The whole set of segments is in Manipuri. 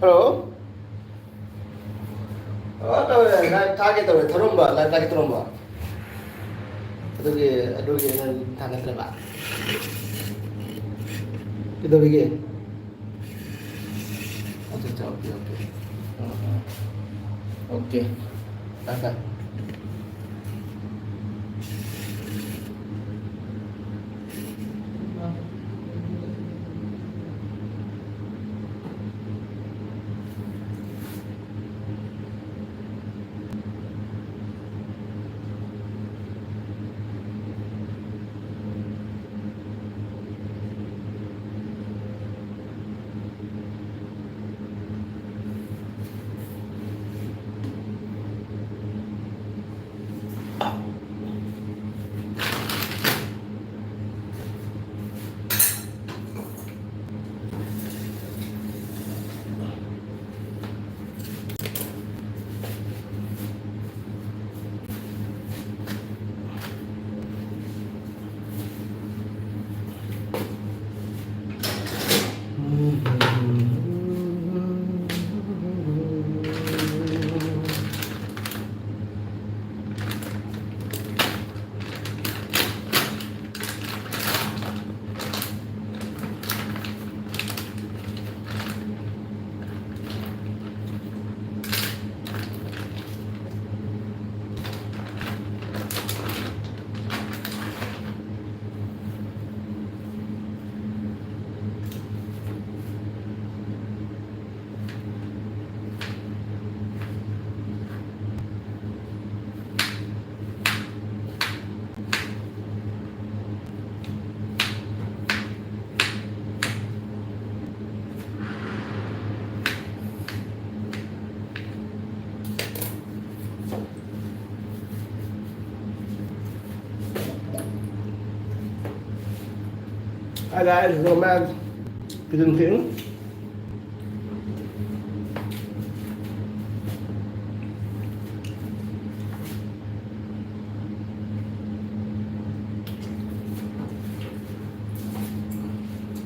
Hello? Live target rồi, thoromba, live target thoromba. Adugi thangat terba. Itu lagi. Oke. Oke. Kakak. Hi guys, welcome back to the film.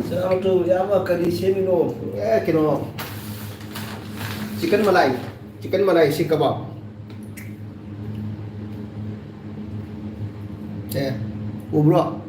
So to Yama Kari Semino, kino chicken malai si kebab. Ubro.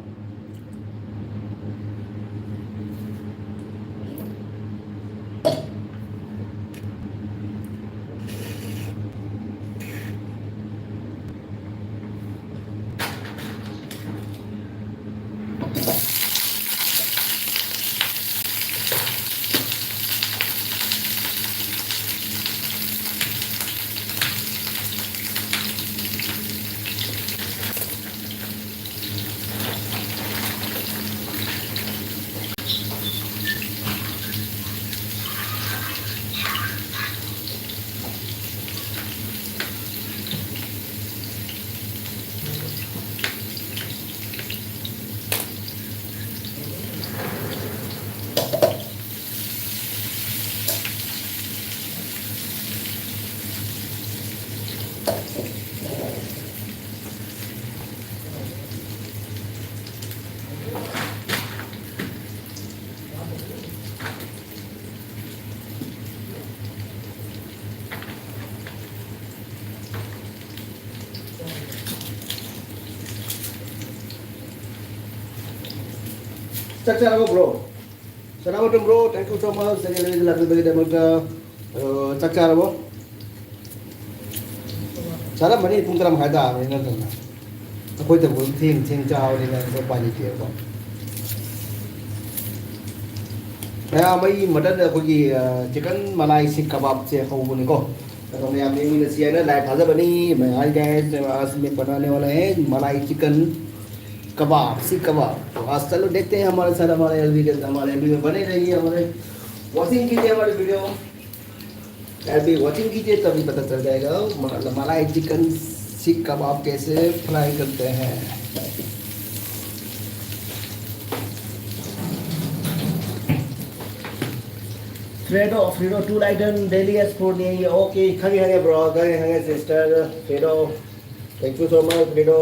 짝짝하고 bro. Assalamualaikum bro, thank you so much. Saya lagi bagi demo ke 짝짝하고. Salam mani pun dalam hada ni kan. Aku itu pun ting jauh ni kan banyak dia kok. Saya mai madan aku chicken malai si kebab से खाऊं ni को. तो मैं अपनी मिलसिया ना लाइव हाजिर बनी मैं आज गाइस आज मैं बनाने वाला है मलाई चिकन कबाब सी कबाब। तो आज चलो देखते हैं हमारे साथ हमारे वीडियो में बने रहिए हमारे वॉचिंग कीजिए हमारे वीडियो भी वॉचिंग कीजिए तभी पता चल जाएगा मलाई चिकन सीख कबाब कैसे फ्राई करते हैं। Fredo 2 Lighten daily export नहीं ओके खगे ब्रो खगे sister Fredo thank you so much Fredo।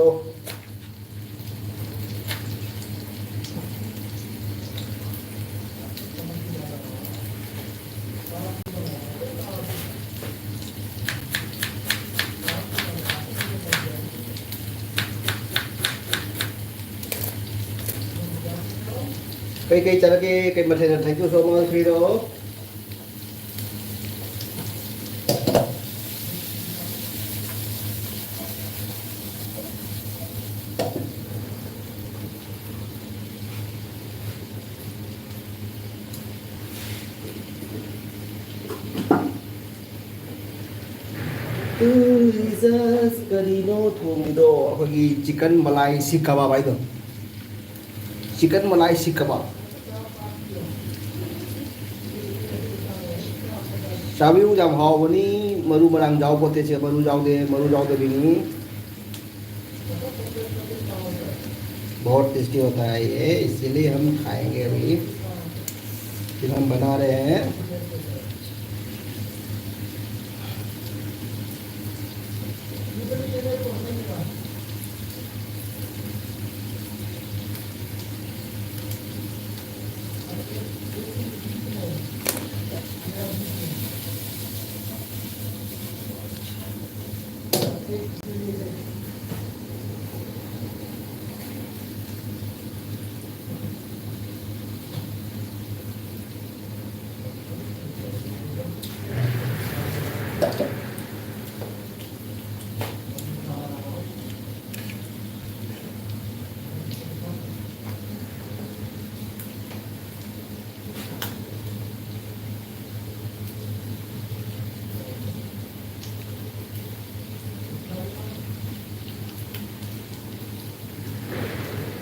cây chả cái mặt này là thành phố số mà khi đó Jesus Karino Thumido Hogi chicken malai sikh kebab itu chicken malai sikh kebab sabi mu jam ho bani maru marang jao pote che maru jao de bini बहुत टेस्टी होता है ये इसीलिए हम खाएंगे अभी फिर हम बना रहे हैं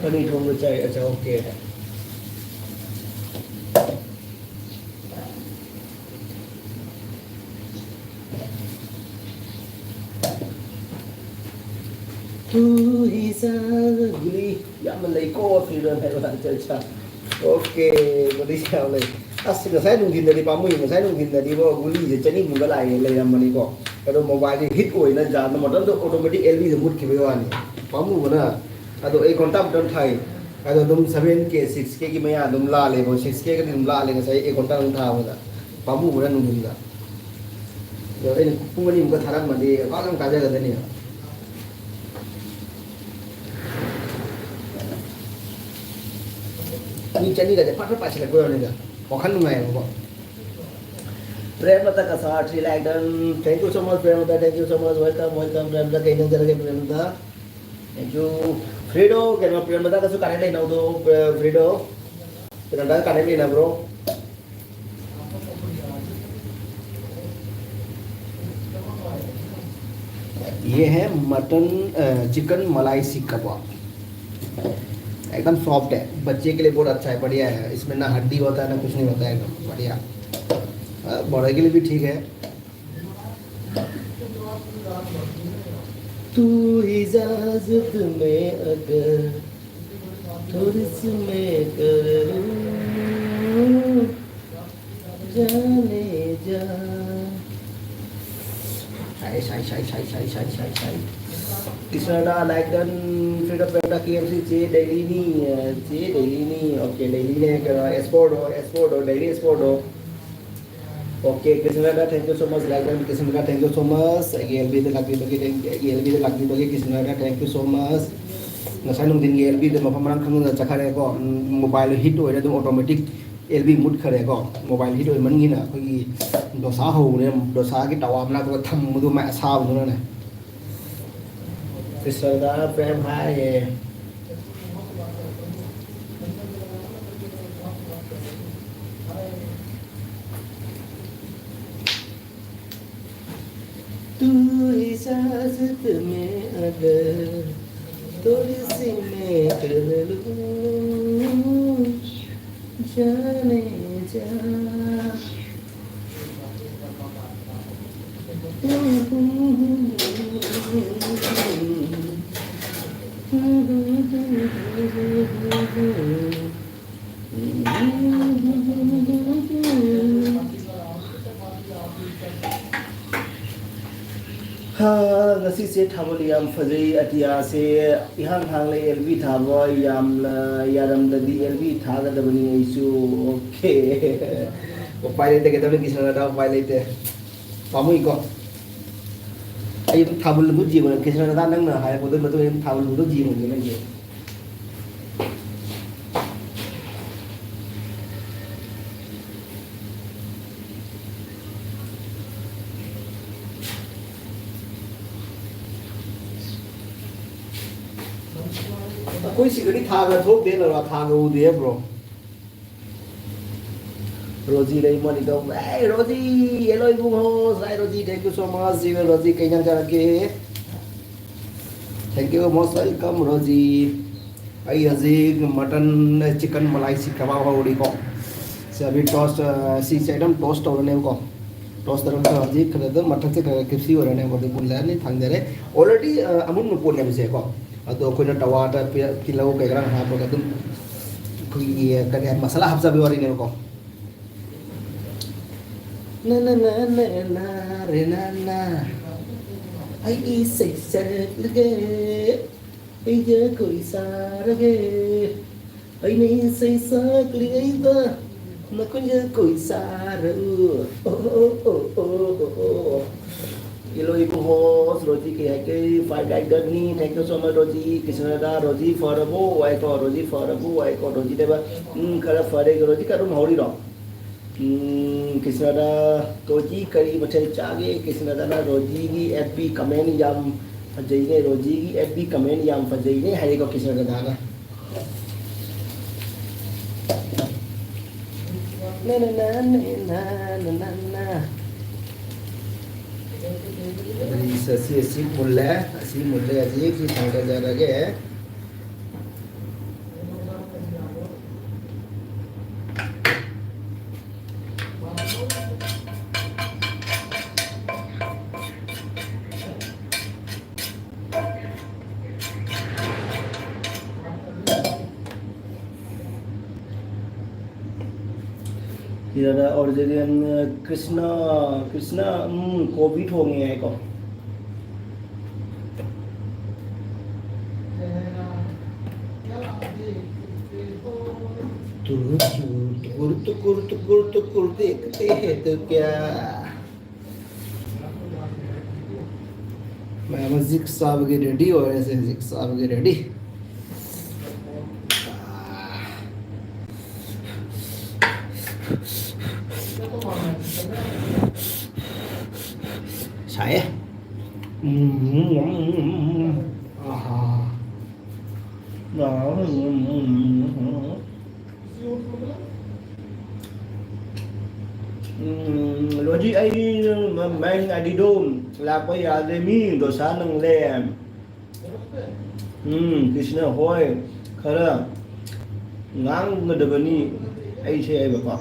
Ini thùng chạy ở chỗ kia này. Hi sa guli, ya mình lấy coffee rồi phải bạn chơi chơi. Ok, mình đi theo này. Asik saya nungguin dari pamu ini, saya nungguin dari bawa guli je cani buka lagi lagi nama ni kok. Kalau mobile hit oi na jangan modal tu automatic LV sebut kebetulan ni. Pamu mana? Atau घंटा बटन थाई अदो तुम 7K 6K की मैं तुम ला ले वो 6K का तुम ला लेंगे सही 1 घंटा तुम था होगा पामु बुरा नुंगा जो इन पुंगनी मुका थारा मदे कागम काजा करते नहीं ni chani ka pat pat pachila ko ne ga wakhan nungai ba Premata ka sa Sri Lankan thank you so much Premata thank you so much welcome Premata kain jara ke Premata thank you Fredo kan Premata ka su kare le na do Fredo Premata kare le na bro ये है मटन चिकन मलाई सीख कबाब एकदम सॉफ्ट है बच्चे के लिए बहुत अच्छा है बढ़िया है इसमें ना हड्डी होता है ना कुछ नहीं होता है एकदम बढ़िया बड़े के लिए भी ठीक है तू इजाजत में अगर थोड़ी सी मैं कर लूं जाने जा Sai. Kisah like dan freedom produk KFC C daily ni, okay daily ni ke export daily export okay kisah thank you so much like dan kisah thank you so much ELB de lagi bagi kisah thank you so much ngasai nung din ELB de mapamarang kamu cakare ko mobile hit ho ina dum automatic ELB mood khare ko mobile hit ho man ngi na ko dosa ho ne dosa ki tawa na ko tham mudu ma sa bu na Sister da prem hai तू इजाजत में अगर थोड़ी सी मैं कर लूं जाने जा ngasi se thamoli yam fazai atia se ihang hang le LV thabo yam yaram da di LV thaga da bani isu okay upai lete ke table kisna da upai lete pamui ko ai thabul bu ji ko kisna da nang na hai bodon ma to thabul bu ji mo ni nang je कोई सिगड़ी थागा थोक दे लगा थागा वो दे ब्रो रोजी ले मनी तो ए रोजी हेलो इबुंगो साइ रोजी थैंक यू सो मच जी रोजी कइना जाके थैंक यू मोस्ट वेलकम रोजी आई हजीक मटन चिकन मलाई सी कबाब होड़ी को से अभी टोस्ट सी आइटम टोस्ट हो रहे को टोस्ट तरफ से हजीक खरीद मटन से क्रिस्पी हो रहे को पुल नहीं थंग दे ऑलरेडी अमुन पुल है से को अदो कोई टवाटा किलो कई हाप कोई मसाला हाबजा भी वाली को na na na na na re na na ai say say lage ai je koi sa lage ai nei say sa kli ai da na ko je koi sa ru oh oh oh oh kilo ibu host roti ke five guy garni thank you so much roti kisnada roti for abo ai ko roti for abo ai ko roti deba kara fare roti karum hori ro किसनदा रोजी करी मठे चागे किसनदा ना रोजी की एफबी कमेंट याम फजैने रोजी की एफबी कमेंट याम फजैने हाय को किसनदा दागा ना ना ना ना ना ना ना अभी ससी मुल्ला अजी की संगा जा रहे हैं इधर और जगह कृष्णा कोविड हो गया है को तुकुर देखते हैं तो क्या मैं मस्जिद साहब की रेडी हो रहे हैं जिक साहब की ready saya Logic ai mang ai đi đôn là bây giờ để mi đồ sáng nâng lên Krishna hoy khara ngang người được ni ai chơi bà con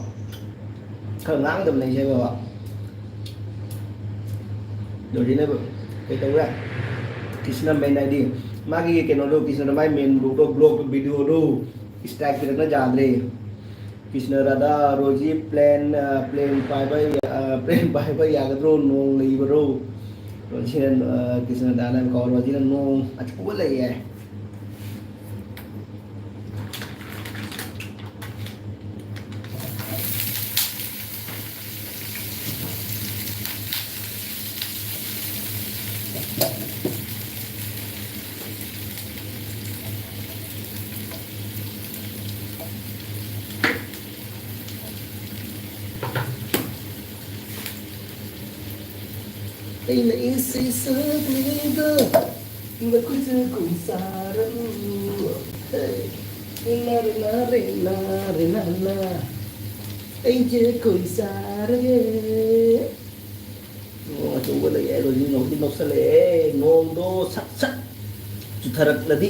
khara ngang tầm này chơi bà con rồi đi này cái tàu ra Krishna main ai đi magi cái nó đâu Krishna mai main blog video đâu stack cái nó giảm đi Krishna Radha Roji plan by by yagadro nong libero Roji nan Krishna Radha ko Roji nan nong achku lai hai Ainda esse segredo ainda coisa com Sara ai je coi Sara chúng có lấy rồi đi nấu sẽ lấy ngon đô sắc sắc chú thật là đi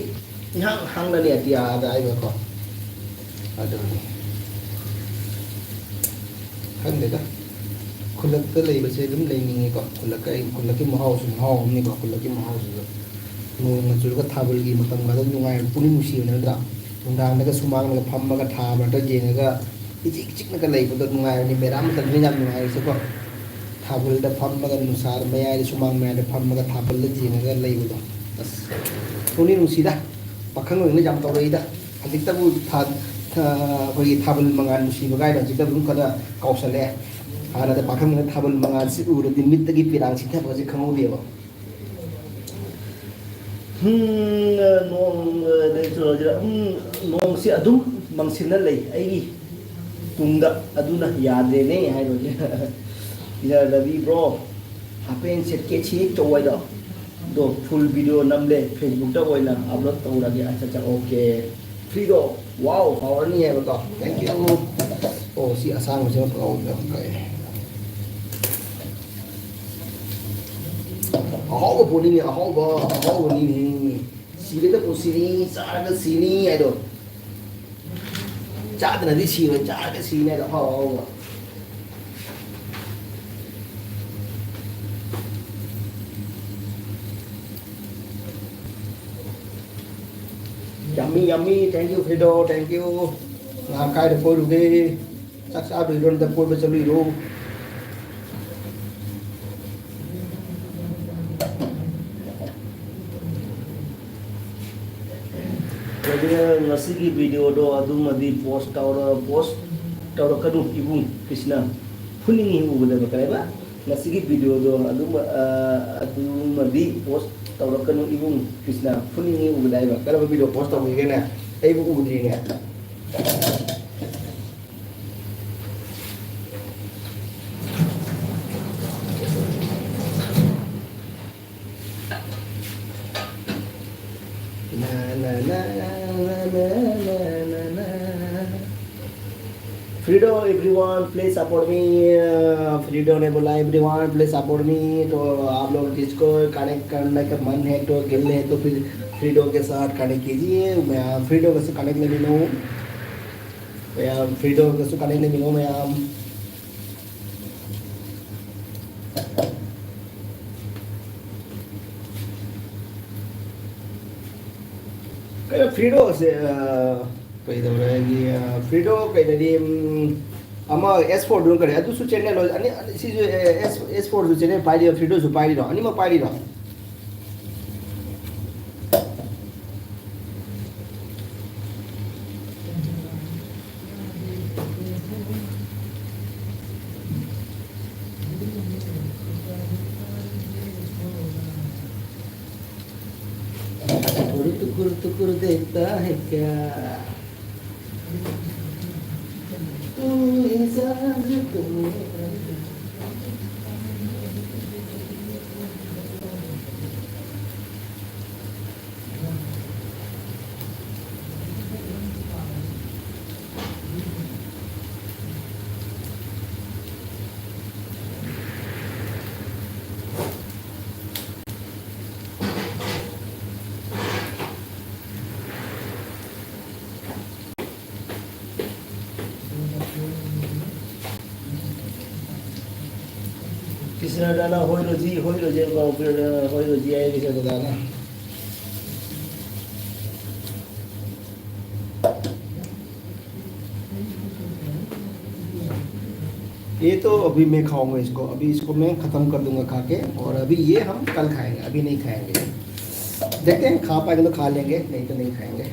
hăng là nè tia cái mà còn ở đâu hăng đấy đóคนละก็เลยไปใช้ลิ้มเลยนี่ก็คนละก็มหาสุนหอมนี่ก็คนละก็มหาสุนงูมันจุดก็ทาบลีมันตั้งมาตั้งยังไงปุ่นมุชีนั่นละตรงทางนั่นก็สุมังนั่นก็พัมมันก็ทามันก็เย็นก็จิกนั่นก็เลยปุ่นตั้งยังไงนี่เมรามันตั้งไม่ยำยังไงสักก็ทาบลีแต่พัมมันก็นุสารไม่ได้สุมังไม่ได้พัมมันก็ทาบลีเย็นก็เลยปุ่นตัวนี้มุชีด้ปักข้างหนึ่งนี่ยำตัวเลยด้อันที่ตั้งบุทาพอดีทาบลีมังงานมุชีมาใกล้ตอนที่ตั้งบุก็จะเกาเสลAda pakai mengenai tabel mengaji udah dimit lagi pirang cinta pasti kamu dia bang. Nong dari saja nong si adum mangsinal lagi, ai tunda aduna ya deh nih hai roja. Ida Ravi bro, apa yang set kecil cowok itu, तो फुल वीडियो नमले फेसबुक दा ओइना अपलोड तौरगे अच्छा ओके फ्रीडो वाओ हावरनी है बको थैंक यू ओ सी असांग से पाओ काय अहाव बोनी अहाव बोनी सीरे तो पुसीनी चारगा सीनी आइदो चादनदी सीरो चारगा सीने अहाव yummy thank you Fido thank you làm khai được phôi được đi chắc sao được luôn tập phôi bây giờ đi luôn jadi ngasih video do adu madi post tahu kadung ibu Krishna kuning ibu betul betul ba ngasih video do adu madi post tahu kadung ibu Krishna kuning ibu betul ba kalau video post tahu ini na ibu udri ni Fredo everyone please support me Fredo ने बोला एवरीवन प्लीज सपोर्ट मी तो आप लोग जिसको कनेक्ट करने का मन है तो खेलने है तो फिर फ्रीडो के साथ कनेक्ट कीजिए मैं फ्रीडो के साथ कनेक्ट नहीं मिलूँ मैं फ्रीडो के साथ कनेक्ट नहीं मिलूँ मैं फ्रीडो से फ्रीडो कहीं S4 दूर करे अदुसु चैनल अनि सी S4 जो चैनल पाइली फ्रीडो जो पाइली अनि म पाइली टुकुर देखता है क्या तू इंसान तू कृष्ण डाला होइलो जी होइलो जी आए के दाना ये तो अभी मैं खाऊंगा इसको अभी इसको मैं ख़त्म कर दूंगा खा के और अभी ये हम कल खाएंगे अभी नहीं खाएंगे देखते हैं खा पाएंगे तो खा लेंगे नहीं तो नहीं खाएंगे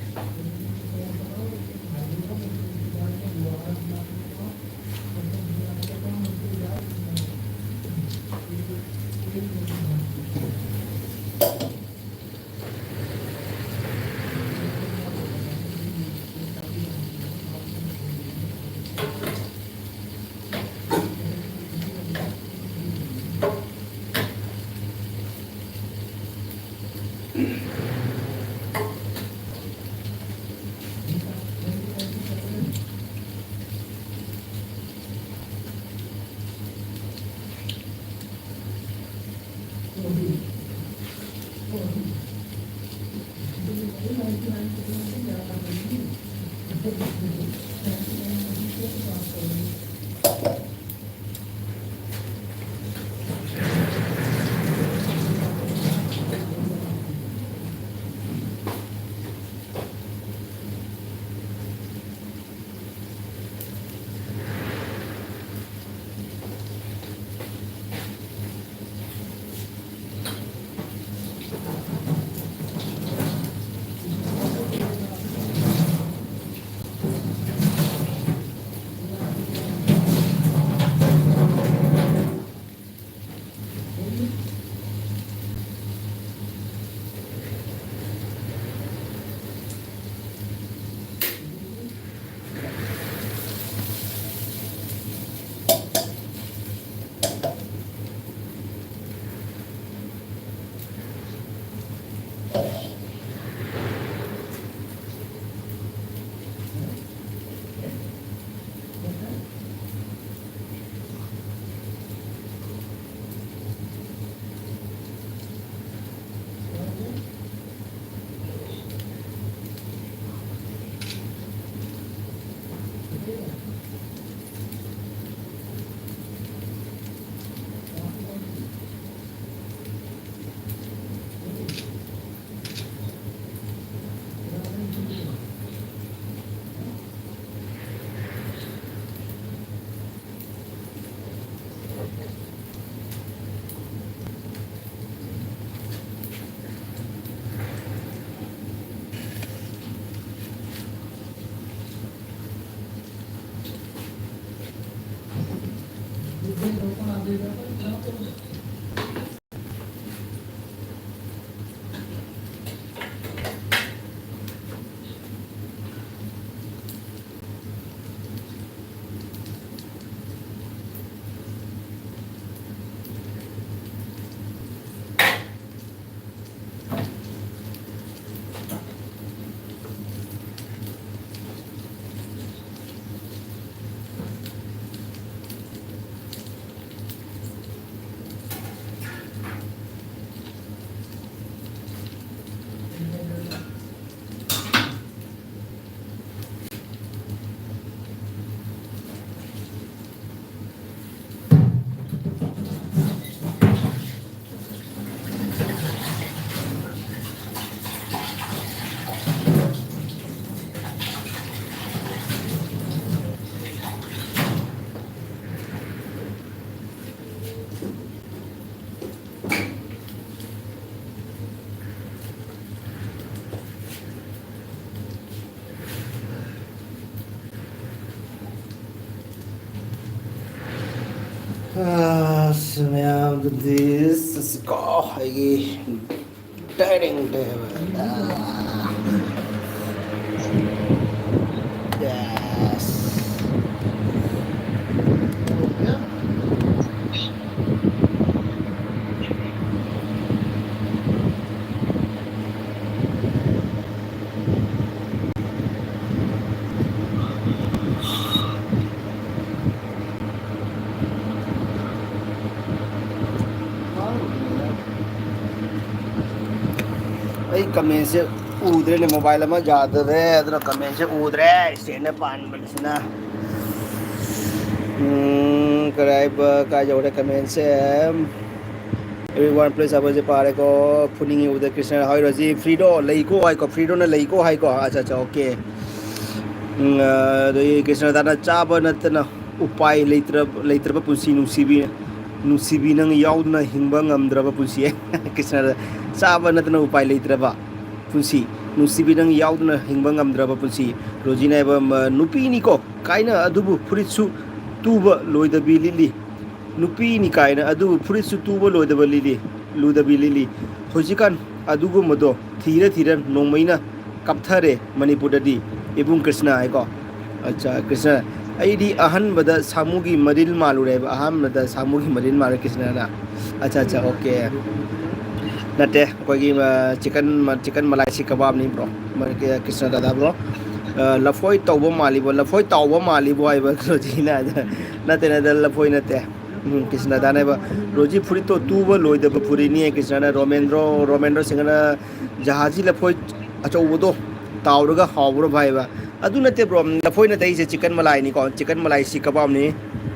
Ma'am, this is coffee. Dining table. Yes. Ay, kami siya udre ni mobile mo jada re, adra kami siya udre, sine pan sina. Karay ba kaya ore kami siya. Everyone please abaje pare ko puningi udre Krishna hoy roji Frido leiko hay ko Frido na leiko hay ko acha acha okay. Doi Krishna dana chaba natna upai leitra punsi nusibi nang yaudna hingba ngamdraba punsi Krishna chaba natna upai leitraba punsi nusibi nang yaudna hingba ngamdraba punsi rojina eba nupi ni ko kaina adubu furitsu tuba loidabi lili nupi ni kaina adubu furitsu tuba loidabi lili hojikan adugu modo thira thira nongmaina kapthare manipuradi ibung Krishna hai ko acha Krishna aidi ahan bada samugi maril malu re ahan bada samugi maril malu Krishna na acha acha okay nate ko gi chicken malai si kebab ni bro Krishna dada bro lafoi tawba mali bo ai ba rojina nate na lafoi nate Krishna dana ba roji puri to tuba loida ba puri ni Krishna na romendro singana jahaji lafoi acha ubodo tauraga hawro bhai ba adu nate bro lafoi na tai se chicken malai ni ko chicken malai si kebab ni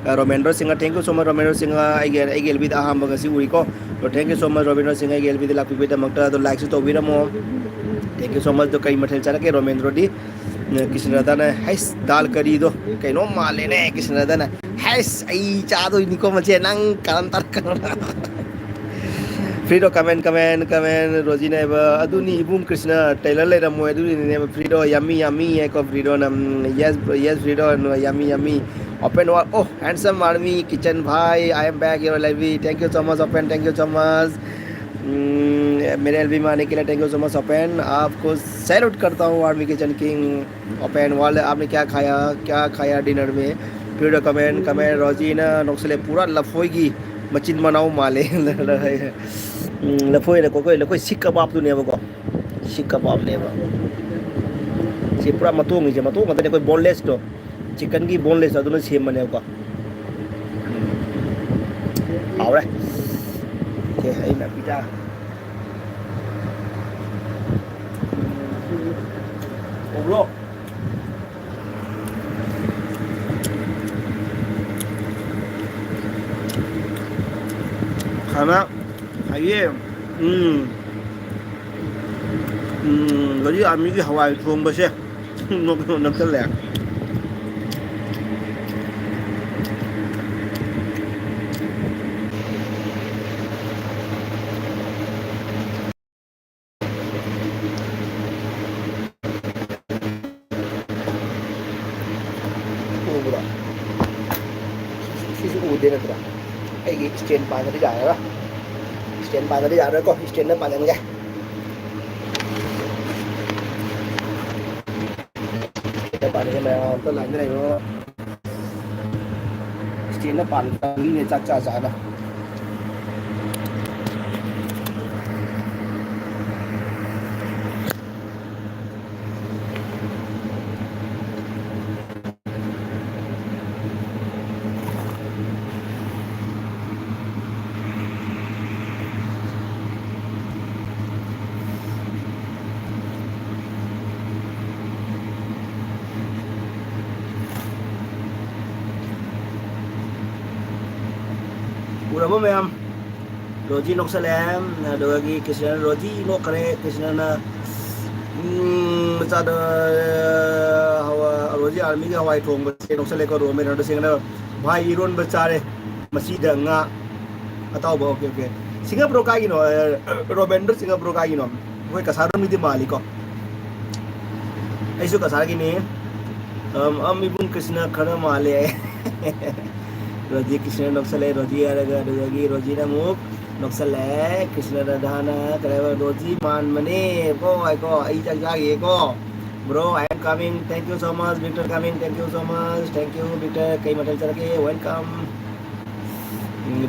Romendro Singh thank you so much Romendro Singh I gel bid aham ba si uri ko to thank you so much Romendro Singh I gel bid la pibe makta to like to bira mo thank you so much to kai mathel chara ke Romendro di Krishna dana hais dal kari do kai no male ne Krishna dana hais ai cha do ni ko ma che nang kan tar kan Frido comment Rosina eba aduni ibum Krishna Taylor le ramo aduni ne Frido yummy ko Frido nam yes Frido no yummy open wall oh handsome army kitchen bhai I am back your live thank you so much open thank you so much मेरे एलबी में आने के लिए thank you so much open आपको सैल्यूट करता हूँ आर्मी किचन किंग ओपन वाले आपने क्या खाया डिनर में फिर कमेंट रोजीना नोक्सले पूरा लफोई की मचिन मनाओ माले लफोई कोई सिक कबाब तो नहीं है वो सिक कबाब नहीं है ये पूरा मतों मतलब कोई बोनलेस तो चिकन की बोनलेस है दोनों सेम बने होगा आओ रे ये है ना पिज़्ज़ा ओब्रो खाना खाइए jadi आर्मी की हवाई थोंग बसे नक्सल है Sisi udah natra ꯑꯩꯒꯤ ꯁ꯭ꯇꯦꯟ ꯄꯥꯟꯗꯗꯤ ꯌꯥꯔꯔꯣꯏ ꯁ꯭ꯇꯦꯟ ꯄꯥꯟꯗꯗꯤ ꯌꯥꯔꯔꯣꯏꯀꯣ ꯁ꯭ꯇꯦꯟꯗ ꯄꯥꯟꯍꯟꯒꯦ ꯁ꯭ꯇꯦꯟꯗ ꯄꯥꯟꯍꯟꯒꯦ ꯃꯌꯥꯝ ꯑꯝꯇ ꯂꯥꯏꯟꯗ ꯂꯩꯔꯣ ꯁ꯭ꯇꯦꯟꯗ ꯄꯥꯟꯕꯒꯤꯅꯦ ꯆꯥꯛ ꯆꯥꯅ ꯎꯔꯕ ꯃꯌꯥꯝ रोजी नोक्सलैम अदगी कृष्ण रोजी नोकरे कृष्णना मचाद हवा रोजी आर्मी के हवाई थोंग बसे नोक्सले को रोमे नडो सिंगना भाई इरोन बचारे मसी दंगा अताव बो ओके ओके सिंगापुर का गिनो रोबेंडर सिंगापुर का गिनो कोई कसारो मिदि मालिको ऐसो कसार गिने इबुन कृष्ण खर माले रोजी कृष्ण नोक्सले रोजी अरगा अदगी रोजी ना मुक नोक्सले कृष्ण राधाना करेवा रोजी मान मने को आई चल जागे को bro I am coming thank you so much Victor coming thank you so much thank you Victor कई मटल चल के वेलकम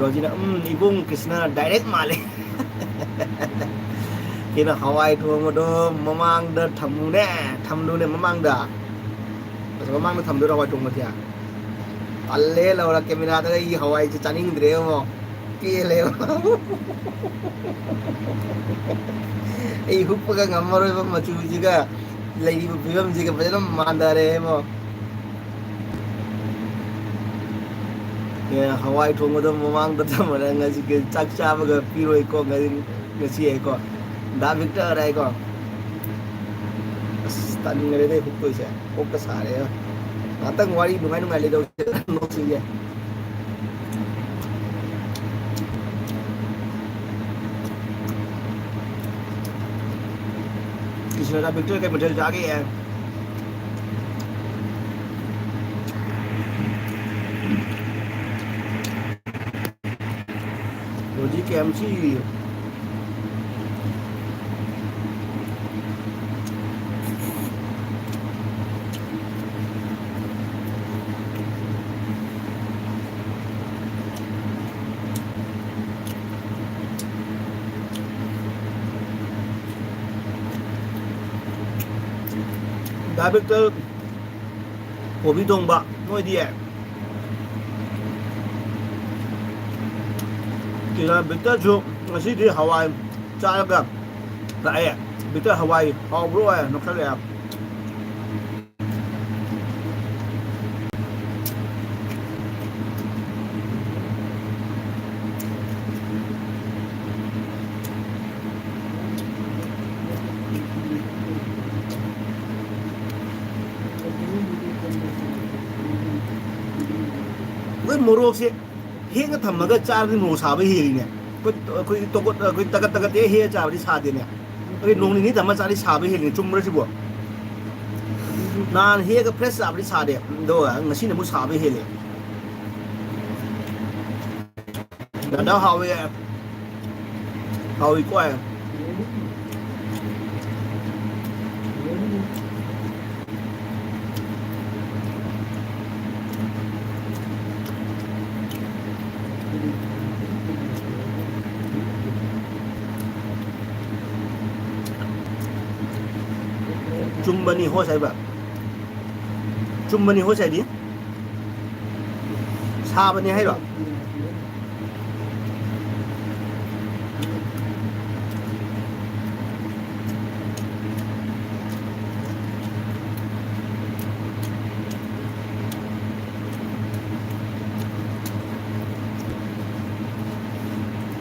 रोजी ना इबुंग कृष्ण डायरेक्ट माले किना हवाई थोंगदो ममांग द थमनुने ममांग दा ममांग द थमदो हवाई थोंगमथिया अल्ले लौरा कैमरा तो ये हवाई से चानिंग दे हो के ले ये हुप का नंबर है मचू जी का लेडी फिल्म जी का बजन मानदार है मो ये हवाई ठोंगो तो ममांग तो मरे ngasi के चक चाप का पीरो को ngasi है को दा विक्टर है को तन ngरे दे हुप तो से हुप का सारे atang wari nungai le do no si ye Krishna का पिक्चर के मटेरियल जागे है रोजी के MC Victor của Vĩ Tùng bạn nuôi đi em thì là Victor chụp là sĩ đi Hawaii cha gặp lại em Victor Hawaii họ bro em nó khác đẹp मोरोक से हेंग थमगा चाबी नो साबे हेरिने कोई तगत तगत हे चाबी सादेने कोई नोंनि नि थम चाबी साबे हेरिने चुमर सिबो नान हे का फ्रेश चाबी सादे दो ngasi ने मु साबे हेले दादा हावे हावे को Chumbani ho sai ba Chumbani ho sai di sa bani hai ba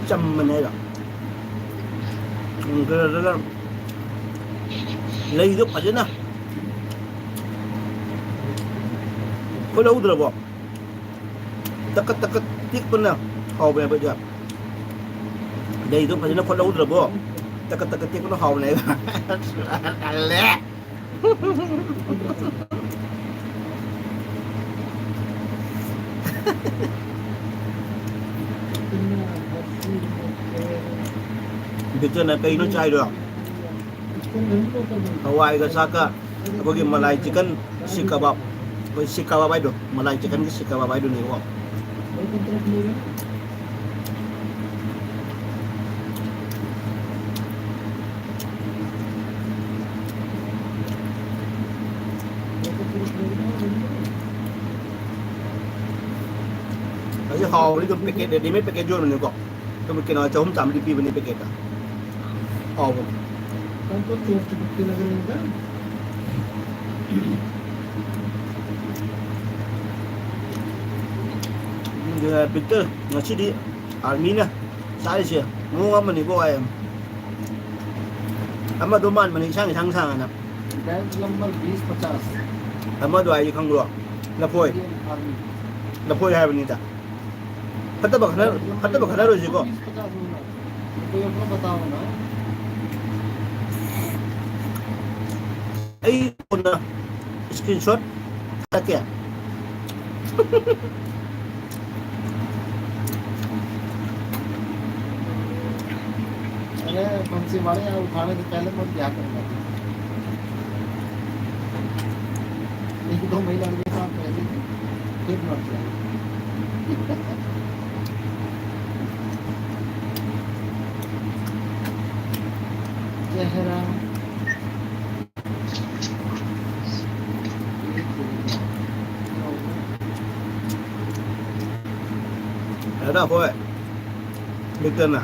chăm mình hay rồi cái lấy giúp ở trên nào có đâu được bỏ tắc tiếc con nào hầu về bây giờ đây giúp ở trên nó có đâu được bỏ tắc tiếc con nó hầu này lẹ Victor na kay no chai do Hawaii ga saka akogi malai chicken si kebab ko si kebab ai do malai chicken ki si kebab ai do ni ko Kasi hao ni ko packet de me packet jo ni ko to me kena chom cham di pi bani packet ta hao Tanto tiempo que tiene que venir. Victor ngasi di army na sai siya mo nga man ni ko ay ama do man man sang sang sang na Batch number 20-50. ama do ay khang lo na poi Army. na poi hai bani ta khata ba khana ro ji ko 20-50 होना। कोई अपना बताओ ना। ai kon na screenshot ta kya अरे पंछी मारे यहाँ उठाने से पहले मैं क्या करूँगा? एक दो महीना के साथ पहले फिर मर जाए। चेहरा ada ko Victor na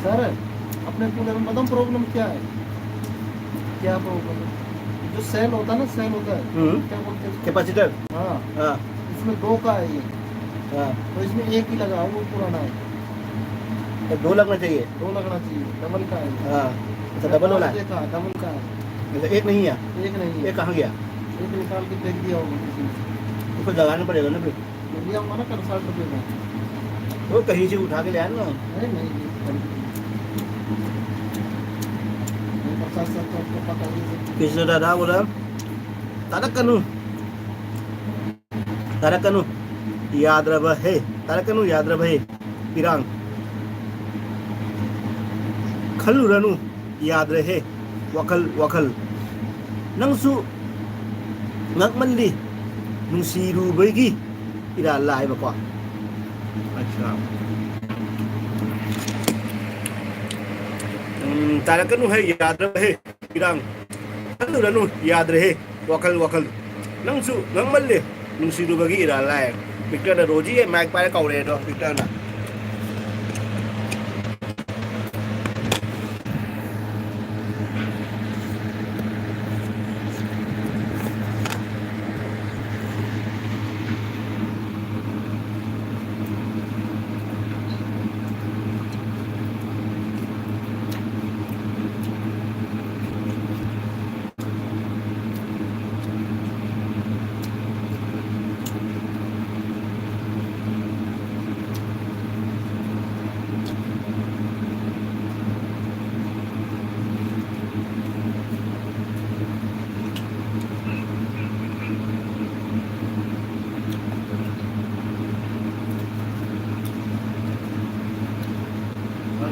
sir अपने कूलर में बताऊँ प्रॉब्लम क्या है? क्या प्रॉब्लम है? जो सेल होता है ना, सेल होता है, क्या बोलते हैं उसको? कैपेसिटर हाँ, हां इसमें दो का है ये, हां तो इसमें एक ही लगा, वो पुराना है, तो दो लगना चाहिए दो लगना चाहिए, डबल का है। हां अच्छा डबल वाला है देखा, डबल का है, मतलब एक नहीं है एक नहीं है, एक कहाँ गया एक निकाल के फेंक दिया होगा किसी ने। उसको जगाना पड़ेगा ना फिर तो लिया होगा ना कल 60 रुपये में। वो कहीं से उठा के ले आया ना अरे नहीं, नहीं 50-70 को पता नहीं है। किसी दादा बोला तारक कनु याद रहे तारक कनु याद रहे पिरांग खलु रनु याद रहे वखल वखल नंसु ngakmandi nungsiru bagi ira lai ba ko अच्छा तारकनु है याद रहे पिरांग खलु रनु याद रहे वखल वखल नंसु ngakmalle nungsiru bagi ira lai Victor na roji है मैक पाए कौरे दो Victor ना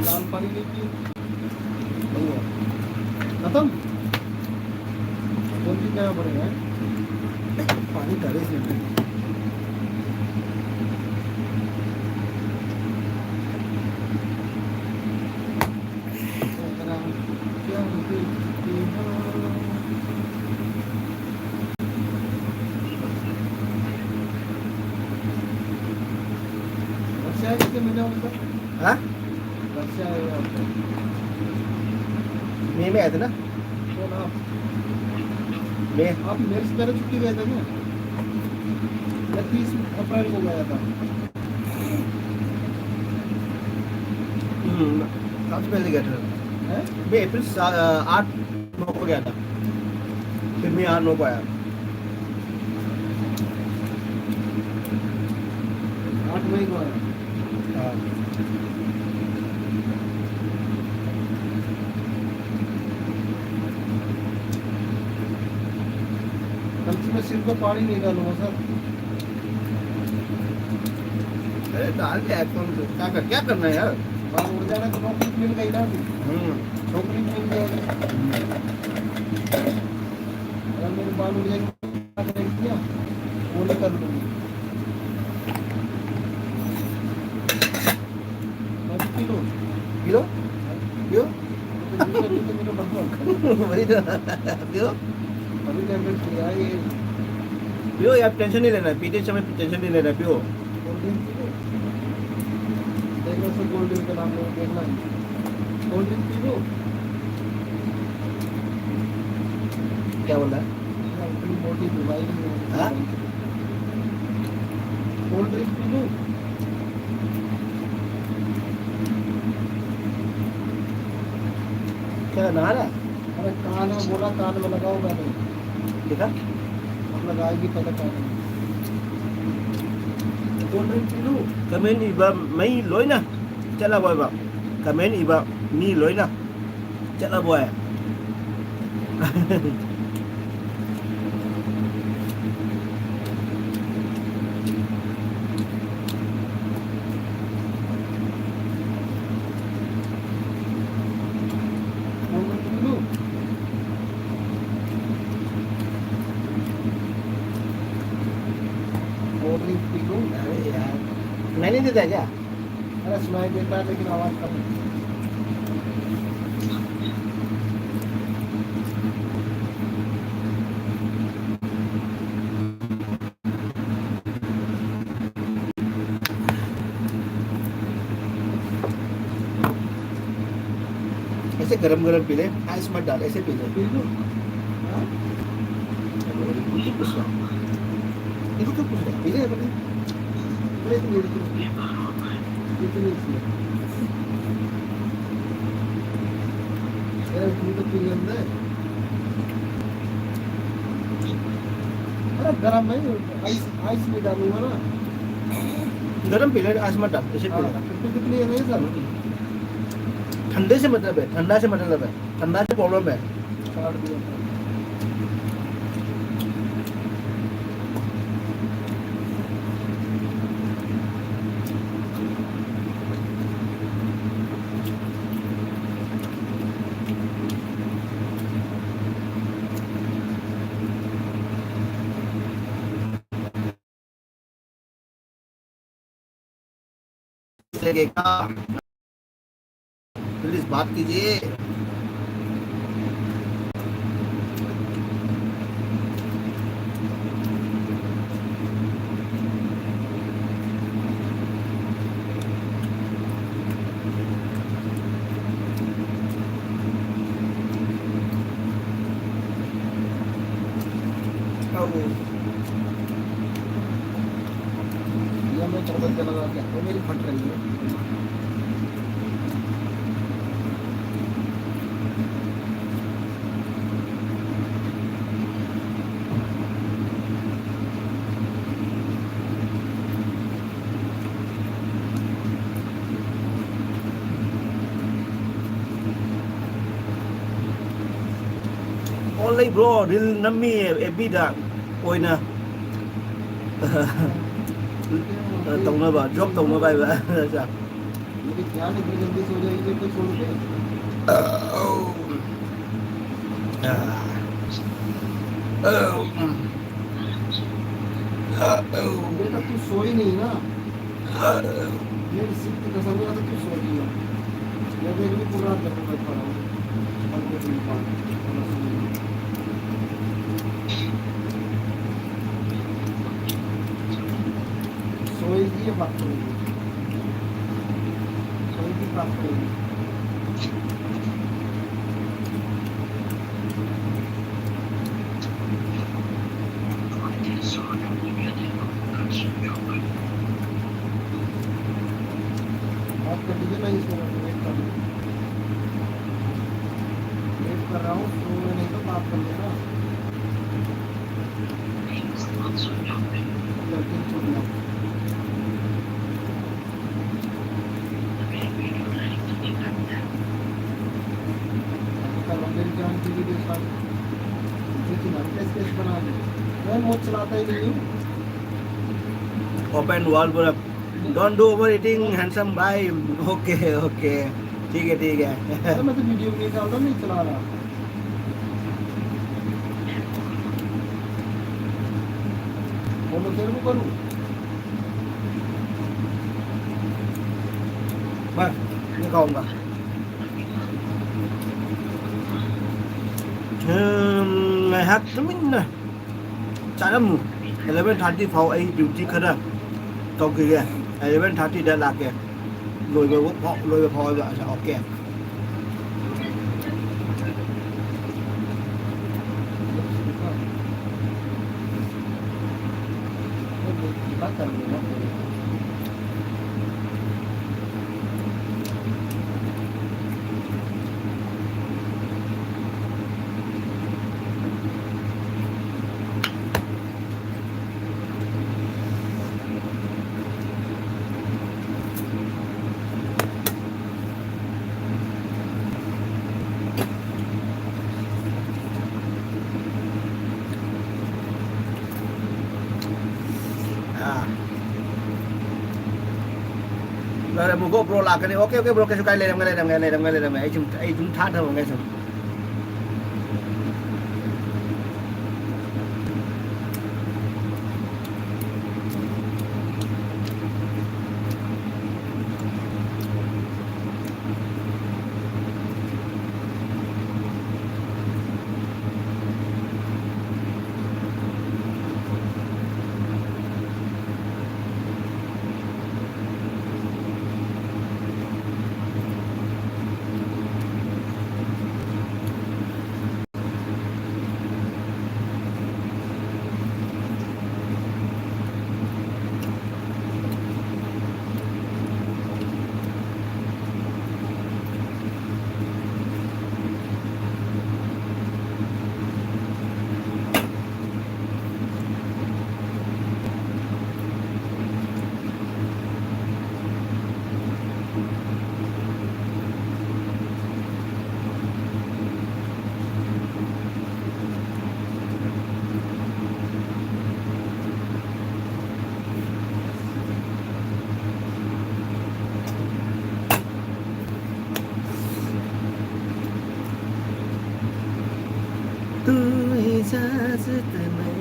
लाल पानी लीजिए, नहीं है, खत्म, कौन सी क्या पड़ेगा? पानी डाले से कितने महीने हो गए? हाँ रक्षा है आपका? मई में आए थे ना कौन आप? मई आप मेरे से पहले छुट्टी गए थे क्या? मैं 30 अप्रैल को गया था। सबसे पहले गया था हैं? मैं अप्रैल 8-9 को गया था फिर मैं 8-9 को आया 8 मई को आया। हाँ इसमें सिर पे पानी नहीं डालूंगा सर। अरे डाल के कौन क्या करना है यार। बाल उड़ जाना तो नौकरी मिल गई ना अभी। नौकरी मिल जाएगा। अगर मेरे बाल उड़ जाएंगे वो नहीं कर लूंगी। मैं भी पी लूँ। पियो पियो मेरा बदला वही तो पियो अभी टैबलेट लिया ये पियो यार, टेंशन नहीं लेना है, पीते समय टेंशन नहीं लेना है, पियो। कोल्ड ड्रिंक पी लो। देखो सर कोल्ड ड्रिंक का नाम लो देखना है। कोल्ड ड्रिंक पी लो। क्या बोल रहा है? इतनी मोटी बीमारी नहीं हाँ? है। कोल्ड ड्रिंक पी लो। क्या नहा रहा है? अरे कान में बोला, कान में लगाओ मैंने। देखा अब लगाएगी पहले कान में। कोल्ड ड्रिंक पी लो। कमेंट इबा mấy lối nè, चला boy vào comment इबा mi lối nè, चला boy कोल्ड ड्रिंक पी लो। कोल्ड ड्रिंक पी लो। अरे यार सुनाई नहीं देता है क्या? अरे सुनाई देता है लेकिन आवाज कम है। ऐसे गरम गरम पी ले, आइस मत डाल, ऐसे पी ले। P low. हाँ? मुझे पूछ रहा इनको क्यों पूछ रहा? पी ले अपने। अरे तो मेरे को इतनी सी है। अरे तुम तो पी लेंगे। अरे गरम है, आइस आइस में डालूंगा ना। गरम पी ले, आइस मत डाल, ऐसे पी हाँ, ले। तो कितनी है नहीं सर? ठंडे से मतलब है, ठंडा से मतलब है, ठंडा से प्रॉब्लम है। काट दिया। लगेगा प्लीज बात कीजिए। ये मैं चरबत लगा के वो मेरी फट रही है। Only bro, real nami ebida oina tổng nó bảo drop tổng nó bay vậy sao? मेरी ध्यान इतनी जल्दी सो जाएगी जब तो छोड़ के। बेटा तू सोई नहीं ना। मेरी सिर की कसम है तो तू सो गई है। मैं देख भी पूरा रात जब बैठा रहा हूँ। पंखे के नीचे। सोएगी या बात करेगी? सोएगी बात करेगी। बात कर लीजिए, मैं इसको वेट कर रहा हूँ। वेट कर रहा हूँ, सोए नहीं तो बात कर लेना। लड़की छोड़ना। मेरी जान की वीडियो साथ लेकिन हम टेस्ट बना दें। मैं मुझ चलाता ही नहीं हूँ। ओपन वॉल पूरा don't do over eating handsome भाई ओके ओके ठीक है ठीक है अरे मैं तो वीडियो नहीं डालता, नहीं चला रहा। वो मैं तेरे को करूँ? बस ये खाऊंगा ngày 11:30 phao ấy duty khá là cầu kỳ kìa 11:30 đã lạc kìa lùi về quốc họ lùi về phao vậy sẽ ok bắt cần gì đó. rồi một GoPro lạc cái này ok ok bro cái số cái lên làm ấy chúng thắt thôi ngay xong tôi ra giữa tờ mẹ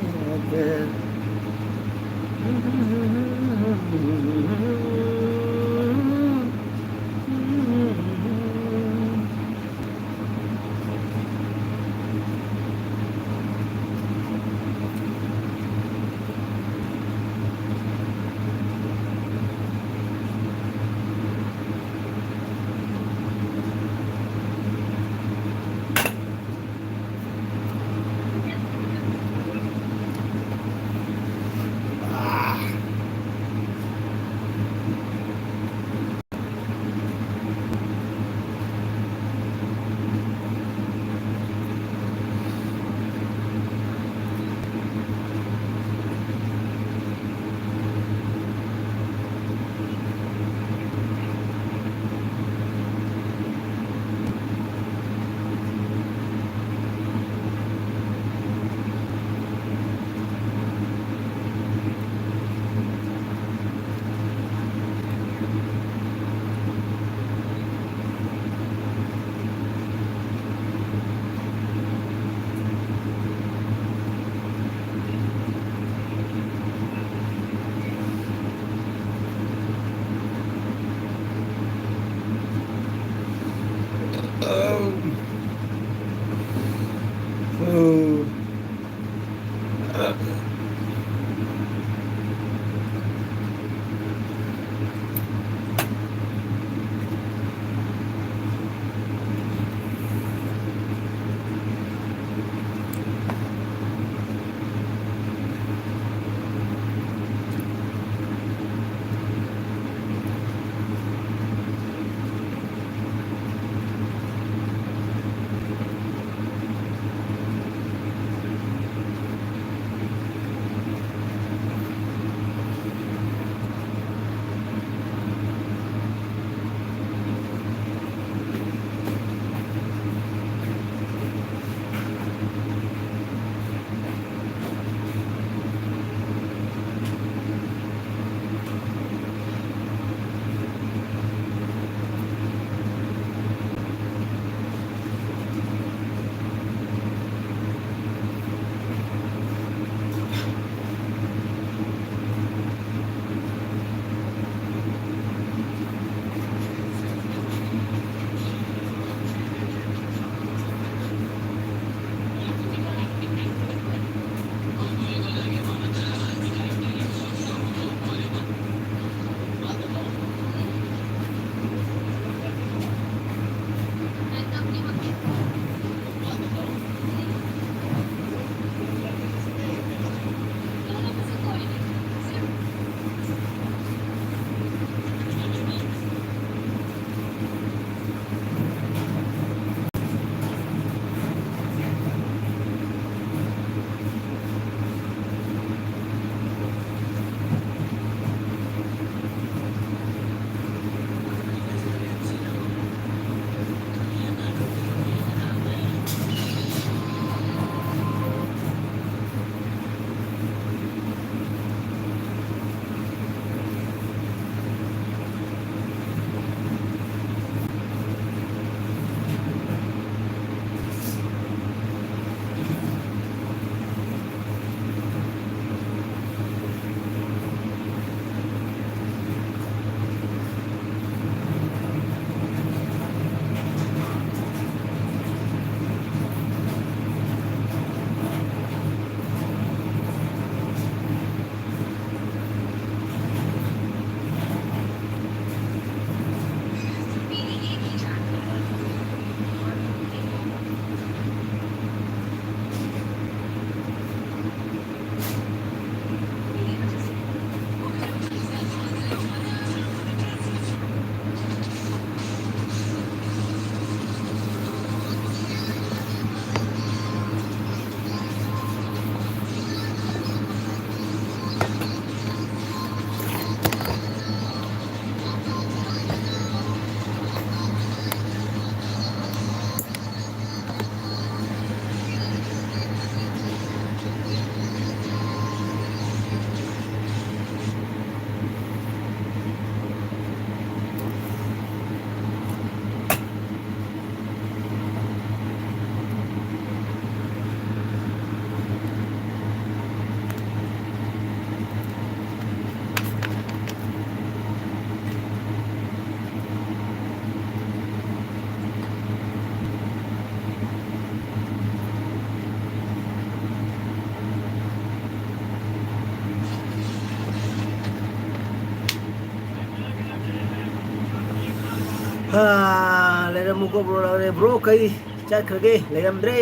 ꯂꯩꯔꯝꯃꯨꯀꯣ ꯕ꯭ꯔꯣ ꯕ꯭ꯔꯣ ꯀꯩ ꯆꯠꯈ꯭ꯔꯒꯦ ꯂꯩꯔꯝꯗ꯭ꯔꯦ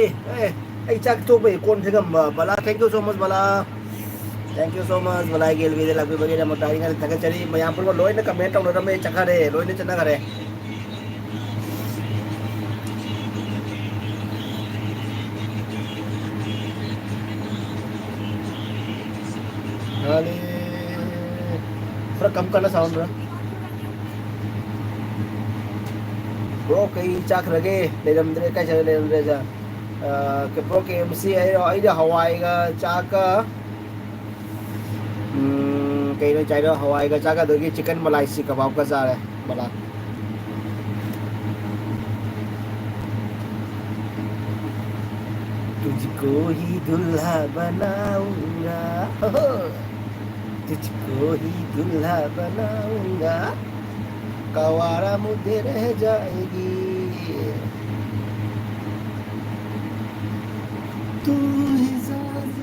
ꯑꯩ ꯆꯥꯛ ꯇꯣꯛꯄꯩ ꯀꯣꯟ ꯐꯦꯡꯉꯝꯕ Bala thank you so much Bala thank you so much ꯕꯂꯥꯒꯤ ꯑꯦꯜꯕꯤꯗ ꯂꯥꯛꯄꯤꯕꯒꯤꯗꯃꯛꯇ ꯑꯩꯅ ꯊꯥꯒꯠꯆꯔꯤ ꯃꯌꯥꯝ ꯄꯨꯝꯕ ꯂꯣꯏꯅ ꯀꯃꯦꯟ ꯇꯧꯅꯔꯝꯃꯦ ꯆꯠꯈꯔꯦ ꯂꯣꯏꯅ ꯆꯠꯅꯈꯔꯦ ꯍꯥꯂꯦ थोड़ा कम करना साउंड रहा ब्रो कई चाखरगे लेरमद्रे काय चले लेरमद्रे जा के ब्रो के एमसी आई हवाईगा चाका कई ना चाहिए हवाईगा चाका दोगी चिकन मलाई सी कबाब का जा रहा है बड़ा तुझको ही दुल्हा बनाऊंगा तुझको ही दुल्हा बनाऊंगा कवारा मुझे रह जाएगी तू ही साज़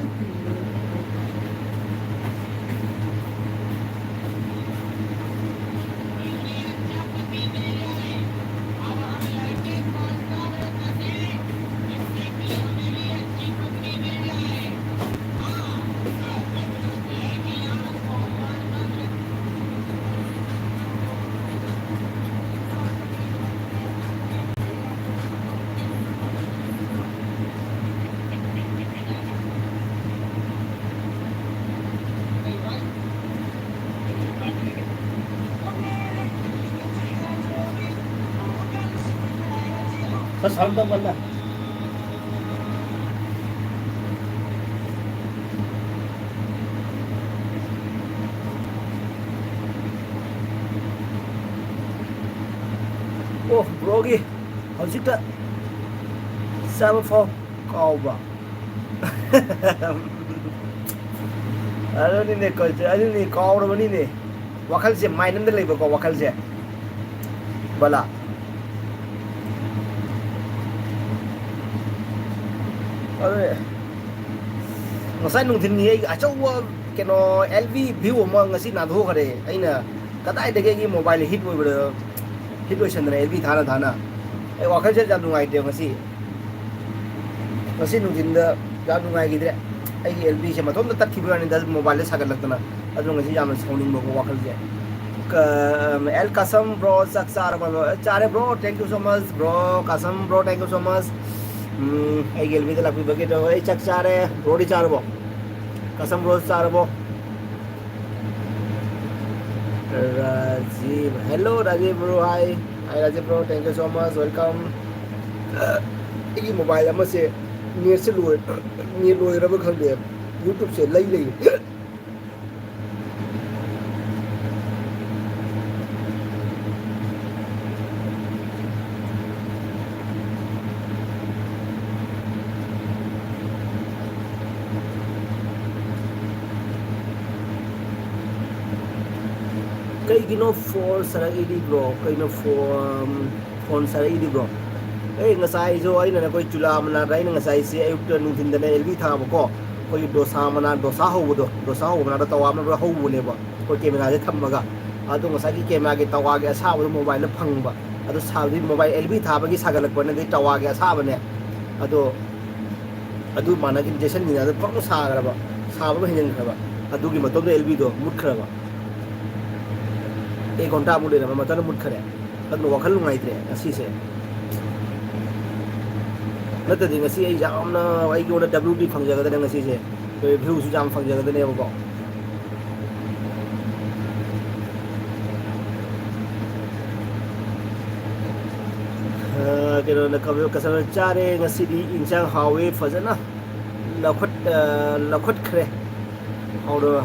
बस हम तो बंदा ओ ब्रोगी हौजिकता 74 काउबा अरे को अरे काउरबनी वखल से माइंड में लेबको वखल से बला अरे ngasai nungthin ni ai achau keno LV view ma ngasi na tho khare aina kadai de gi mobile hit oi bro hit oi sandra LV thana thana ai wakhal se ja nungai de ngasi nungthin da ja nungai gi de ai LV se mathom da tat thi bra ni da mobile sagal laktana adu ngasi jam sounding mo wakhal se El Kasam bro saksar bro chare bro thank you so much bro Kasam bro thank you so much आई गेल भी तो लग भी बगे तो वही चक चार है रोटी चार बो कसम रोज चार बो Rajiv hello Rajiv bro hi hi Rajiv bro thank you so much welcome ये मोबाइल में से नेट से लोए रब खंडे यूट्यूब से लई कई किनो फोन सरगी ब्रो कई नो फोन सरगी ब्रो ए ngasai जो ai na koi chula mana rai na ngasai se ayuk ta nungthin da LV tha ba ko koi dosa ho na da tawa ma ho bu ne ba ko camera je tham ga adu ngasai ki camera ge tawa ge sa ba mobile na phang ba adu sa di mobile LV tha ba gi sagalak ba na ge tawa ge sa ba ne adu mana gi jason ni da pang sa ga ba sa ba hin ga ba adu gi matom da LV do mut khra ba एक घंटा मुड़े ना मतलब मुड़ खरे अदनो वखल लुंगाइत्रे असी से नतदि ngasi ai jamna ai gi ona WD phangjaga da ngasi se view su jam phangjaga da ne ba ke ro na kabe kasar chare ngasi di inchang hawe fajana lakhot khre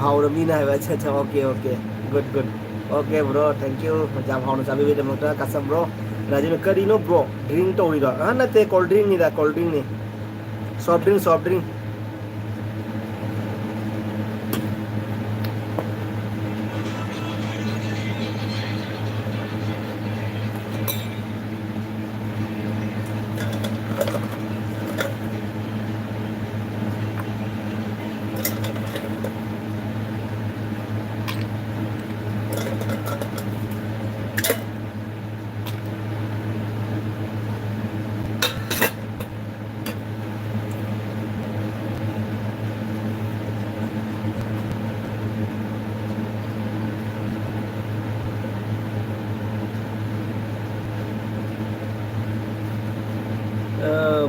haur mi na ba cha okay good okay bro thank you जब हम चाबी भी दमता कसम ब्रो राजीव करी नो ब्रो ड्रिंक तो इरा हां ना ते कोल्ड ड्रिंक नहीं सॉफ्ट ड्रिंक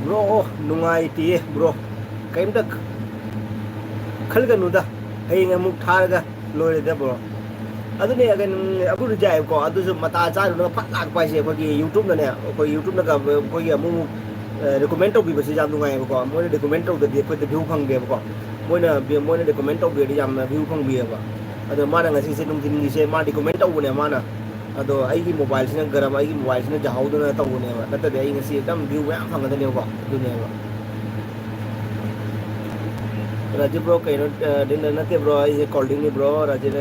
ब्रो नुंगाइती ब्रो कईमता खलगनुदा हयेंग अमुक थारगा लोइरेदा ब्रो अदुने अगन अबुरु जायको अदुसु मता चारुना फट लाकपा से अखोगी यूट्यूब ने अखोई यूट्यूब नगा अखोगी अमु रिकमेंड तौबीबसि याम नुंगाइबको मोइना रिकमेंड तौददि अखोइदा व्यू फंगदेबको मोइना रिकमेंड तौबीदि याम व्यू फंगबीएबा अदो माना ngasi se nungtin se ma recommend तौबने माना अदो आइगी मोबाइल सिना गरम आइगी मोबाइल सिना जहाउदना तौबनेबा नतदे आइ ngasi एकदम व्यू याम फंगदनेबको अदुनेबा राजीव ब्रो कहीं दिन नते ब्रो ये कोल्ड ड्रिंक ब्रो राजीव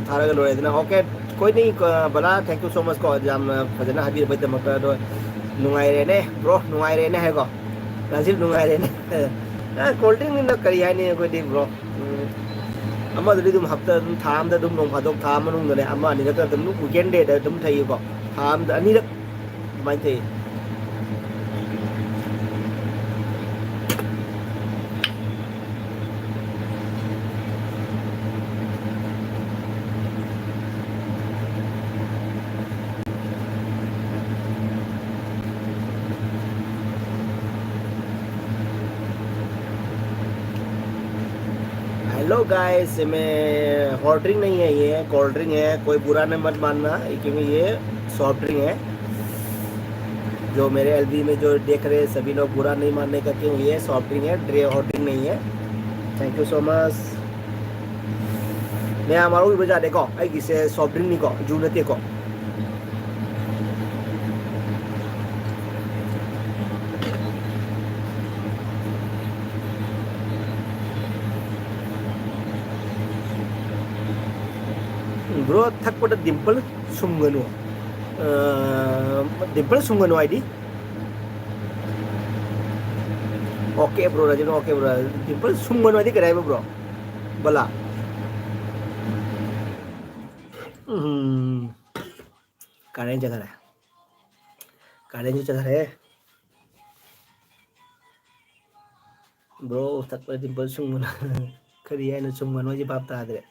थारा का लोरे देना ओके कोई नहीं बला थैंक यू सो मच को जाम फजना हाबी बदे मका दो नुंगाई रेने ब्रो नुंगाई रेने है को राजीव नुंगाई रेने कोल्ड ड्रिंक न करी है नहीं कोई दी ब्रो अमा दली तुम हफ्ता तुम थाम दा तुम नों फादोक थाम मनुंग दले अमा नि दा तुम वीकेंड डे दा तुम थाई को थाम दा अनि दा माइ थाई हेलो गाइस में हॉट ड्रिंक नहीं है ये कोल्ड ड्रिंक है कोई बुरा नहीं मत मानना क्योंकि ये सॉफ्ट ड्रिंक है जो मेरे एलबी में जो देख रहे सभी लोग बुरा नहीं मानने का क्यों ये सॉफ्ट ड्रिंक है हॉट ड्रिंक नहीं है थैंक यू सो मच मैं हमारा भी बजा देखो आई किसे सॉफ्ट ड्रिंक नहीं को जूनते को ब्रो थक पड़ा डिम्पल सुमगनु आईडी ओके ब्रो राजन ओके ब्रो डिम्पल सुमगनु आईडी कराए ब्रो बला कारें जगह है ब्रो थक पड़ा डिम्पल सुमगनु खरी है ना सुमगनु जी बाप तादरे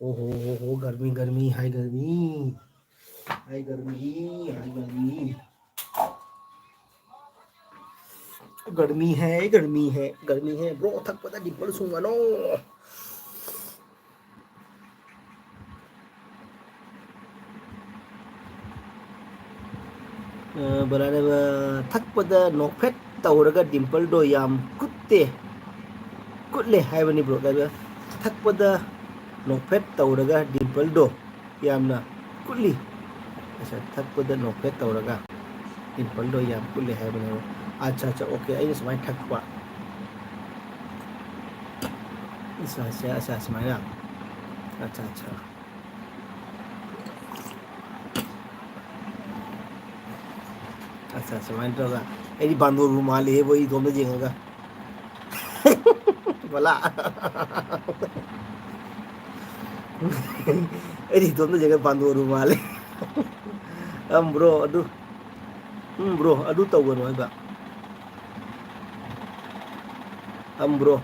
ओहो गर्मी गर्मी हाय गर्मी हाय गर्मी हाय गर्मी गर्मी है ब्रो थक पता डिम्पल सुमगनु बराने थकपद नोफेट तौरगा डिम्पल दो याम कुत्ले हाइबनी ब्रो दा थकपद नोफेट तौरगा डिम्पल दो यामना कुल्ली अच्छा थकपद नोफेट तौरगा डिम्पल दो याम कुल्ली हाइबनी अच्छा अच्छा ओके आई समाय थकपा अच्छा समाय ना अच्छा अच्छा समाइन तो ऐडी बांधो रुमाल है वही दोनों जेंगा बोला ऐडी दोनों जगह बांधो रुमाल है ब्रो अदु तौगनो है बा ब्रो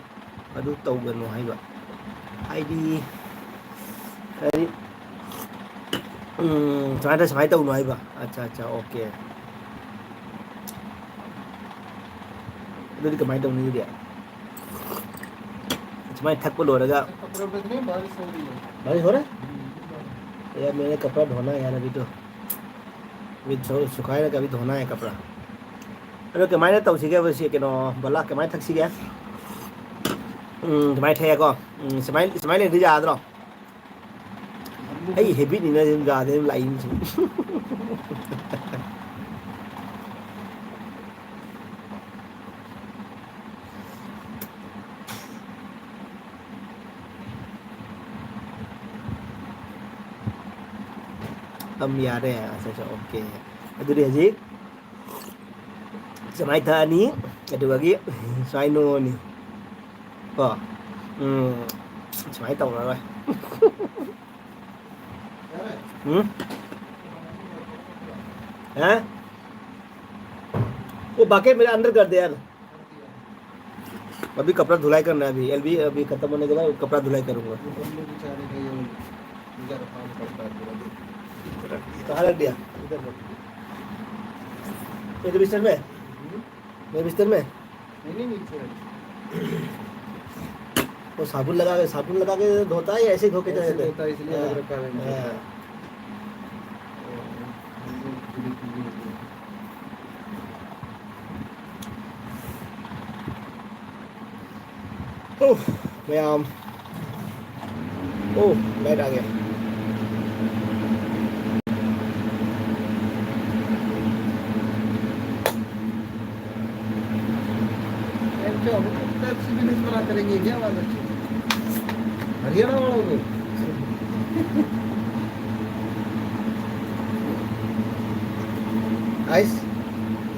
अदु तौगनो है बा आईडी समाय तौनो है बा अच्छा ओके अदुदी कमाई तौनी दिया समाय थकपा लोरगा बारिश हो रहा है यार मैंने कपड़ा धोना है यार अभी तो सुखाए अभी धोना है कपड़ा अरे कमाई तौसी गया वैसे कनो बला कमाई थकसी गया कमाई थे को समाई ले जा आदरो आई हैबिट नहीं ना जा दे लाइन से tâm ya đây à sao ok itu dia Zik samai tha ni ada lagi Sino ni apa samai tàu rồi hả वो बाकी मेरे अंदर कर दे यार अभी कपड़ा धुलाई करना है, अभी एलबी अभी खत्म होने के बाद कपड़ा धुलाई करूंगा। ये बंदे बेचारे का ये बेचारा काम करता है पूरा दिन। कहाँ रख दिया? इधर रख। मेरे बिस्तर में, मेरे बिस्तर में नहीं नीचे वो साबुन लगा के धोता है या ऐसे ही धो के चले ऐसे जाते हैं? होता है, इसलिए लग रखा है नीचे। हाँ। ओह मैं आम, ओह लाइट आ गया। बिजनेस बना करेंगे क्या वाला हरियाणा वालों को आइस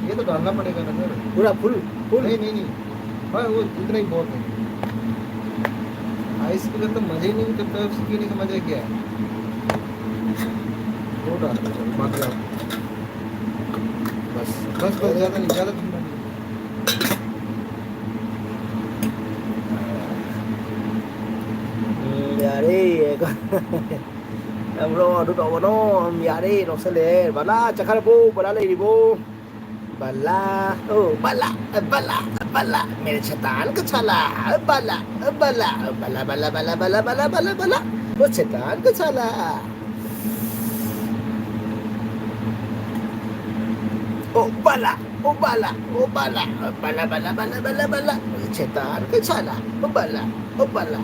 ये तो डालना पड़ेगा ना सर। पूरा फुल फुल नहीं नहीं नहीं हाँ वो इतना ही बहुत है। आइस के तो मजे ही नहीं, तो पेप्सी पीने का मजा क्या है। वो डालना चलो बाकी आप बस बस बस ज़्यादा नहीं, ज़्यादा ठंडा नहीं। यारे bro aduh tau no yare no sele bala cakar bo bala le bo bala oh bala bala bala mere शैतान का छाला bala bala bala bala bala bala bala bala bala वो शैतान का छाला oh bala oh bala oh bala bala bala bala bala bala शैतान का छाला oh bala oh bala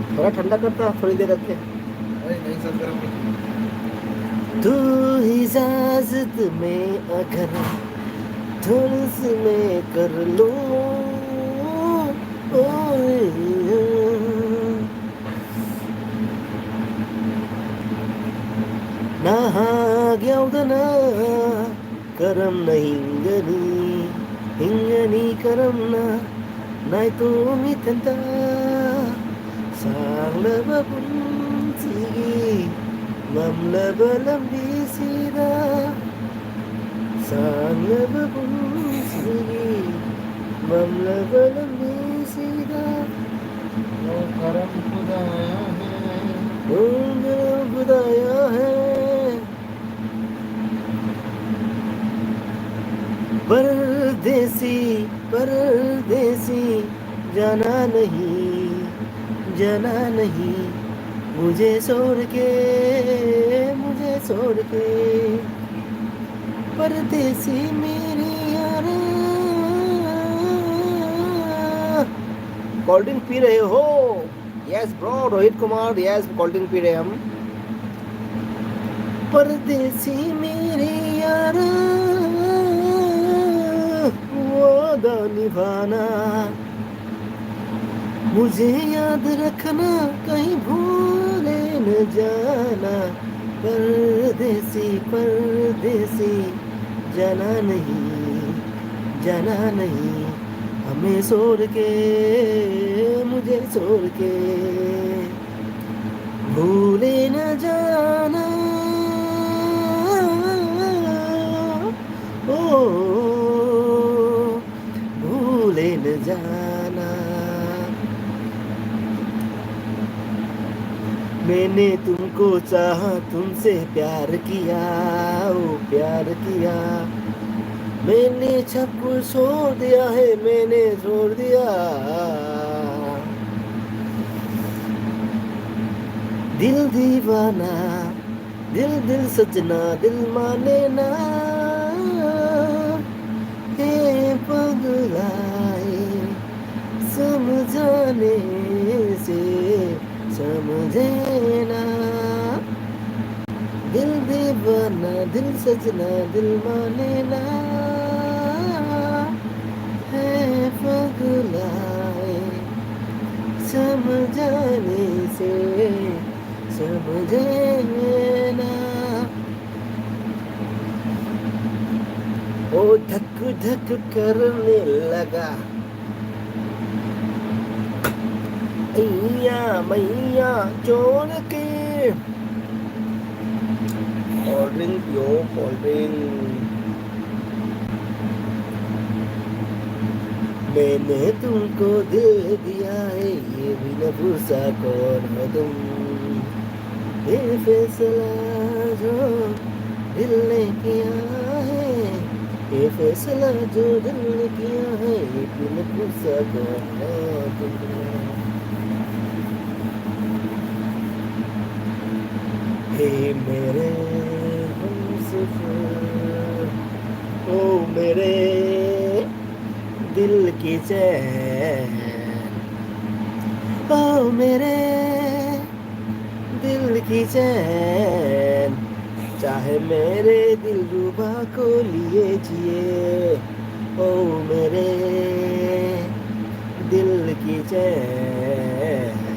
थोड़ा ठंडा करता थोड़ी देर रख के। अरे नहीं सर गर्म नहीं। तू इजाजत में अगर थोड़ी सी मैं कर लूं ना ग्याउदन करम न हिंगनी करम नाय तो मितंता सांglaba punsigi mamlaba lambisida सांglaba punsigi mamlaba lambisida वो करम खुदाया है खुदाया है परदेसी परदेसी जाना नहीं मुझे छोड़ के परदेसी मेरी यारा। कोल्ड ड्रिंक पी रहे हो? Yes bro Rohit Kumar, yes cold drink P रहे हम। परदेसी मेरी यारा वादा निभाना मुझे याद रखना कहीं भूले न जाना। परदेसी परदेसी जाना नहीं हमें छोड़ के मुझे छोड़ के भूले न जाना। ओ भूले न जाना। मैंने तुमको चाहा तुमसे प्यार किया ओ प्यार किया। मैंने सब कुछ छोड़ दिया है मैंने छोड़ दिया। दिल दीवाना दिल सजना दिल माने ना हे पगलाए समझाने से समझे ना। दिल दीवाना दिल सजना दिल माने ना है पगलाए समझाने से समझे ना। ओ धक धक करने लगा मैया चोर के। कोल्ड ड्रिंक पियो कोल्ड ड्रिंक। मैंने तुमको दिल दिया है ये भी न भूसा कौन हो तुम ये फैसला जो दिल ने किया है ये फैसला जो दिल ने किया है ये भी न भूसा कौन हो तुम हे मेरे हमसफर ओ मेरे दिल की चैन ओ मेरे दिल की चैन चाहे मेरे दिल रुबा को लिए जिए ओ मेरे दिल की चैन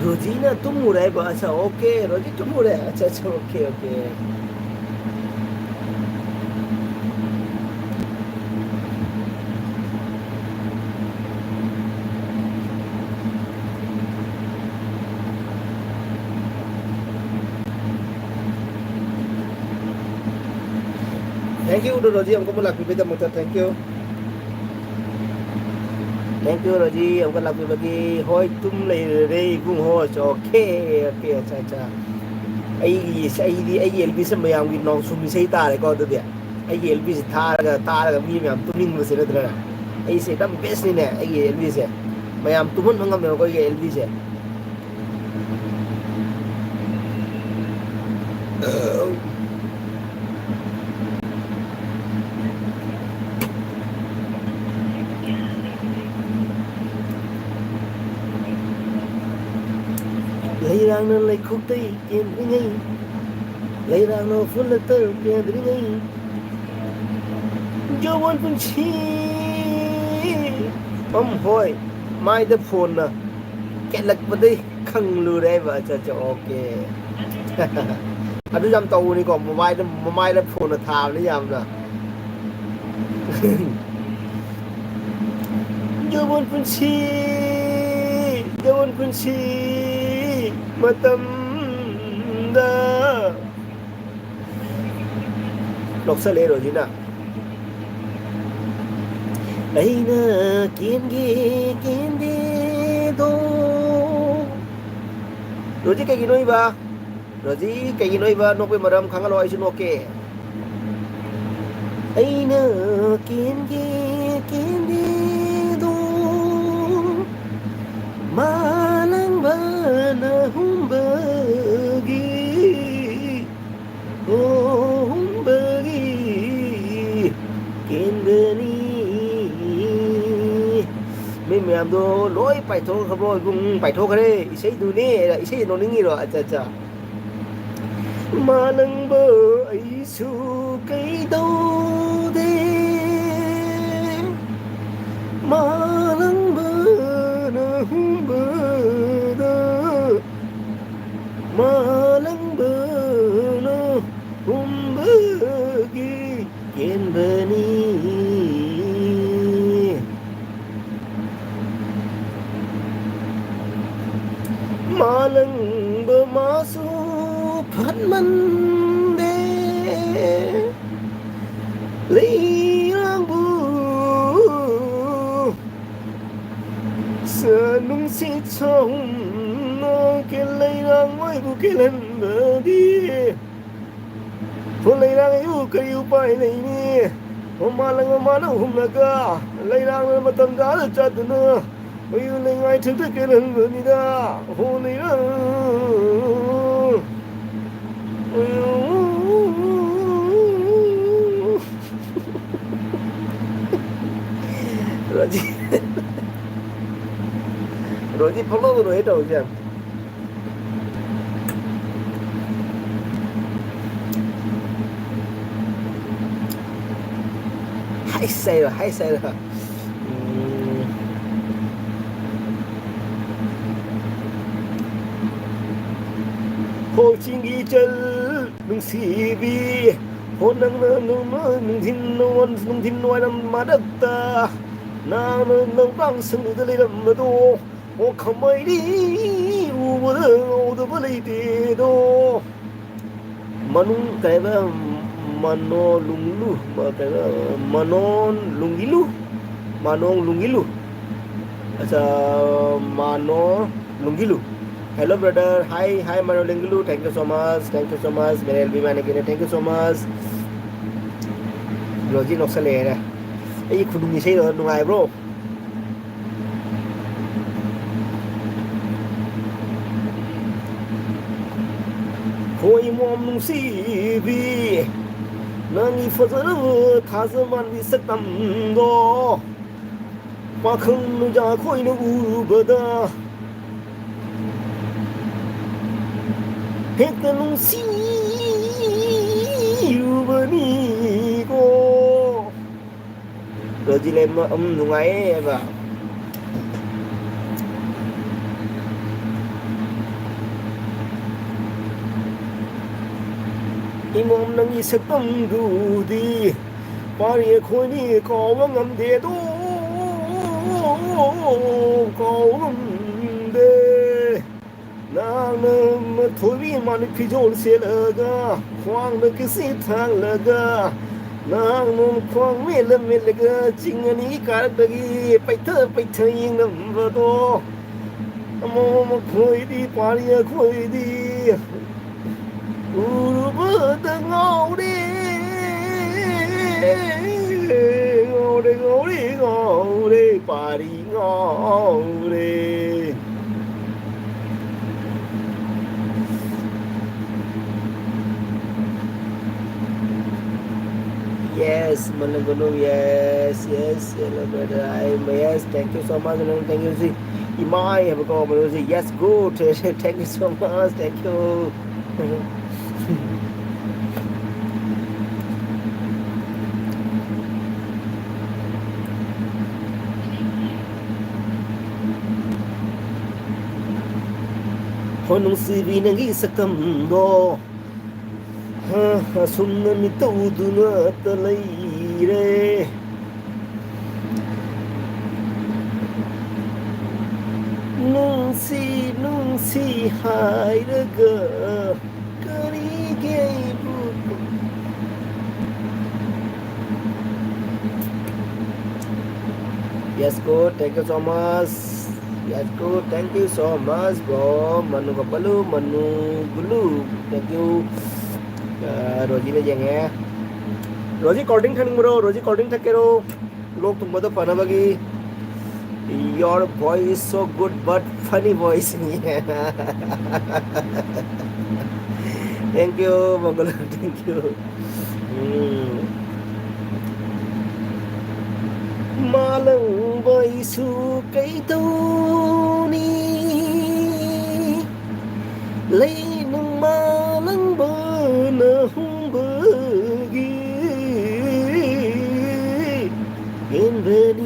रोजीना तुम हो रहा है अच्छा ओके रोजी तुम हो रहा है अच्छा अच्छा ओके ओके थैंक यू रोजी हमको बुला के बेटा मुझे थैंक यू रोजी हमको लाभ बगी होय तुम ले रे बुंग हो ओके ओके अच्छा अच्छा आई एलबी से मयाम की नौ सुमी से तारे को तो दिया आई एलबी से तार का मी मयाम तुम इंग से नदरा आई से एकदम बेस्ट नहीं है आई एलबी से मयाम तुमन मंगम में कोई एलबी से lấy răng nên lấy khúc tay kiếm đi ngay lấy răng nó phun là tơ kiếm đi ngay cho bọn con chi hồi mai đập phone nè cái lật vào đây khăng lừa đây vợ cho ok anh cứ dám tàu này còn mai đập phone là thàm đấy dám nè cho bọn con chi matamda lộc sa lê rồi chứ nào đây na kiên đi do rồi chứ cái gì nói ba rồi chứ cái gì nói ba nó quên mà đâm khăng aloy chứ nó ok đây na kiên đi do malang bana humbagi kendani mấy mẹ đồ lối bài thô không rồi cùng bài thô cái đấy ýดูนี่ý xây nó nín rồi अच्छा अच्छा malang bơ ấy su cây đâu thế malang bơ malang bana humbagi kendani malang bermasu phat mande liang bu senung si chong Cái lấy răng mới bu cái lần bờ đi Hôn lấy răng yêu cái yêu bài này nè Hôm mà nó hôm là cả Lấy răng mà tâm giá được chặt nữa Ôi yêu lấy ngay thức cái lần bờ đi ra Hôn lấy răng Rồi gì Rồi gì follow rồi hết rồi chứ hay say rồi Hồ Chí Nghi chân nung xì bi Hồ nung thìn nói nằm mà đất ta nung băng sừng từ đây đầm mà đô Hồ không ai đi u bơ đơ bơ lấy tê đô mà nung cái đó mano lunglu cái đó manon lungilu अच्छा mano lungilu hello brother hi mano lungilu thank you so much मेरे एलबी मैंने के thank you so much Roji Noxale nè ấy khung như thế rồi ngoài bro Hoi mom nung si vi Nang ifazar thazaman vi saktam do Ma khung nu ja khoi nu u bada Hek nung si u bani go Rồi chỉ lên nung ấy và Imom nang isak tam du di Pari khoi ni ko ngam de do ko ngam de Nang ma thoi bi man phi jol se la ga Khoang na kisi thang la ga Nang nun khoang me la ga ching ani ka da gi pai thơ ying nam va do Mo ma khoi di pari khoi di bơ tơ ngô đi bà đi ngô đi yes Malangolo yes hello brother yes thank you so much thank you see Imai have a comment yes good thank you so much thank you Hôn nung si vi nang isakam do Sumna mi tau du na talay re Nung si hai raga Kari gay buko Yes go thank you so much Yes go thank you so much bro Manu kapalu manu gulu thank you Roji ne jenge Roji recording thang bro Roji recording thak kero log tum bada pana bagi Your voice is so good but funny voice Thank you Mongol thank you Malang vai su cây tâu ni Lấy nung malang bơ na hung bơ ghi Gen về đi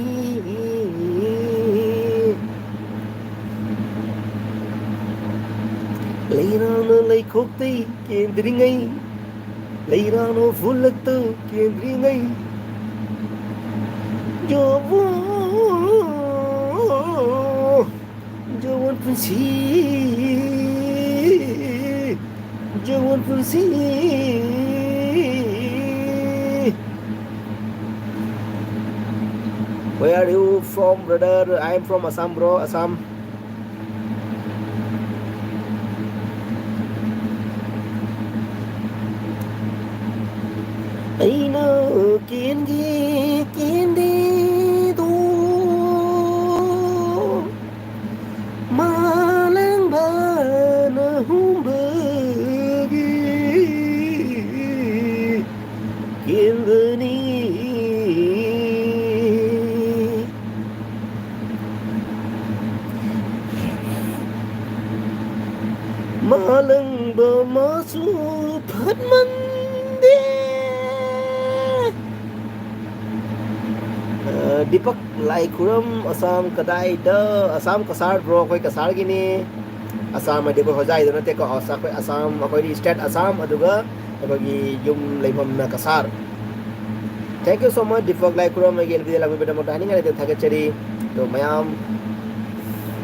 Lấy ra nó lấy khúc ti kiên đi ngay Lấy ra nó phun lực tư kiên đi ngay Jawan Persi Where are you from brother? I am from Assam bro Assam Aina kendi do malang bana humbagi kendani malang ba masu phatmande Deepak Laikuram Assam कदाई द असम कसार ब्रो कोई कसार गिनी असम मध्ये को हजाई दन ते को असा कोई असम कोई स्टेट असम अदुगा अबगी युम लेफम ना कसार thank you so much Deepak Laikuram गे एलबी लागबे बेटा मोटा हानि गारे थागे चरी तो मयाम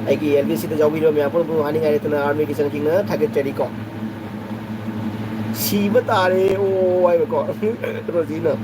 आइगी एलबीसी तो जावी रो मयापुर बु हानि गारे तना आर्मी की संग किंग थागे चरी को सीब तारे ओ आइ को रोजीना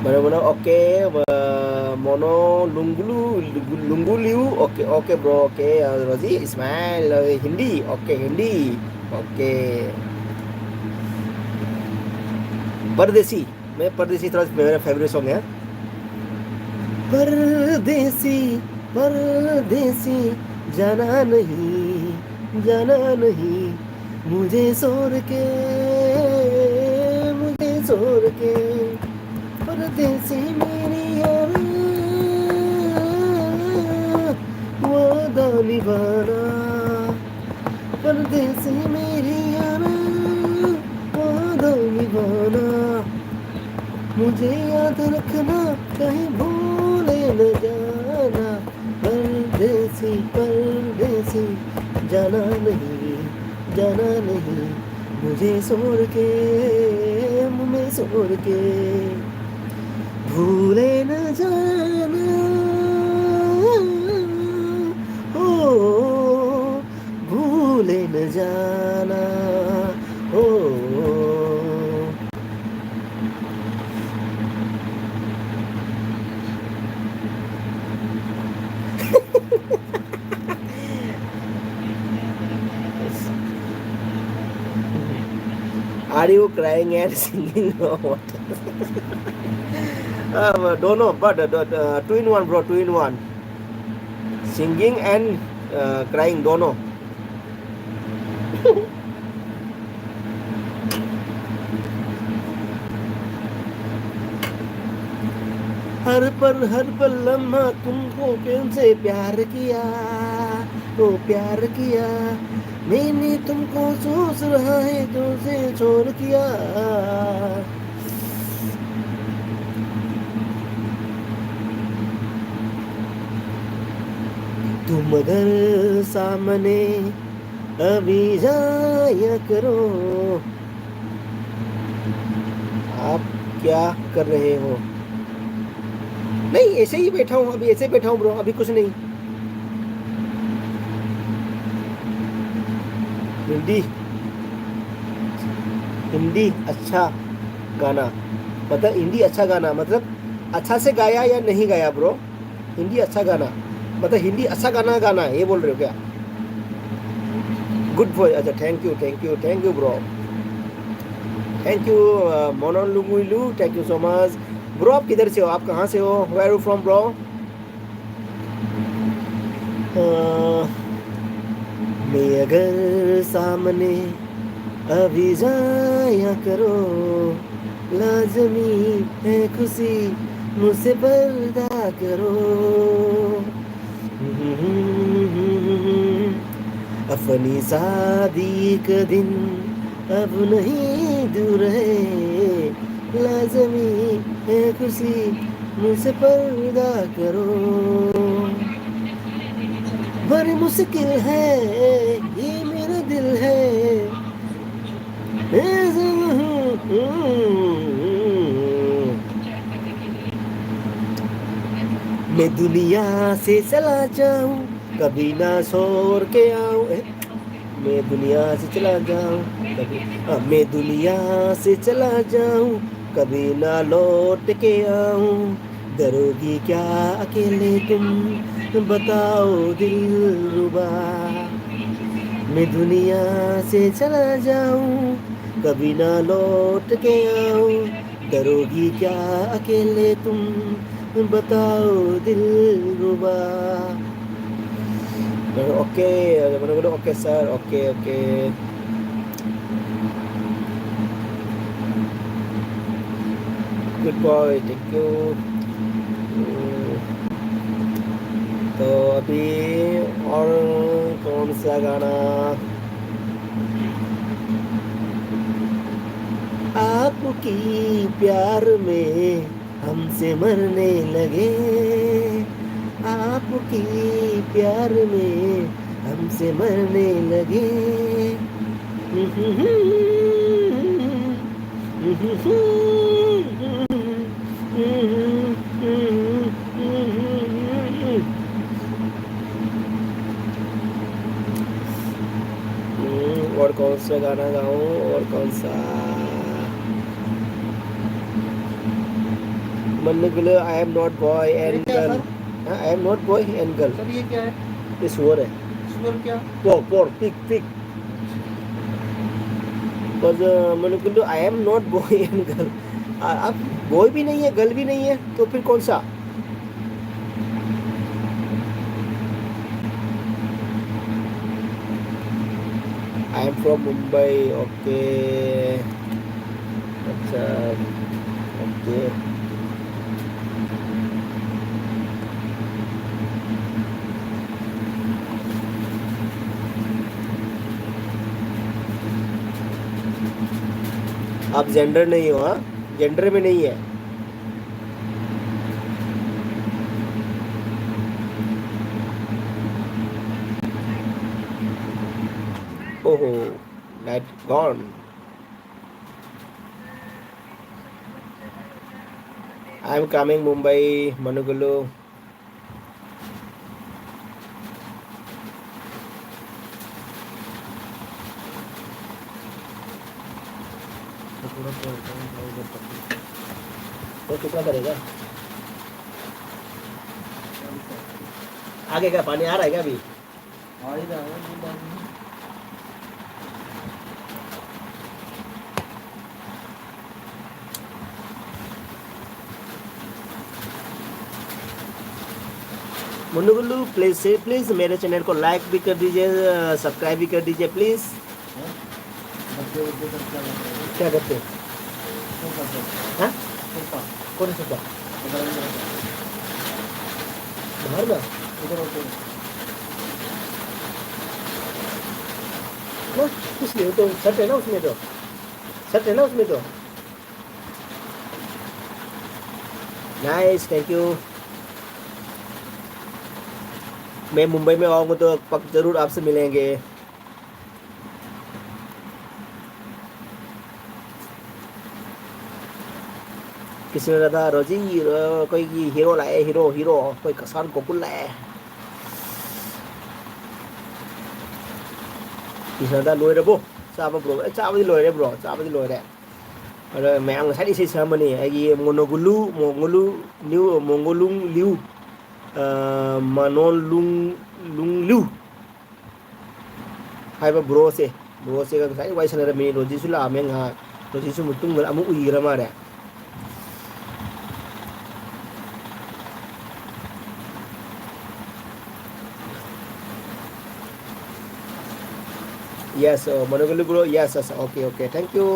Mana-mana oke mono lungguliu oke bro oke Rozi Ismail Hindi oke Hindi oke परदेसी मैं परदेसी थोड़ा मेरा फेवरेट सॉन्ग है परदेसी परदेसी जाना नहीं मुझे छोड़ के परदेसी मेरी यारा वादा निभाना परदेसी मेरी यारा वादा निभाना मुझे याद रखना कहीं भूले न जाना परदेसी परदेसी जाना नहीं मुझे छोड़ के भूले न जाना ओ भूले न जाना ओ Are you crying and singing or what? Don't know, but two in one, bro, two in one. Singing and crying, don't know. हर पल लम्हा तुमको कैसे प्यार किया तो प्यार किया मैंने तुमको सोच रहा है तुमसे छोड़ किया तुम अगर सामने अभी जाया करो आप क्या कर रहे हो नहीं ऐसे ही बैठा हूँ अभी ऐसे बैठा हूँ ब्रो अभी कुछ नहीं हिंदी अच्छा गाना मतलब हिंदी अच्छा गाना मतलब अच्छा से गाया या नहीं गाया ब्रो हिंदी अच्छा गाना मतलब हिंदी अच्छा गाना गाना ये बोल रहे हो क्या गुड बॉय अच्छा thank you bro thank you मोनन लुंगुइलू thank you so much bro आप किधर से हो आप कहाँ से हो वेयर यू फ्रॉम ब्रो मैं अगर सामने अभी जाया करो लाजमी है खुशी मुझसे पर्दा करो अपनी शादी का दिन अब नहीं दूर है लाजमी है खुशी मुझसे पर्दा करो बड़ी मुश्किल है ये मेरा दिल है मैं दुनिया से चला जाऊं कभी ना छोड़ के आऊं मैं दुनिया से चला जाऊं कभी मैं दुनिया से चला जाऊं कभी ना लौट के आऊं डरोगी क्या अकेले तुम बताओ दिलरुबा मैं दुनिया से चला जाऊं कभी ना लौट के आऊं डरोगी क्या अकेले तुम बताओ दिलरुबा okay okay sir okay okay good boy thank you तो अभी और कौन सा गाना आपकी प्यार में हमसे मरने लगे आपकी प्यार में हमसे मरने लगे और कौन सा गाना गाऊं और कौन सा मनगुलो I am not boy and girl I am not boy and girl sir ये क्या है? ये सुअर है स्वर क्या? पोर पिक पिक पर मनगुलो I am not boy and girl अब बॉय भी नहीं है गर्ल भी नहीं है तो फिर कौन सा I am from Mumbai okay अच्छा ओके आप जेंडर नहीं हो हाँ जेंडर में नहीं है ओहो light gone I am coming Mumbai मनुगुलू तो कितना करेगा आगे क्या पानी आ रहा है क्या अभी आ ही रहा है ये बात नहीं। मुन्नुगुल्लू प्लीज मेरे चैनल को लाइक भी कर दीजिए सब्सक्राइब भी कर दीजिए प्लीज बच्चे बच्चे कर क्या करते हैं? क्या करते हैं क्या करते हैं? हाँ सोफा, कौन सा सोफा इधर आ जाओ। बाहर में इधर होते हैं। ना इसलिए तो शर्ट है ना उसमें तो शर्ट है ना उसमें तो नाइस थैंक यू मैं मुंबई में आऊँगा तो पक्का जरूर आपसे मिलेंगे किसी ने कहा रोजी कोई हीरो लाए हीरो हीरो कोई कसान गोकुल लाए किसी ने कहा लोरे bro चाबा bro चाबा दी लोरे bro चाबा दी लोरे अरे मैं ang sai sai sama ni ai mongolu liu manon lung liu hai ba bro se ka sai wai sana mi roji su la men ha roji su mutung amu uira ma re yes Monogolu bro yes okay thank you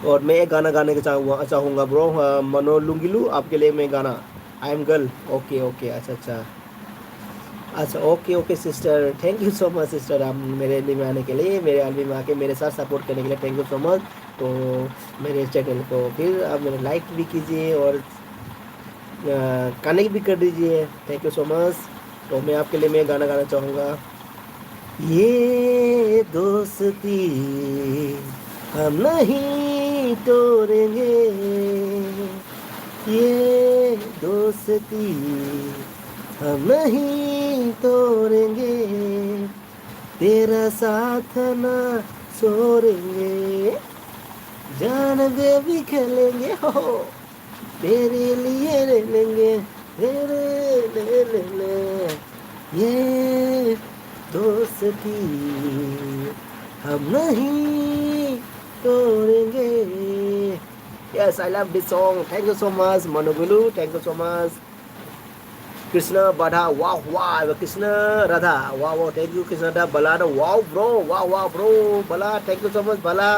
और मैं एक गाना गाने का चाहूँगा ब्रो, मनो लुंगिलू आपके लिए मैं गाना, I am girl. Okay okay, अच्छा अच्छा अच्छा, okay okay sister, thank you so much sister, आप मेरे लिए में आने के लिए, मेरे एल्बम में आके मेरे साथ सपोर्ट करने के लिए थैंक यू सो मच। तो मेरे चैनल को फिर आप मेरे लाइक भी कीजिए और कनेक्ट भी कर दीजिए, थैंक यू सो मच। तो मैं आपके लिए मैं गाना गाना चाहूँगा, ये दोस्ती हम नहीं तोड़ेंगे, ये दोस्ती हम नहीं तोड़ेंगे, तेरा साथ ना छोड़ेंगे, जान भी खेलेंगे हो, तेरे लिए ले लेंगे, तेरे ले ले ले, ये दोस्ती हम नहीं तोड़ेंगे। Yes I love this song, thank you so much मनोगुलू, thank you so much. Krishna बाधा, वाह वाह, कृष्ण राधा, वाह वाह, थैंक यू कृष्ण राधा, बला, वाह ब्रो, वाह वाह bro, Bala, thank you so much Bala,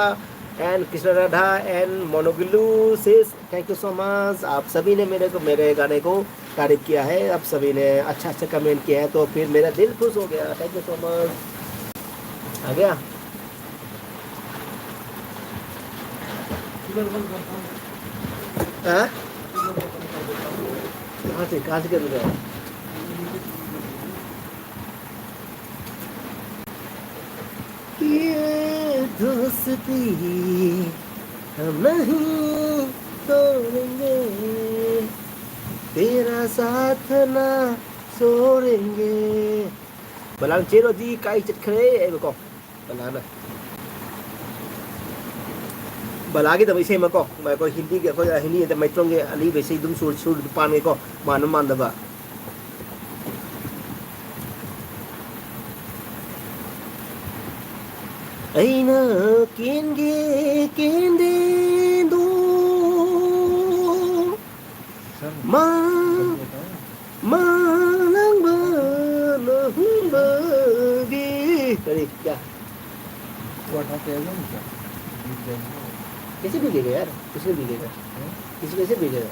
and Krishna Radha and मोनोगिलू sis, thank you so much. आप सभी ने मेरे गाने को तारीफ किया है, आप सभी ने अच्छा अच्छा कमेंट किया है, तो फिर मेरा दिल खुश हो गया, थैंक यू सो मच। आ गया कूलर बंद करता हूँ। हाँ, कूलर बंद कर देता हूँ। कहाँ से कर रहे हो? ये दोस्ती हम नहीं तोड़ेंगे, तेरा साथ ना छोड़ेंगे। Balang cero di kai chit khre ko. Balana. Balagi da sai ma ko. Ma ko hindi ke ko hindi da mai trong ge ali be sai dum sur sur pan ge ko. Man man da ba. Aina kende do ma mang ba na hum ba gi. Tadi क्या वो हटाते हैं ना क्या गीत गाएंगे कैसे भेजेगा यार, किसने भेजेगा, किसी कैसे भेजेगा?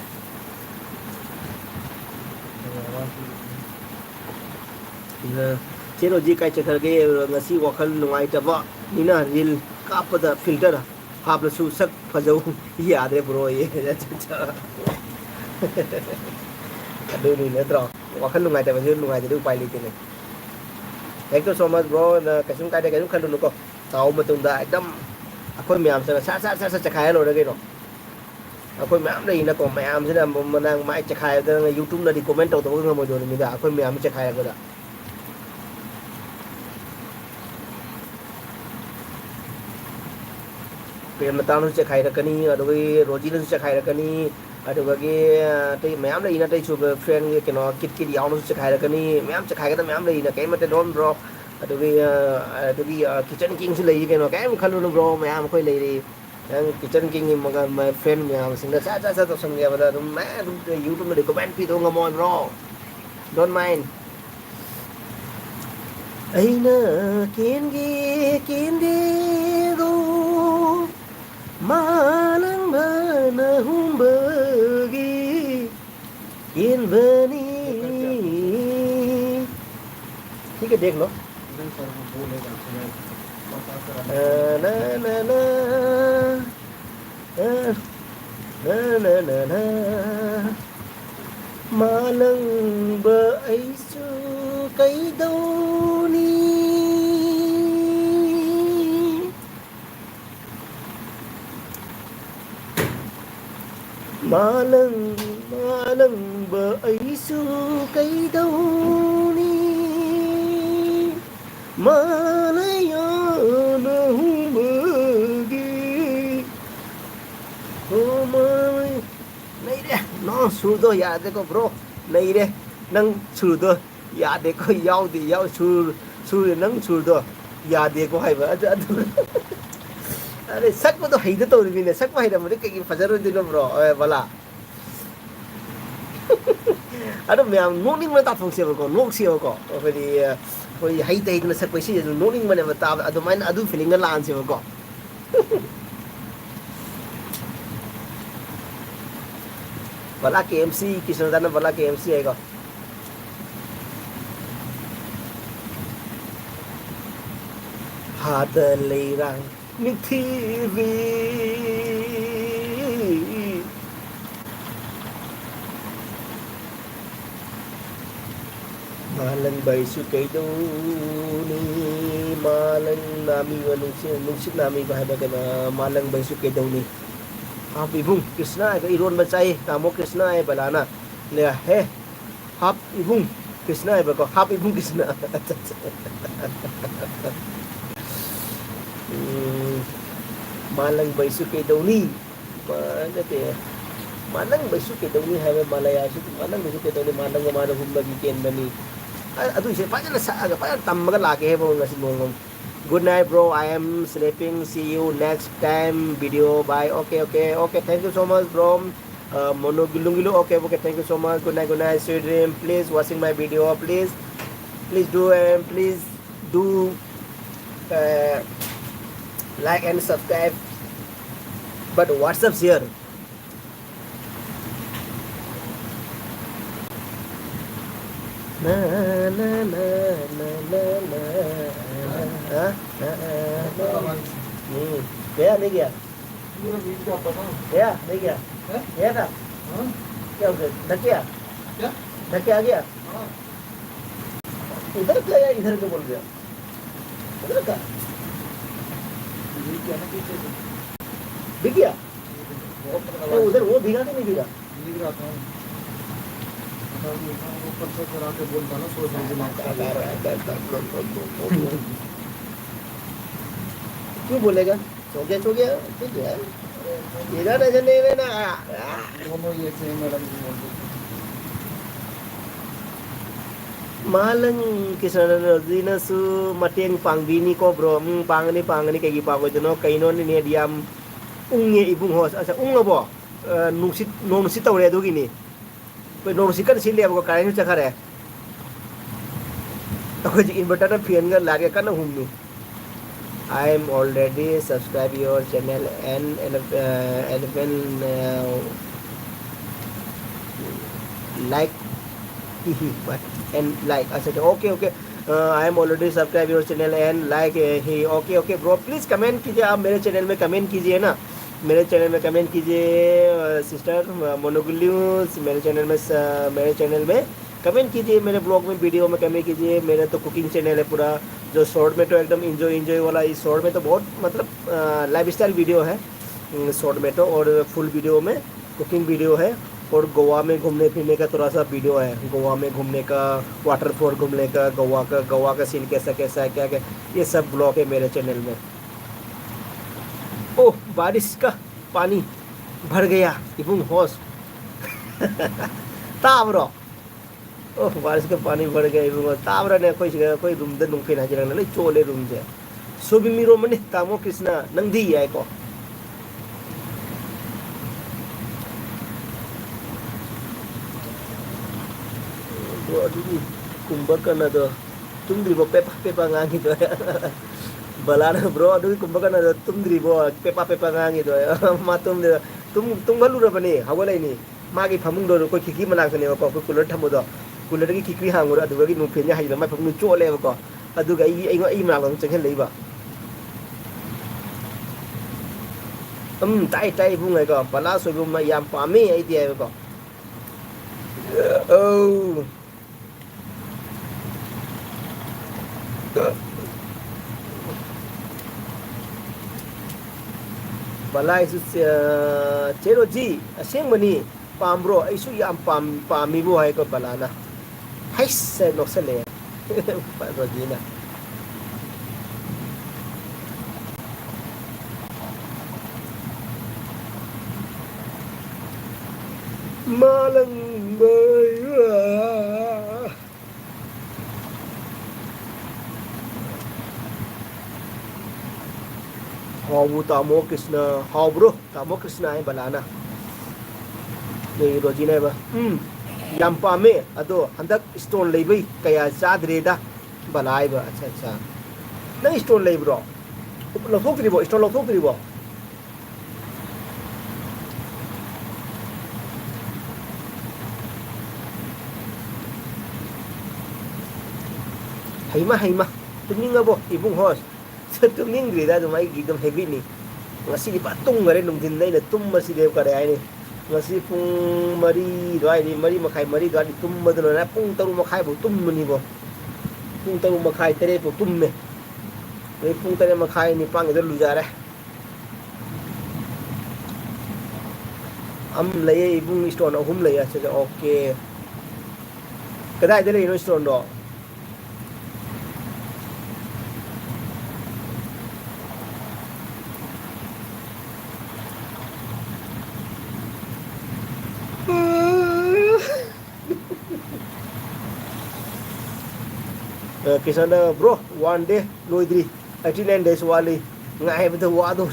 Cero ji kai chakar ge ngasi wakhal nungai taba nina reel kapada filter hapla su sak phajau yaad re bro ye cha adu ni na tro wakhal nungai taba ju nungai de pai li ne. Thank you so much bro, kasum kai de kasum khan nu ko tau ma tung da ekdam akoi myam sa sa chakhai lo da ge ro akoi myam dei na ko myam se na manang mai chakhai da YouTube na di comment tau to ngam do ni da akoi myam chakhai ga da. Pem Natanu Chakairакani, Adobe Rogin Chakairакani, Adobe Mam in a day to friend cannot kid Yamu Chakairакani, Mam Chakaira, Mam in a game at the Don Bro, Adobe Kitchen Kings lady, can okay, Kalun Bro, Mam Koi lady, and Kitchen King, my friend Mams in the Sata of some other man, you to the comment people on more bro. Don't mind. Aina Kendi go. Malang mana humbagi in bani. ठीक है देख लो. ना ना ना ना ना ना malang ba ai su kai đâu ni. Malang ba ai su kai đâu ni malaya na humbagi oh my नहीं रे नो सुर दो याद देखो ब्रो नहीं रे नंग सुर दो याद देखो याव दे याव सुर नंग सुर दो याद देखो है बा अरे सक में तो है तो भी नहीं सक में है मुझे कहीं फजर दिनो ब्रो वाला अरे मैं नोनिंग में तापंग से को नोक से को फिर कोई है तो एक न सक पैसे जो नोनिंग में बता अदु मैं अदु फीलिंग लान से को bala KMC Kisnadana bala KMC आएगा हाथ लेरang निथिवी malang baisu kaidoni malang nami nungsit nami ba haba kana malang baisu kaidoni hap ibung Krishna ay iron bacai kamo Krishna ay balana le he hap ibung Krishna ay bako hap ibung Krishna malang baisu kaidoni mana te malang baisu kaidoni haba malaya su malang baisu kaidoni malang mano humbagi ken bani adu se pajan sa aga pajan tammaga lage he bo ngasi mongom good night bro I am sleeping see you next time video bye okay thank you so much bro mono gilungilu okay thank you so much good night sweet dream please watching my video please do and please do like and subscribe but WhatsApp share na na na na na na गया नहीं गया गया नहीं गया गया था क्या हो गया धक्या धक्या आ गया इधर क्या या इधर क्यों बोल गया उधर का दिख गया उधर वो भीगा कि नहीं भीगा ऊपर से करा के बोलता ना सोच क्यों बोलेगा सो गया ठीक है इधर नजर नहीं है ना दोनों ये same madam malang kisana su mateng pangbini ko bro pangani kay gipago jono kaino ni diam unge ibung hos asa unga bo nusit tawre do gini pe nusit kan sile ko kain chakare to ji inverter na fian ga lage kana humni I am already subscribe your channel and 11 like but and like I said okay I am already subscribe your channel and like he okay bro please comment कीजिए आप मेरे चैनल में कमेंट कीजिए ना मेरे चैनल में कमेंट कीजिए सिस्टर मोनोगुल्यू मेरे चैनल में कमेंट कीजिए मेरे ब्लॉग में वीडियो में कमेंट कीजिए मेरा तो कुकिंग चैनल है पूरा जो शॉर्ट में तो एकदम इंजॉय वाला इस शॉर्ट में तो बहुत मतलब लाइफस्टाइल वीडियो है शॉर्ट में तो और फुल वीडियो में कुकिंग वीडियो है और गोवा में घूमने फिरने का थोड़ा सा वीडियो है गोवा में घूमने का वाटरफॉल घूमने का गोवा का सीन कैसा है क्या ये सब ब्लॉग है मेरे चैनल में ओह बारिश का पानी भर गया इबुंग होस ताब्रो ओह बारिश का पानी भर गया इबुंग ताब्रा ने कोई रूम दे नुंफे ना जिरंग ले चोले रूम जे सोबि मिरो मने तामो कृष्णा नंदी याय को aduh kumbakan ada tumdri bo pepa ngangi do balana bro aduh kumbakan ada tumdri bo pepa ngangi do matum de tum balu ra bani hawala ni magi phamung do ko kiki manak ne ko kular thamu do kular gi kiki hangu do adu gi nu phenya hai mai phamung cho le ko adu ga ai manak long cheng lei ba tai bu ngai ko pala so bu ma yam pa me ai dia ko oh balai su chero ji aseng mani pambro ai su yam pami bo hai ko balana hai se no se le pa ro ji na malang bayra How tamo Krishna how bro tamo Krishna ay balana ni rojina ba yam pame ado handak stone leibai kaya sadre da balai ba acha nang stone lei bro lo thok tri bo stone lo thok tri bo Hayma tumningabo ibung hos sa tumningri da dumai gidam heavy ni ngasi di patung ngare nungdin nai na tum masi dev kare ai ni ngasi pung mari makai mari da di tum madno na pung taru makai bo tum ni bo pung taru makai tere bo tum me nei pung tere makai ni pang da lu ja ra am lay ibung stone ahum lay a cha okay kadai de lay no stone do Kisana bro one day loidri 89 days wali ngai bda wa do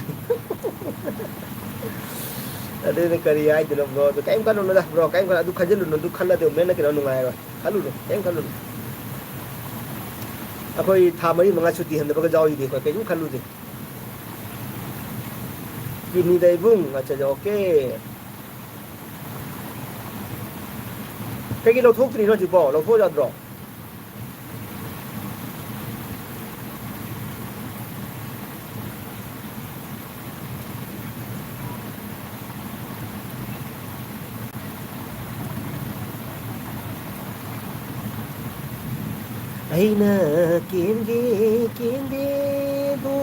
ade ne kari ai dilo bro to kaim kanu na bro kaim kana du khajilu no du khalla de mena kira nu ngai ba khalu do kaim khalu akoi tha mari manga chuti hande ba jaw ide ko kaim khalu de kini dai bung acha ja okay cái lô thuốc thì nó chỉ bỏ lô thuốc ra rồi aina kindi bu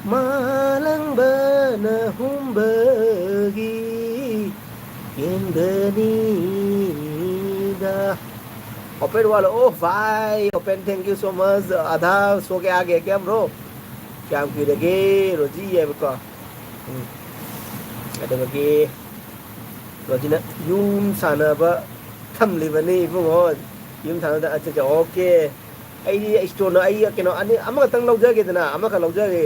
malang bana humbagi Indonesia open wala oh bhai open thank you so much adha so ke aage kya bro kya ki lage roji hai baka ada bagi roji na yum sana ba tham li bani bu yum sana da acha okay ai store ai ke no ani ama tang lau jage dana ama ka lau jage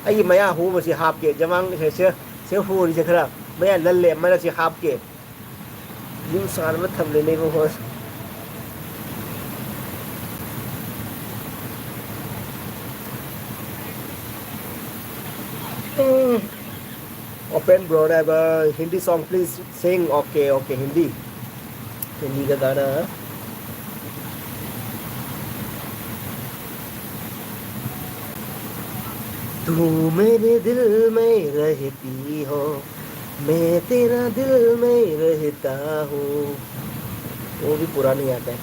ai maya hu ba si hap ke jamang se hu ri se khara maya lalle mara si hap ke yum sana ma tham le nei bu ho open bro have a Hindi song please sing okay Hindi का गाना तू मेरे दिल में रहती हो मैं तेरा दिल में रहता हूँ वो भी पुरानी आता है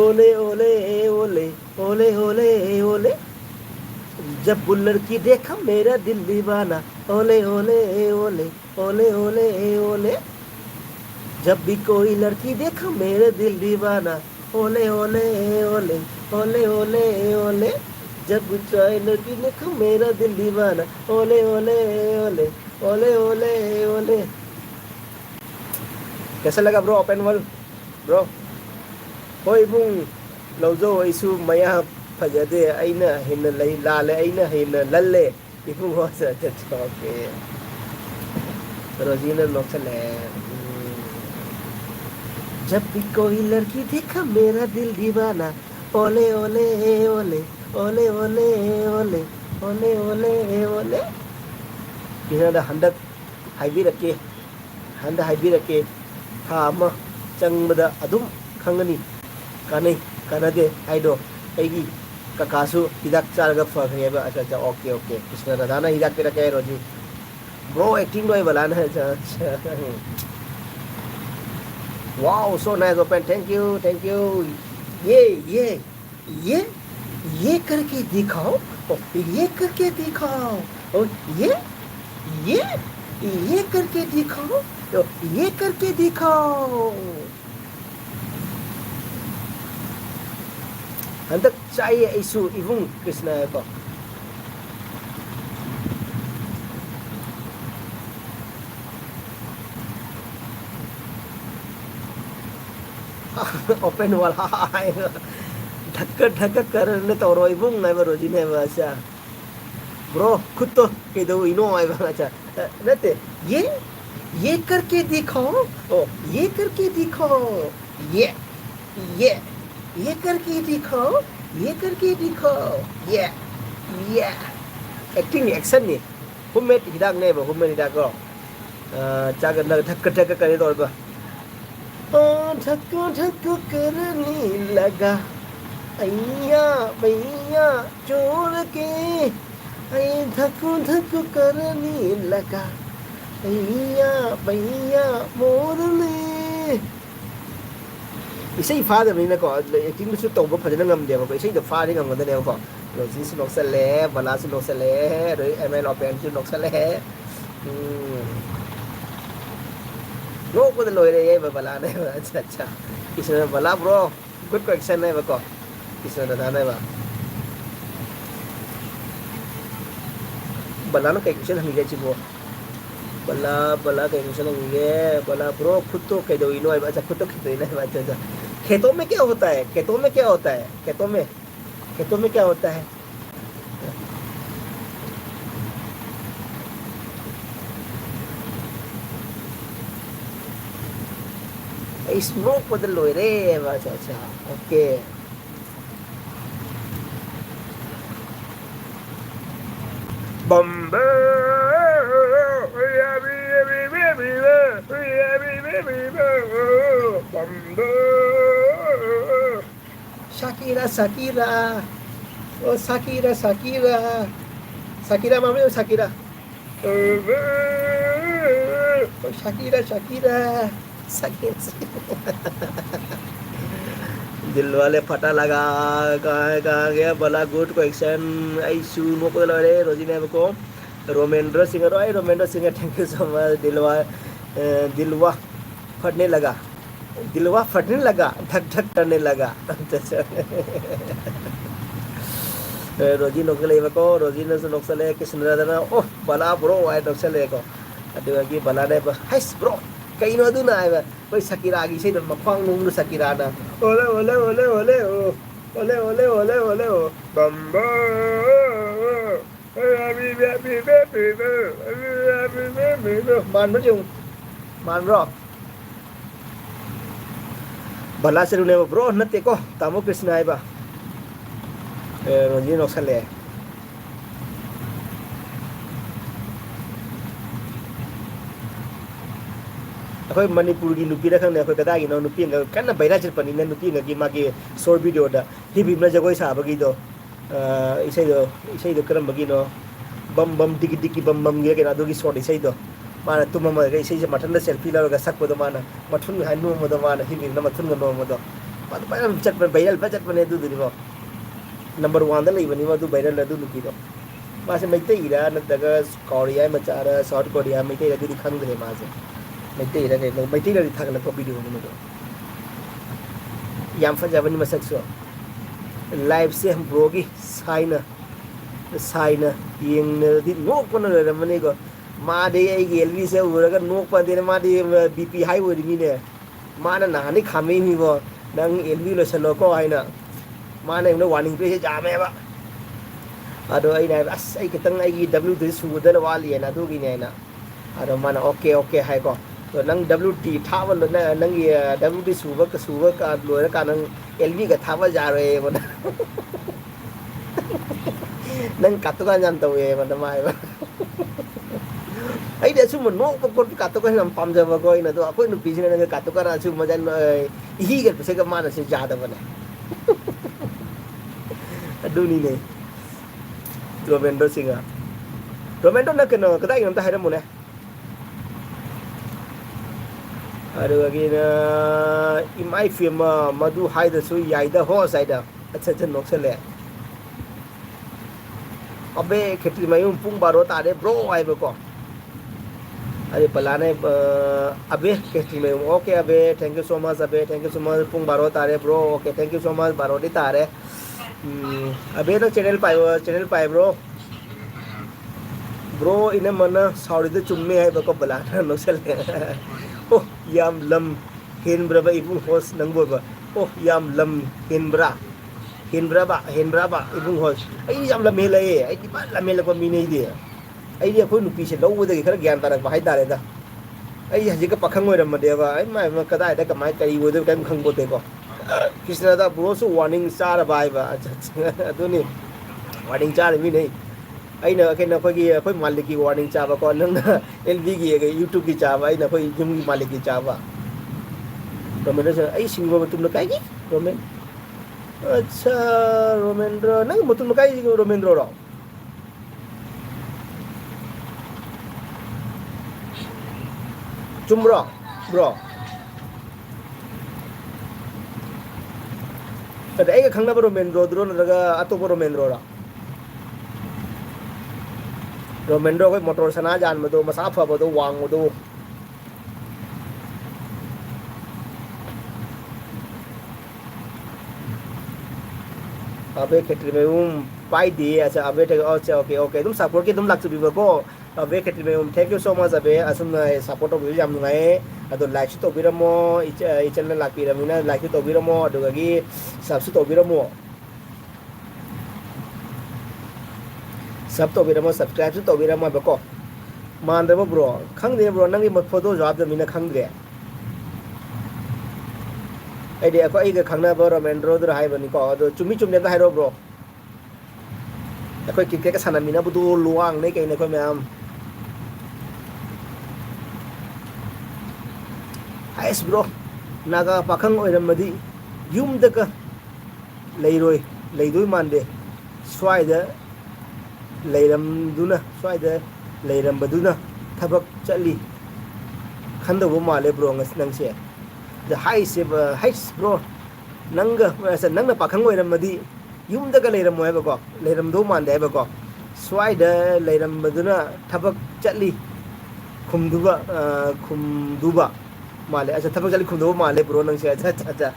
ओले ओले ओले ओले ओले ओले जब वो लड़की देखा मेरा दिल दीवाना ओले ओले ओले ओले ओले ओले जब भी कोई लड़की देखा मेरा दिल दीवाना ओले ओले ओले ओले ओले ओले जब कोई लड़की देखा मेरा दिल दीवाना ओले ओले ओले ओले ओले ओले कैसा लगा ब्रो ओपन वर्ल्ड ब्रो होय बुंग लौजो इसु मया फजदे आइना हिन लई लाले आइना हिन लल्ले इबुंग हो स ओके रोजीना नोक्सले जब भी कोई लड़की देखा मेरा दिल दीवाना ओले ओले ओले ओले ओले ओले ओले ओले ओले किना हंदक हाइबीरके हंद हाइबीरके था अमा चंगबदा अदुम खंगनी कानै कानादे हाइदो एगी ककासु हिदाक चारगा फखरेबा अच्छा ओके कृष्ण राधाना हिदाक पिरके रोजी ब्रो एक्टिंग दोय बलाना अच्छा Wow, so nice open. Thank you. ये करके दिखाओ. Oh, ये करके दिखाओ. Oh, ये करके दिखाओ. Oh, ये करके दिखाओ. Hendak saya isu ibung Krishna ko. Open वाला ढक्का करने तो रोई बुंग नहीं बरोजी ने वैसा ब्रो खुद तो के दो इनो आए वैसा रहते ये करके दिखाओ ओ ये करके दिखाओ ये करके दिखाओ ये एक्टिंग एक्शन नहीं हुमेट हिदाक नहीं बो हुमेट हिदाक को चागन ढक्का करे तो बा धक्को धक्को करने लगा अय्या भैया चोर के धक्को धक्को करने लगा अय्या भैया मोरले इसे फादबनीको एक्टिंग तब फजन गमदेबको इसे फादी गमगदनेबको रोजी नोक्सले बला नोक्सले एम एल ओपेन नोक्सले नोकद लोरे बला अच्छा अच्छा किसी बला ब्रो गुड क्वेश्चन है बको किसी दादा बला कई क्वेश्चन हमें चिबो बला बला कई क्वेश्चन हमेंगे बला ब्रो खुद तो कईदो अच्छा खुद तो खेतों अच्छा खेतों में क्या होता है खेतों में क्या होता है खेतों में क्या होता है स्मोक बदल लो रे अच्छा अच्छा okay Bombay Shakira Shakira oh Shakira Shakira Shakira mami oh Shakira oh Shakira Shakira दिल वाले फटा लगा कहाँ गया बला गुड क्वेश्चन आई शू नो को लगे रोजी ने को Romendra Singh Roy Romendra Singh thank you so much दिलवा फटने लगा धक धक करने लगा रोजी नोकले को रोजी ने नोक्सले कृष्णराधना ओह बला ब्रो आई नोक्सले को अदुगी बला ने हाइस ब्रो कई नो दुना है कोई सकीरा की से मफांग नुंग सकीरा ना ओले ओले ओले ओले ओले ओले ओले ओले ओ बम्बो मान रो भला से रुने ब्रो नते को तामो कृष्ण है बा रोजी नोक्सले अखोई मणिपुर की नुपी रखने अखोई कदा की नुपी कन्ना बैरा चलपनी ने नुपी की मागी शॉर्ट वीडियो दा हिबिमना जगोई साबगी दो इसे दो करम बगी नो बम बम टिकी टिकी बम बम गे केना दोगी शॉर्ट इसे दो माना तुम म गे इसे जे मथन सेल्फी लगा सकपदो माना मथुन हाय नो मदो माना हिबिमना मथुन नो मदो पाद बैरल चटपन बैरल बचटपने दु दुनिबो नंबर 1 दा लेबनी मदु बैरल दु नुपी दो मासे मैते इरा नतगा कोरिया मचारा साउथ कोरिया मैते दु खंगरे मासे मैते थागलप वीडियो याम फजबनी मसक्सो लाइव से हम ब्रोगी साइना येंगनदी नोकपन लेरमनी को मादे एगी एलवी से उरगा नोकपदे मादे बीपी हाई ओरिमिने माना नानी खामेमिबो नंग एलवी लोसलो को आइना माने न वार्निंग पे जामेबा अदो आइना अस आई कितंग आइगी W3 सुदर वाली है ना दुगी ने ना अदो माना ओके ओके हाई को तो नंग WT थावल नंग WT सुबह का लोर का नंग LV का थावल जा रहे हैं बना नंग कातुका जानता हुए बना मायबा आई देसु मन नो को कातुका हम पाम जब कोई ना तो कोई नु पीछे नंग कातुका ना सु मजा ही के पसे का माना से ज्यादा बना अदुनी ने रोमेंडो सिंह रोमेंडो न के नो कदाई हम ता हैरम मुने इमाई फिल्म मधु हाइदसु याइदा हो साइदा अच्छा अच्छा नोक्सले अबे खेती मयूं पुंग बारो तारे ब्रो आइबको अरे पलाने अबे खेती मयूं ओके अबे थैंक यू सो मच अबे थैंक यू सो मच पुंग बारो तारे bro okay thank you so much बारो दी तारे अबे तो चैनल पाए ब्रो इने मन सॉरी तो चुम्मे है बको बलाना नोक्सले oh yam lam hinbra ibung hos nangbo ba oh yam lam hinbra ba ibung hos ai yam lam mele ai di ba lam mele ko mine di ai di ko nupi se lo de khara gyan tarak ba hai tare da ai haji ka pakhang oi ram de ba ai mai ma kada da ka mai kai wo de time khang bo te ko krishna da bro su warning star ba ba aduni warning star mi nei ai na cái nó coi malik की warning चाबा को नंग LV की YouTube की चाबा ai ना कोई जिम की मालिक की चाबा रोमेंद्र से आई सिंगो में तुमने काई की रोमेन अच्छा रोमेंद्र नंग में तुमने काई की रोमेंद्र रो चुम्ब्रो ब्रो अरे एक खंगना पर रोमेंद्रो द्रो नरगा अतो पर रोमेंद्रो रो रोमेंद्रो कोई मोटर सना जान में तो मसाफा में तो वांग में तो अबे खेतरी में पाई दी अच्छा अबे टेक अच्छा ओके ओके तुम सपोर्ट के तुम लाख सुबह को अबे खेतरी में थैंक यू सो मच अबे असुम सपोर्ट तो भी जाम नुगाए अदो लाइक तो बिरमो इचल लाख बिरमिना लाइक तो बिरमो अदुगागी सबसे तो बिरमो सब तो बिरमो सब्सक्राइब तो बिरमो बको मानदबो ब्रो खंगदे ब्रो नंगी फोटो जवाब दमिना खंगदे ऐदे अको ऐगे खंगनाबो रोमेंद्रो दर हाइबनिको अदो चुमी चुमने दा हाइरो ब्रो अको क्रिकेट का सानामिना बुदु लुआंग नै कैने को मैम हाइस ब्रो नागा पाखंग ओइरमदि युमदक लेरोय लेदोय मानदे स्वाइदा लेरमदुना स्वाइदा लेरमबदुना थबक चली खंदबो माले bro नंगसे the heights bro nanga sa nangna pakhang oiramadi yumda ka leiram moy bako leiram do man de bako swaida leiram baduna thabak chatli khumduba male acha thabak chatli khumduba male bro nang se acha acha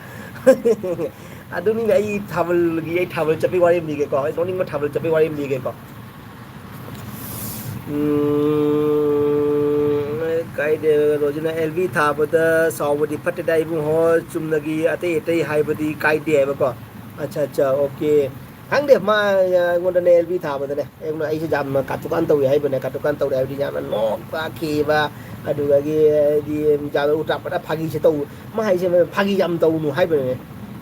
aduni ai thabal chapi wari mi ge ko ai toni ma thabal chapi wari mi ge ko कायदे रोजना एलबी था बता सौवदी फटे दाई बुं हो चुमनगी अते एते हाइबदी कायदे हैबको अच्छा अच्छा ओके हंगदे मा गोंदने एलबी था बदने एकनो आइसे जाम काटुकान तौ हाइबने काटुकान तौ हाइबदी जाम नोक बा खेबा अदुगागी दि जाम उटा पटा फागी से तौ मा हाइसे फागी जाम तौ नु हाइबने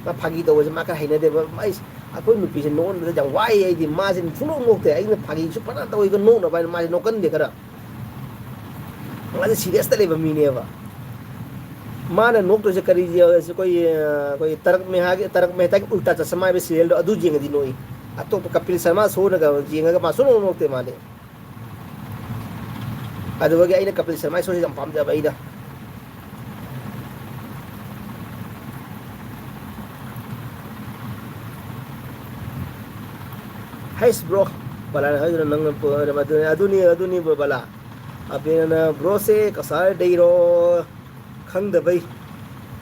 मा फागी तौ से मा का हाइने दे माइ अकोइ नुपि से नोन दे जाम वाइ आइदि मा से फुनो मोकते आइने फागी सु पना तौ इको नो न बाइ मा से नोकन दे करा माने सीरियस तले बमीनेवा माने नोक तो से करी जे कोई तरक में तक उल्टा चश्मा बे सीरियल अदु जेंग दि नोई अतो कपिल शर्मा सो नगा जेंग गा मासो नोकते माने अदु वगे आइना कपिल शर्मा सो जम पाम जा बाइदा हाइस ब्रो बला हजर नंग अदुनी बला अबेना ब्रो से कसार डेरो खंगदबई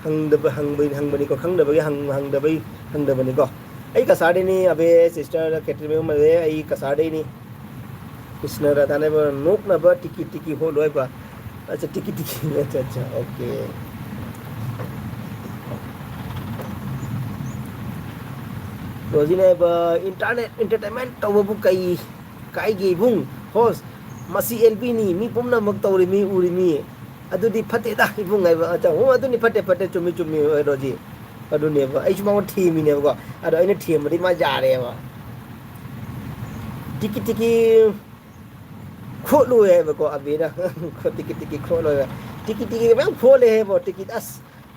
हंगबनी को खंगदबई हंगदबनी को आई कसाडेनी अबे सिस्टर केटरी में मले आई कसाडेनी कृष्ण राधाने ब नोक न ब टिकी हो लोय बा अच्छा टिकी अच्छा ओके रोजिने ब इंटरनेट एंटरटेनमेंट तवबु काई गे बुंग होस्ट मसी एलबी नी मी पुमना मक तौरी मी उरी मी अदुदी फते दा इबुंग आइबा अच्छा हो अदुनी फते चुमी रोजी अदुनी बा आइसु मा थी मी ने बको अदो आइने थी मदि मा जारे बा टिकी खोलो है बको अबेना टिकी खोलो है टिकी बा खोले है बो टिकी दस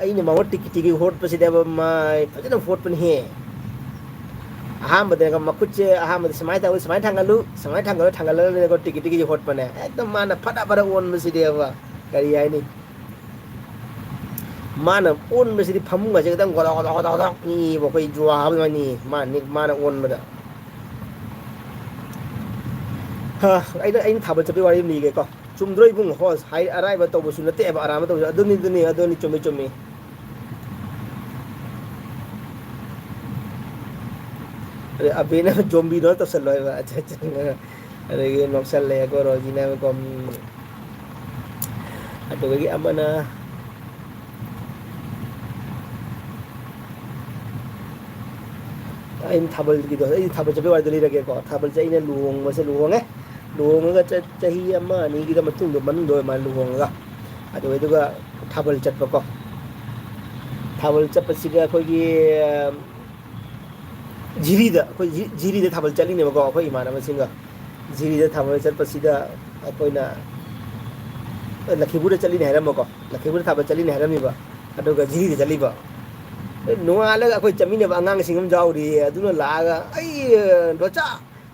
आइने मा टिकी होट पसे दे मा फजना फोट पन हे अहमद मकुचे अहमद समय थांगल को टिकी होट पने एकदम माना फटा फटा ओन मसिदेवा करी आइनी माना ओन मसिदि फमुंग गजे एकदम गदा नि बकोइ जुवाब मानी माना ओन मदा हा आइन थाबल चपे वारी लीगे को चुमद्रोइ बुंग होस हाइ अराइबा तोबसु नते एबा आराम तो अदुनी चुमी अरे अभी ना जोम्बी नो तो सलो है अच्छा अरे ये नक्सल ले को रोजिना में कम अतो लगी अमना इन थाबल की दो इन थाबल चपे वाली दली रखे को थाबल चाहिए ने लुंग में से लुंग का चाहिए अम्मा नहीं की तो मतुंग दो मन दो मान लुंग का अतो ये तो का थाबल चट पको थाबल चट पसीगा कोई जिरीदा थाबल चलीने बको अखोई इमानब सिंगा जिरीदा थाबल चटपसीदा अखोइना लखीपुर चलीने हैरम बको लखीपुर थाबल चलीने हैरमीबा ꯑꯗꯨꯒ ꯖꯤꯔꯤꯗ ꯆꯠꯂꯤꯕ ꯅꯣꯡꯉꯥꯜꯂꯒ ꯑꯩꯈꯣꯏ ꯆꯠꯃꯤꯟꯅꯕ ꯑꯉꯥꯡꯁꯤꯡ ꯑꯃ ꯌꯥꯎꯔꯤ ꯑꯗꯨꯅ ꯂꯥꯛꯑꯒ ꯑꯩ ꯗꯣꯆꯥ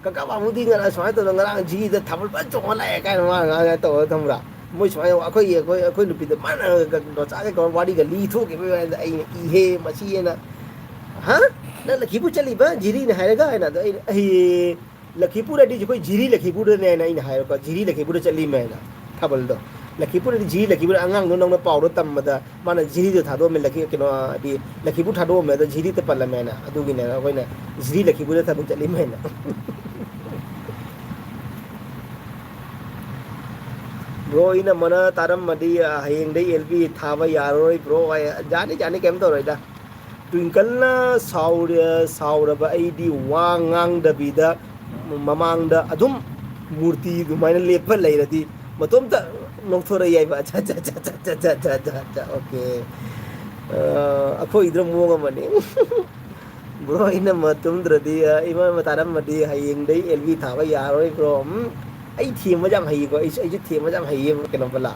ꯀꯀꯥ ꯄꯥꯃꯨꯗꯤ ꯉꯔꯥꯡ ꯁꯨꯃꯥꯏꯅ ꯇꯧꯗꯅ ꯉꯔꯥꯡ ꯖꯤꯔꯤꯗ ꯊꯥꯕꯜ ꯐꯖꯅ ꯆꯣꯡꯉ ꯂꯥꯛꯑꯦ ꯀꯥꯏꯅ ꯃꯥꯅ ꯉꯥꯡꯉꯥꯏ ꯇꯧꯔꯒ ꯊꯝꯕ꯭ꯔꯥ ꯃꯣꯏ ꯁꯨꯃꯥꯏꯅ ꯑꯩꯈꯣꯏ ꯅꯨꯄꯤꯗ ꯃꯥꯅ ꯗꯣꯆꯥꯒ ꯀꯧꯔ ꯋꯥꯔꯤꯒ ꯂꯤ ꯊꯣꯛꯈꯤꯕꯒꯤ ꯋꯥꯅꯤꯗ ꯑꯩꯅ ꯏꯍꯦ ꯃꯁꯤꯅ ꯍꯥ ꯅꯪ ꯂꯛꯈꯤꯄꯨꯔ ꯆꯠꯂꯤꯕ ꯖꯤꯔꯤꯅ ꯍꯥꯏꯔꯒ ꯍꯥꯏꯅ ꯑꯗꯣ ꯑꯩꯅ ꯑꯩ ꯂꯛꯈꯤꯄꯨꯔ ꯍꯥꯏꯗꯤ ꯑꯩꯈꯣꯏ ꯖꯤꯔꯤ ꯂꯛꯈꯤꯄꯨꯔꯗꯅꯦ ꯍꯥꯏꯅ ꯑꯩꯅ ꯍꯥꯏꯔꯛꯄ ꯖꯤꯔꯤ ꯂꯛꯈꯤꯄꯨꯔꯗ ꯆꯠꯂꯤꯃꯦ ꯍꯥꯏꯅ ꯊꯥꯕꯜꯗꯣ ꯂꯛꯈꯤꯄꯨꯔꯗꯤ ꯖꯤꯔꯤ ꯂꯛꯈꯤꯄꯨꯔ ꯑꯉꯥꯡꯗꯣ ꯅꯪꯅ ꯄꯥꯎꯗꯣ ꯇꯝꯕꯗ ꯃꯥꯅ ꯖꯤꯔꯤꯗꯣ ꯊꯥꯗꯣꯛꯑꯝꯃꯦ ꯀꯩꯅꯣ ꯍꯥꯏꯗꯤ ꯂꯛꯈꯤꯄꯨꯔ ꯊꯥꯗꯣꯛꯑꯝꯃꯦ ꯑꯗꯣ ꯖꯤꯔꯤꯗ ꯄꯜꯂꯝꯃꯦ ꯍꯥꯏꯅ ꯑꯗꯨꯒꯤꯅꯦꯅ ꯑꯩꯈꯣꯏꯅ ꯖꯤꯔꯤ ꯂꯛꯈꯤꯄꯨꯔꯗ ꯊꯥꯕꯜ ꯆꯠꯂꯤꯃꯦ ꯍꯥꯏꯅ ꯕ꯭ꯔꯣ ꯑꯩꯅ ꯃꯅ ꯇꯥꯔꯝꯃꯗꯤ ꯍꯌꯦꯡꯗꯩ ꯑꯦꯜꯕꯤ ꯊꯥꯕ ꯌꯥꯔꯔꯣꯏ ꯕ꯭ꯔꯣ ꯌꯥꯅꯤ ꯌꯥꯅꯤ ꯀꯩꯝ ꯇꯧꯔꯣꯏꯗ ꯇ꯭ꯋꯤꯡꯀꯜꯅ ꯁꯥꯎꯔꯕ ꯑꯩꯗꯤ ꯋꯥ ꯉꯥꯡꯗꯕꯤꯗ ꯃꯃꯥꯡꯗ ꯑꯗꯨꯝ ꯃꯨꯔꯇꯤ ꯑꯗꯨꯃꯥꯏꯅ ꯂꯦꯞꯄ ꯂꯩꯔꯗꯤ ꯃꯇꯣꯝꯇ ꯅꯣꯛꯊꯣꯔꯛꯏ ꯌꯥꯏꯕ ꯑꯣꯀꯦ ꯑꯩꯈꯣꯏ ꯏꯗ꯭ꯔ ꯃꯑꯣꯡ ꯑꯃꯅꯤ ꯕ꯭ꯔꯣ ꯑꯩꯅ ꯃꯇꯨꯝꯗ꯭ꯔꯗꯤ ꯏꯃꯥ ꯇꯥꯔꯝꯃꯗꯤ ꯍꯌꯦꯡꯗꯩ ꯑꯦꯜꯕꯤ ꯊꯥꯕ ꯌꯥꯔꯔꯣꯏ ꯕ꯭ꯔꯣ ꯑꯩ ꯊꯦꯝꯕꯁꯦ ꯌꯥꯝ ꯍꯩꯌꯦꯀꯣ ꯑꯩꯁꯨ ꯊꯦꯝꯕꯁꯦ ꯌꯥꯝ ꯍꯩꯌꯦꯕ ꯀꯩꯅꯣ ꯄꯜꯂ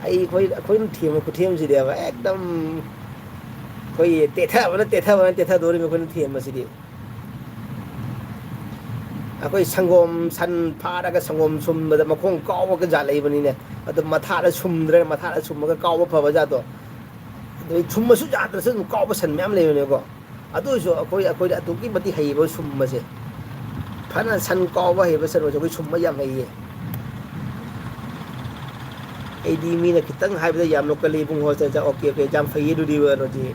ꯑꯩꯈꯣꯏꯅ ꯊꯦꯝꯕ ꯈꯨꯊꯦꯝꯁꯤꯗꯤꯕ ꯑꯦꯛꯗꯝ ꯑꯩꯈꯣꯏ ꯇꯦꯊꯗꯣꯔꯤꯕ ꯑꯩꯈꯣꯏꯅ ꯊꯦꯝꯕꯁꯤꯗꯤ ꯑꯩꯈꯣꯏ ꯁꯪꯒꯣꯝ ꯁꯟ ꯐꯥꯔꯒ ꯁꯪꯒꯣꯝ ꯁꯨꯝꯕꯗ ꯃꯈꯣꯡ ꯀꯥꯎꯕꯒ ꯖꯥꯠ ꯂꯩꯕꯅꯤꯅꯦ ꯑꯗꯨ ꯃꯊꯥꯗ ꯁꯨꯝꯗ꯭ꯔꯒ ꯃꯊꯥꯗ ꯁꯨꯝꯃꯒ ꯀꯥꯎꯕ ꯐꯕ ꯖꯥꯠꯇꯣ ꯑꯗꯩ ꯁꯨꯝꯃꯁꯨ ꯌꯥꯗ꯭ꯔꯁꯨ ꯑꯗꯨꯝ ꯀꯥꯎꯕ ꯁꯟ ꯃꯌꯥꯝ ꯂꯩꯕꯅꯦꯀꯣ ꯑꯗꯨ ꯑꯣꯏꯔꯁꯨ ꯑꯩꯈꯣꯏꯗ ꯑꯗꯨꯛꯀꯤ ꯃꯇꯤꯛ ꯍꯩꯌꯦꯕ ꯁꯨꯝꯕꯁꯦ ꯐꯅ ꯁꯟ ꯀꯥꯎꯕ ꯍꯩꯕ ꯁꯟ ꯑꯣꯏꯔꯁꯨ ꯑꯩꯈꯣই ꯁꯨꯝꯕ ꯌꯥꯝ ꯍꯩꯌꯦ ꯑꯩꯗꯤ ꯃꯤꯅ ꯈꯤꯇꯪ ꯍꯥꯏꯕꯗ ꯌꯥꯝ ꯅꯣꯛꯀꯜꯂꯤ ꯏꯕꯨꯡꯉꯣ ꯑꯣꯀꯦ ꯌꯥꯝ ꯐꯩꯌꯦ ꯑꯗꯨꯗꯤ ꯔꯣꯖꯤ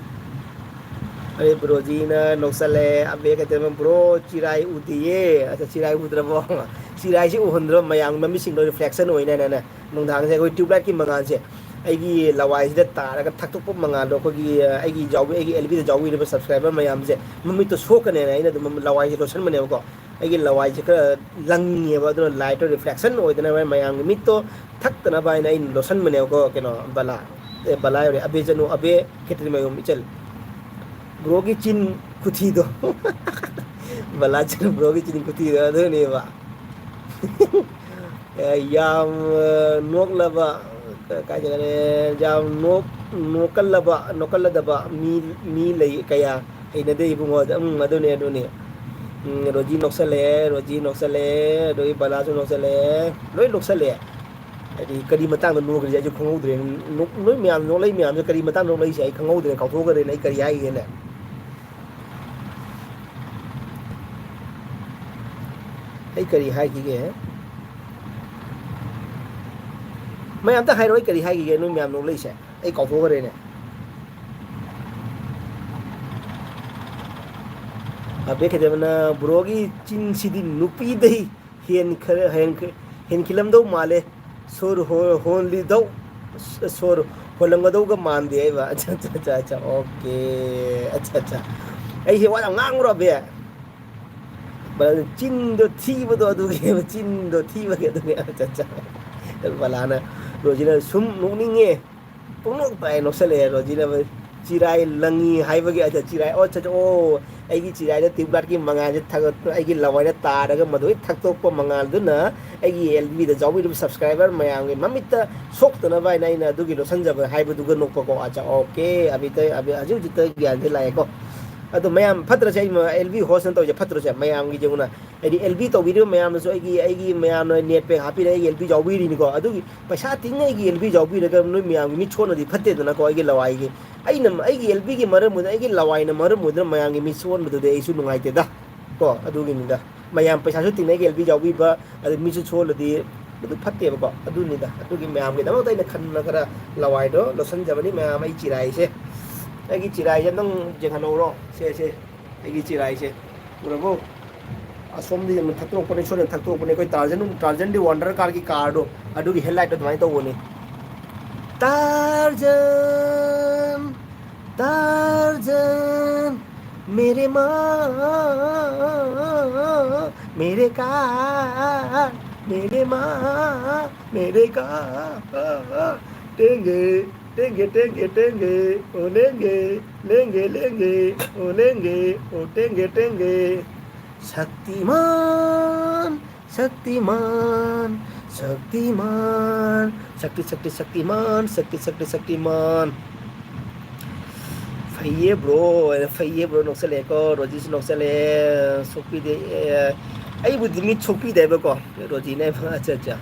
अरे ब्रोजी ने नौसले अब ये कहते हैं ब्रो चिराई उदिए अच्छा चिराई उद्रबो चिराई से उहंद्रो मयांग मम्मी सिंगल रिफ्लेक्शन होइने ने नुंधांग से कोई ट्यूबलाइट की मंगान से ꯑꯩꯒꯤ ꯂꯋꯥꯏꯁꯤꯗ ꯇꯥꯔꯒ ꯊꯛꯇꯣꯛꯄ ꯃꯉꯥꯜꯗꯣ ꯑꯩꯈꯣꯏꯒꯤ ꯑꯩꯒꯤ ꯌꯥꯎꯕꯤ ꯑꯩꯒꯤ ꯑꯦꯜꯕꯤꯗ ꯌꯥꯎꯕꯤꯔꯤꯕ ꯁꯕꯁꯀ꯭ꯔꯥꯏꯕꯔ ꯃꯌꯥꯝꯁꯦ ꯃꯃꯤꯠꯇꯣ ꯁꯣꯛꯀꯅꯦꯅ ꯑꯩꯅ ꯑꯗꯨꯝ ꯂꯋꯥꯏꯁꯦ ꯂꯣꯠꯁꯟꯕꯅꯦꯕꯀꯣ ꯑꯩꯒꯤ ꯂꯋꯥꯏꯁꯦ ꯈꯔ ꯂꯪꯉꯦꯕ ꯑꯗꯨꯅ ꯂꯥꯏꯠꯇꯣ ꯔꯤꯐ꯭ꯂꯦꯛꯁꯟ ꯑꯣꯏꯗꯅꯕ ꯃꯌꯥꯝꯒꯤ ꯃꯤꯠꯇꯣ ꯊꯛꯇꯅꯕ ꯍꯥꯏꯅ ꯑꯩꯅ ꯂꯣꯠꯁꯟꯕꯅꯦꯕꯀꯣ ꯀꯩꯅꯣ ꯕꯂꯥ ꯕꯂꯥ ꯌꯧꯔꯦ ꯑꯕꯦ ꯖꯅꯨ ꯑꯕꯦ ꯈꯦꯇ꯭ꯔꯤꯃꯌꯨꯝ ꯏꯆꯜ ब्रोगी चिन कुथी दो बला चल ब्रोगी चिन कुथी दो अदुनेबा याम नोकलबा काय जगने याम नोकलबा नोकलदबा मी लई कया ꯍꯩꯅꯗꯦ ꯏꯕꯨꯡꯉꯣ ꯑꯗꯨꯅꯦ ꯔꯣꯖꯤ ꯅꯣꯛꯁꯜꯂꯦ ꯑꯗꯒꯤ ꯕꯂꯥꯁꯨ ꯅꯣꯛꯁꯜꯂꯦ ꯂꯣꯏ ꯅꯣꯛꯁꯜꯂꯦ ꯍꯥꯏꯗꯤ ꯀꯔꯤ ꯃꯇꯥꯡꯗ ꯅꯣꯛꯈ꯭ꯔꯤꯁꯦ ꯑꯩꯁꯨ ꯈꯪꯍꯧꯗ꯭ꯔꯦ ꯅꯣꯏ ꯃꯌꯥꯝ ꯅꯣꯛꯂꯛꯏ ꯃꯌꯥꯝꯁꯦ ꯀꯔꯤ ꯃꯇꯥꯡꯗ ꯅꯣꯛꯂꯛꯏꯁꯦ ꯑꯩ ꯈꯪꯍꯧꯗ꯭ꯔꯦ ꯀꯥꯎꯊꯣꯛꯈ꯭ꯔꯦꯅꯦ ꯑꯩ ꯀꯔꯤ ꯍꯥꯏꯒꯦꯅꯦ ꯑꯩ ꯀꯔꯤ ꯍꯥꯏꯈꯤꯒꯦ ꯃꯌꯥꯝ ꯑꯝꯇ ꯍꯥꯏꯔꯣ ꯑꯩ ꯀꯔꯤ ꯍꯥꯏꯈꯤꯒꯦ ꯅꯣꯏ ꯃꯌꯥꯝ ꯅꯣꯛꯂꯛꯏꯁꯦ ꯑꯩ ꯀꯥꯎꯊꯣꯛꯈ꯭ꯔꯦꯅꯦ ꯑꯕꯦ ꯈꯩꯗꯦꯕꯅ ꯕ꯭ꯔꯣꯒꯤ ꯆꯤꯟꯁꯤꯗꯤ ꯅꯨꯄꯤꯗꯩ ꯍꯦꯟꯈꯤꯂꯝꯗꯧ ꯃꯥꯜꯂꯦ ꯁꯣꯔ ꯍꯣꯟꯂꯤꯗꯧ ꯁꯣꯔ ꯍꯣꯜꯂꯝꯒꯗꯧꯒ ꯃꯥꯟꯗꯦ ꯍꯥꯏꯕ ꯑꯠꯆꯥ ꯑꯣꯀꯦ ꯑꯠꯆꯥ ꯑꯩꯁꯦ ꯋꯥ ꯌꯥꯝ ꯉꯥꯡꯕ꯭ꯔꯣ ꯑꯕꯦ ꯆꯤꯟꯗꯣ ꯊꯤꯕꯗꯣ ꯑꯗꯨꯒꯤ ꯆꯤꯟꯗꯣ ꯊꯤꯕꯒꯤ ꯑꯗꯨꯒꯤ ꯑꯠꯆꯥ ꯕꯂꯥꯅ ꯔꯣꯖꯤꯅ ꯁꯨꯝ ꯅꯣꯛꯅꯤꯡꯉꯦ ꯄꯨꯡꯅꯣꯛꯇ ꯅꯣꯛꯁꯜꯂꯛꯑꯦ ꯔꯣꯖꯤꯅ ꯆꯤꯔꯥꯏ ꯂꯪꯉꯤ ꯍꯥꯏꯕꯒꯤ ꯆꯤꯔꯥꯏ ꯑꯣ ꯑꯩꯒꯤ ꯆꯤꯔꯥꯏꯗ ꯇ꯭ꯌꯨꯕꯂꯥꯏꯠꯀꯤ ꯃꯉꯥꯜꯁꯦ ꯑꯩꯒꯤ ꯂꯋꯥꯏꯗ ꯇꯥꯔꯒ ꯃꯗꯨꯒꯤ ꯊꯛꯇꯣꯛꯄ ꯃꯉꯥꯜꯗꯨꯅ ꯑꯩꯒꯤ ꯑꯦꯜꯕꯤꯗ ꯌꯥꯎꯕꯤꯔꯤꯕ ꯁꯕꯁꯀ꯭ꯔꯥꯏꯕꯔ ꯃꯌꯥꯝꯒꯤ ꯃꯃꯤꯠꯇ ꯁꯣꯛꯇꯅꯕ ꯍꯥꯏꯅ ꯑꯩꯅ ꯑꯗꯨꯒꯤ ꯂꯣꯠꯁꯤꯟꯖꯕ ꯍꯥꯏꯕꯗꯨꯒ ꯅꯣꯛꯄꯀꯣ ꯑꯠꯆꯥ ꯑꯣꯀꯦ ꯍꯧꯖꯤꯛ ꯍꯧꯖꯤꯛꯇ ꯒ꯭ꯌꯥꯟꯁꯦ ꯂꯥꯛꯑꯦꯀꯣ ꯑꯗꯣ ꯃꯌꯥꯝ ꯐꯠꯇ꯭ꯔꯁꯦ ꯑꯩ ꯑꯦꯜꯕꯤ ꯍꯣꯁꯅ ꯇꯧꯔꯤꯁꯦ ꯐꯠꯇ꯭ꯔꯁꯦ ꯃꯌꯥꯝꯒꯤ ꯌꯦꯡꯉꯨꯅ ꯍꯥꯏꯗꯤ ꯑꯦꯜꯕꯤ ꯇꯧꯕꯤꯔꯤꯕ ꯃꯌꯥꯝꯅꯁꯨ ꯑꯩꯒꯤ ꯃꯌꯥꯝꯅ ꯅꯦꯠ ꯄꯦꯛ ꯍꯥꯞꯄꯤꯔꯒ ꯑꯩꯒꯤ ꯑꯦꯜꯕꯤ ꯌꯥꯎꯕꯤꯔꯤꯅꯤꯀꯣ ꯑꯗꯨꯒꯤ ꯄꯩꯁꯥ ꯇꯤꯡꯅ ꯑꯩꯒꯤ ꯑꯦꯜꯕꯤ ꯌꯥꯎꯕꯤꯔꯒ ꯅꯣꯏ ꯃꯌꯥꯝꯒꯤ ꯃꯤꯠ ꯁꯣꯟꯅꯗꯤ ꯐꯠꯇꯦꯗꯅꯀꯣ ꯑꯩꯒꯤ ꯂꯋꯥꯏꯒꯤ ꯑꯩꯒꯤ ꯑꯦꯜꯕꯤꯒꯤ ꯃꯔꯝ ꯑꯣꯏꯗꯅ ꯑꯩꯒꯤ ꯂꯋꯥꯏꯅ ꯃꯔꯝ ꯑꯣꯏꯗꯅ ꯃꯌꯥꯝꯒꯤ ꯃꯤꯠ ꯁꯣꯟꯕꯗꯨꯗꯤ ꯑꯩꯁꯨ ꯅꯨꯡꯉꯥꯏꯇꯦꯗ ꯀꯣ ꯑꯗꯨꯒꯤꯅꯤꯗ ꯃꯌꯥꯝ ꯄꯩꯁꯥꯁꯨ ꯇꯤꯡꯅꯩꯒꯤ ꯑꯦꯜꯕꯤ ꯌꯥꯎꯕꯤꯕ ꯑꯗꯩ ꯃꯤꯠꯁꯨ ꯁꯣꯜꯂꯗꯤ ꯑꯗꯨ ꯐꯠꯇꯦꯕꯀꯣ ꯑꯗꯨꯅꯤꯗ ꯑꯗꯨꯒꯤ ꯃꯌꯥꯝꯒꯤꯗꯃꯛꯇ ꯑꯩꯅ ꯈꯟꯅ ꯈꯔ ꯂꯋꯥꯏꯗꯣ ꯂꯣꯠꯁꯤꯟꯖꯕꯅꯤ ꯃꯌꯥꯝ ꯑꯩ ꯆꯤꯔꯥꯏꯁꯦ ꯑꯩꯒꯤ ꯆꯤꯔꯥꯏꯁꯦ ꯅꯪ ꯌꯦꯡꯍꯟꯍꯧꯔꯣ ꯁꯦ ꯑꯩꯒꯤ ꯆꯤꯔꯥꯏꯁꯦ ꯎꯔꯕꯣ ꯑꯁꯣꯝꯗꯤ ꯌꯥꯝꯅ ꯊꯛꯇꯣꯛꯄꯅꯦ ꯁꯣꯝꯗ ꯊꯛꯇꯣꯛꯄꯅꯦ ꯑꯩꯈꯣꯏ ꯇꯥꯔꯖꯟꯗꯤ ꯋꯥꯟꯗꯔ ꯀꯥꯔꯒꯤ ꯀꯥꯔꯗꯣ ꯑꯗꯨꯒꯤ ꯍꯦꯗꯂꯥꯏꯠꯇꯣ ꯑꯗꯨꯃꯥꯏꯅ ꯇꯧꯕꯅꯤ टार्जन टार्जन मेरे माँ मेरे कार मेरे माँ मेरे कार टेंगे टेंगे टेंगे टेंगे ओ लेंगे लेंगे लेंगे ओ लेंगे ओ टेंगे टेंगे शक्तिमान शक्तिमान शक्तिमान शक्ति शक्ति शक्तिमान शक्ति शक्ति शक्तिमान फैये ब्रो नोक्सले को रोजी से नोक्सले सोपी दे आई बुद्धि में सोपी दे बको रोजी ने अच्छा अच्छा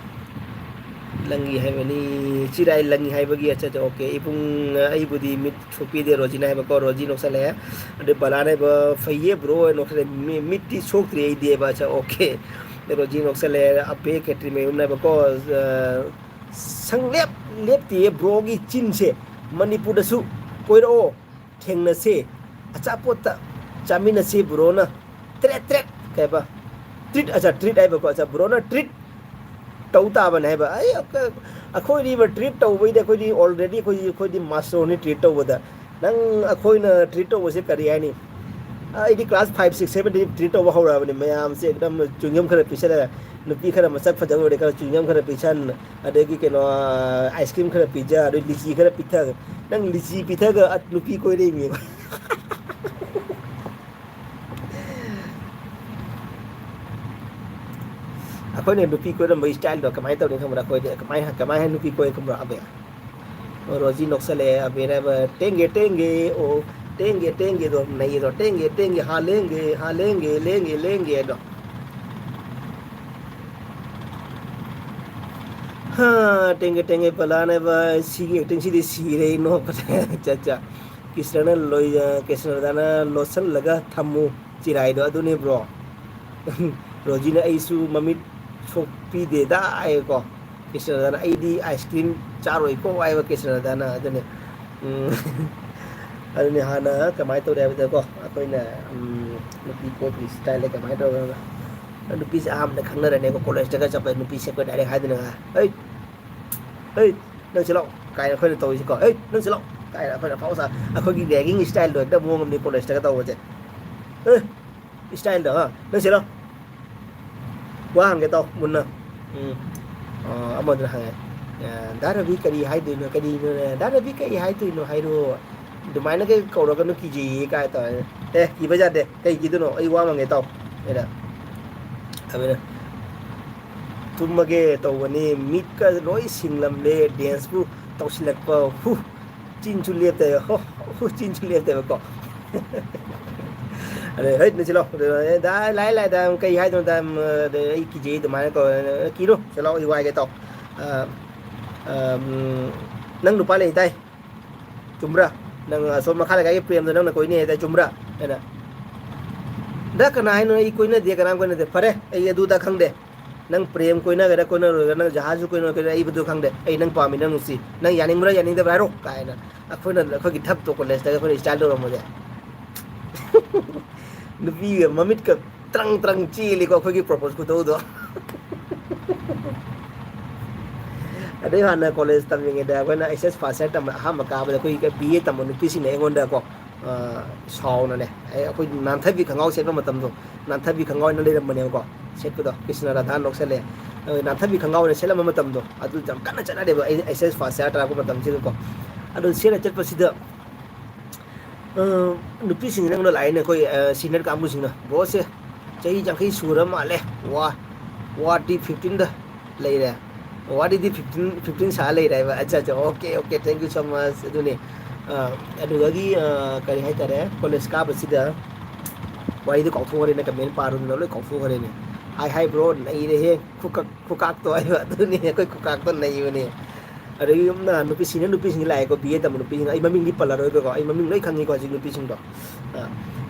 लंगी है बनी चिराई लंगी है बगी अच्छा अच्छा ओके इपुंग आई बुद्धि में सोपी दे रोजी ने बको रोजी नोक्सले अरे बलाने ब फैये ब्रो नोक्सले मिट्टी सोक रही दे अच्छा ओके रोजी नोक्सले अपे केट्री में उन्हें बको संगलेप लेप ती ब्रो की चिन से मणिपुर दसु कोइरो थेंगना से अचापोत चामिना से ब्रो ना ट्रेट ट्रेट कहबा ट्रीट अच्छा ट्रीट आइबा को अच्छा ब्रो ना ट्रीट तौता बन है बा आई अखोई री ट्रीट तौबई दे कोई ऑलरेडी कोई मास्टर ने ट्रीट तौबदा नंग अखोई ना ट्रीट तौब से करी आनी आई क्लास 5 6 7 दी ट्रीट तौब होरा बने मयाम से एकदम चुंगम खरे पिछले नुपी खरा मसक फजब रे खरा चुंगम खरा पिछन अदेगी केनो आइसक्रीम खरा पिज्जा अदे लिची खरा पिथा नंग लिची पिथा ग नुपी कोई रे मी अखोई ने नुपी कोई रम स्टाइल दो कमाई तो ने खमरा कोई दे कमाई है नुपी कोई खमरा अबे रोजी नोक्सले अबे ने टेंगे टेंगे ओ टेंगे टेंगे दो नहीं दो टेंगे टेंगे हाँ लेंगे लेंगे दो हाँ टेंगे टेंगे पलाने बा सीगे एक्टिंग सीधी सीरे नो पता चाचा किसने लोई किसने दाना लोसन लगा थम्मू चिराई दो अदुने ब्रो रोजी ने ऐसु मम्मी छोपी दे दा आए को किसने दाना आईडी आइसक्रीम चारो को आए वो किसने दाना अदुने अदुने हाँ ना कमाई तो रहे को कोई ना नुपी को स्टाइल कमाई तो नुपी से आम ने खंगना रहने को कॉलेज जगह जब नुपी से कोई डायरेक्ट हाई देना है नंग सिलो काय कोई तो इसी को नंग सिलो काय कोई फाउ सा कोई रैगिंग स्टाइल दो एकदम मोंग ने कॉलेज जगह तो वजह स्टाइल दो नंग सिलो वांग के तो मुन्ना अमन रहा है दारा भी करी हाई देनो करी दारा भी करी हाई तो इनो हाई रो दुमाइना के कौरो कनु कीजी काय तो की बजा दे कई की दोनो आई वांग के तो एदा अबे तुमगे तो वने मीट का रोई सिंगलम ले डांस बु तौसिलक प हु चिंचु लेते हो हु चिंचु लेते को अरे हे न चलो दा लाई दा कई हाय तो दा ई की जे तो माने को कीरो चलो ई वाई के तो नंग नुपा ले ताई चुमरा नंग सो मखा ले के प्रेम तो नंग कोई नहीं है चुमरा है ना दा कना है न ई कोई न दे कना कोई न दे फरे ए दुदा खंग दे नंग प्रेम कोई न गरा कोई न नंग जहाज कोई न के ई बदु खंग दे ए नंग पामी नंग सी नंग यानिंग दे बारो काय ना अखोई न अखोई की ठप तो कॉलेज तक कोई स्टाइल दो मुझे नुपी ममित का तरंग तरंग चीली को अखोई की प्रपोज को दो अरे हाँ ना कॉलेज तब ये दे कोई ना एसएस फास्ट तब हम का बे कोई के बीए तब नुपी सी ने एंगोंडा को साव ना ने अखोई नानथबी खंगाव सेट मतम दो नानथबी खंगाव न ले रमने को सेट को कृष्ण राधा नोक्सले नानथबी खंगाव ने सेलम मतम दो अदु जम कना चना दे एसएस फास्ट ता को मतम से को अदु सेल चट पसिदा नुपी सिंग नंग लाइन कोई सीनियर कामबु सिंग ब्रो से चही जंखई सुर माले वा डी 15 द ले रे वा डी 15 सा ले रे अच्छा अच्छा okay thank you so much अदुने अदुगी करी हाय तारे कॉलेज का बसिदा वाई दो कौथो रे ने कमेंट पारु न लोय कौथो रे ने हाय ब्रो नहीं रे हे खुकाक तो आय अदुने कोई खुकाक तो नहीं बने अरे यमना नुपी सिंग लाए को बीए तम नुपी सिंग आई ममिंग दी पला रोय को आई ममिंग लोय खंगी को जिग नुपी सिंग दो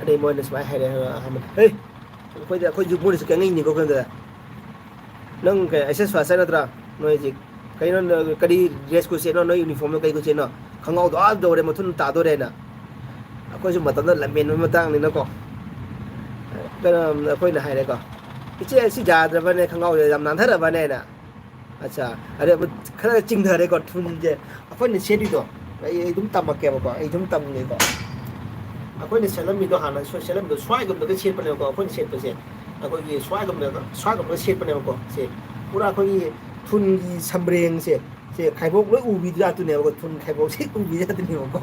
अरे मोय ने स्माय हाय हम हे कोई जुमुर से कंगी नि को कंदा नंग के एसएस फासा नत्रा नोय जिग कई न कदी ड्रेस को से नो यूनिफॉर्म कई को से नो खंगाव दो आ दो रे मथुन ता दो रे ना अखोय जो मतन लमेन मतंग नि न को अखोय ना हाय रे को इचे सि जाद्रबा ने खंगाव यम नानथरबा ने ना अच्छा अरे खरा चिंगधरे को थुन जे अखोय ने सेदी दो आई तुम तमके को आई तुम तम ने को अखोय ने सेलम मी दो हाना सेलम दो स्वाय गुम दो सेट पने को अखोय ने सेट पसे अखोय की स्वाय गुम दो सेट पने को से पूरा अखोय थुन की समरेंग से खाइबोक लो उबी जातु ने को थुन खाइबोक से उबी जातु ने को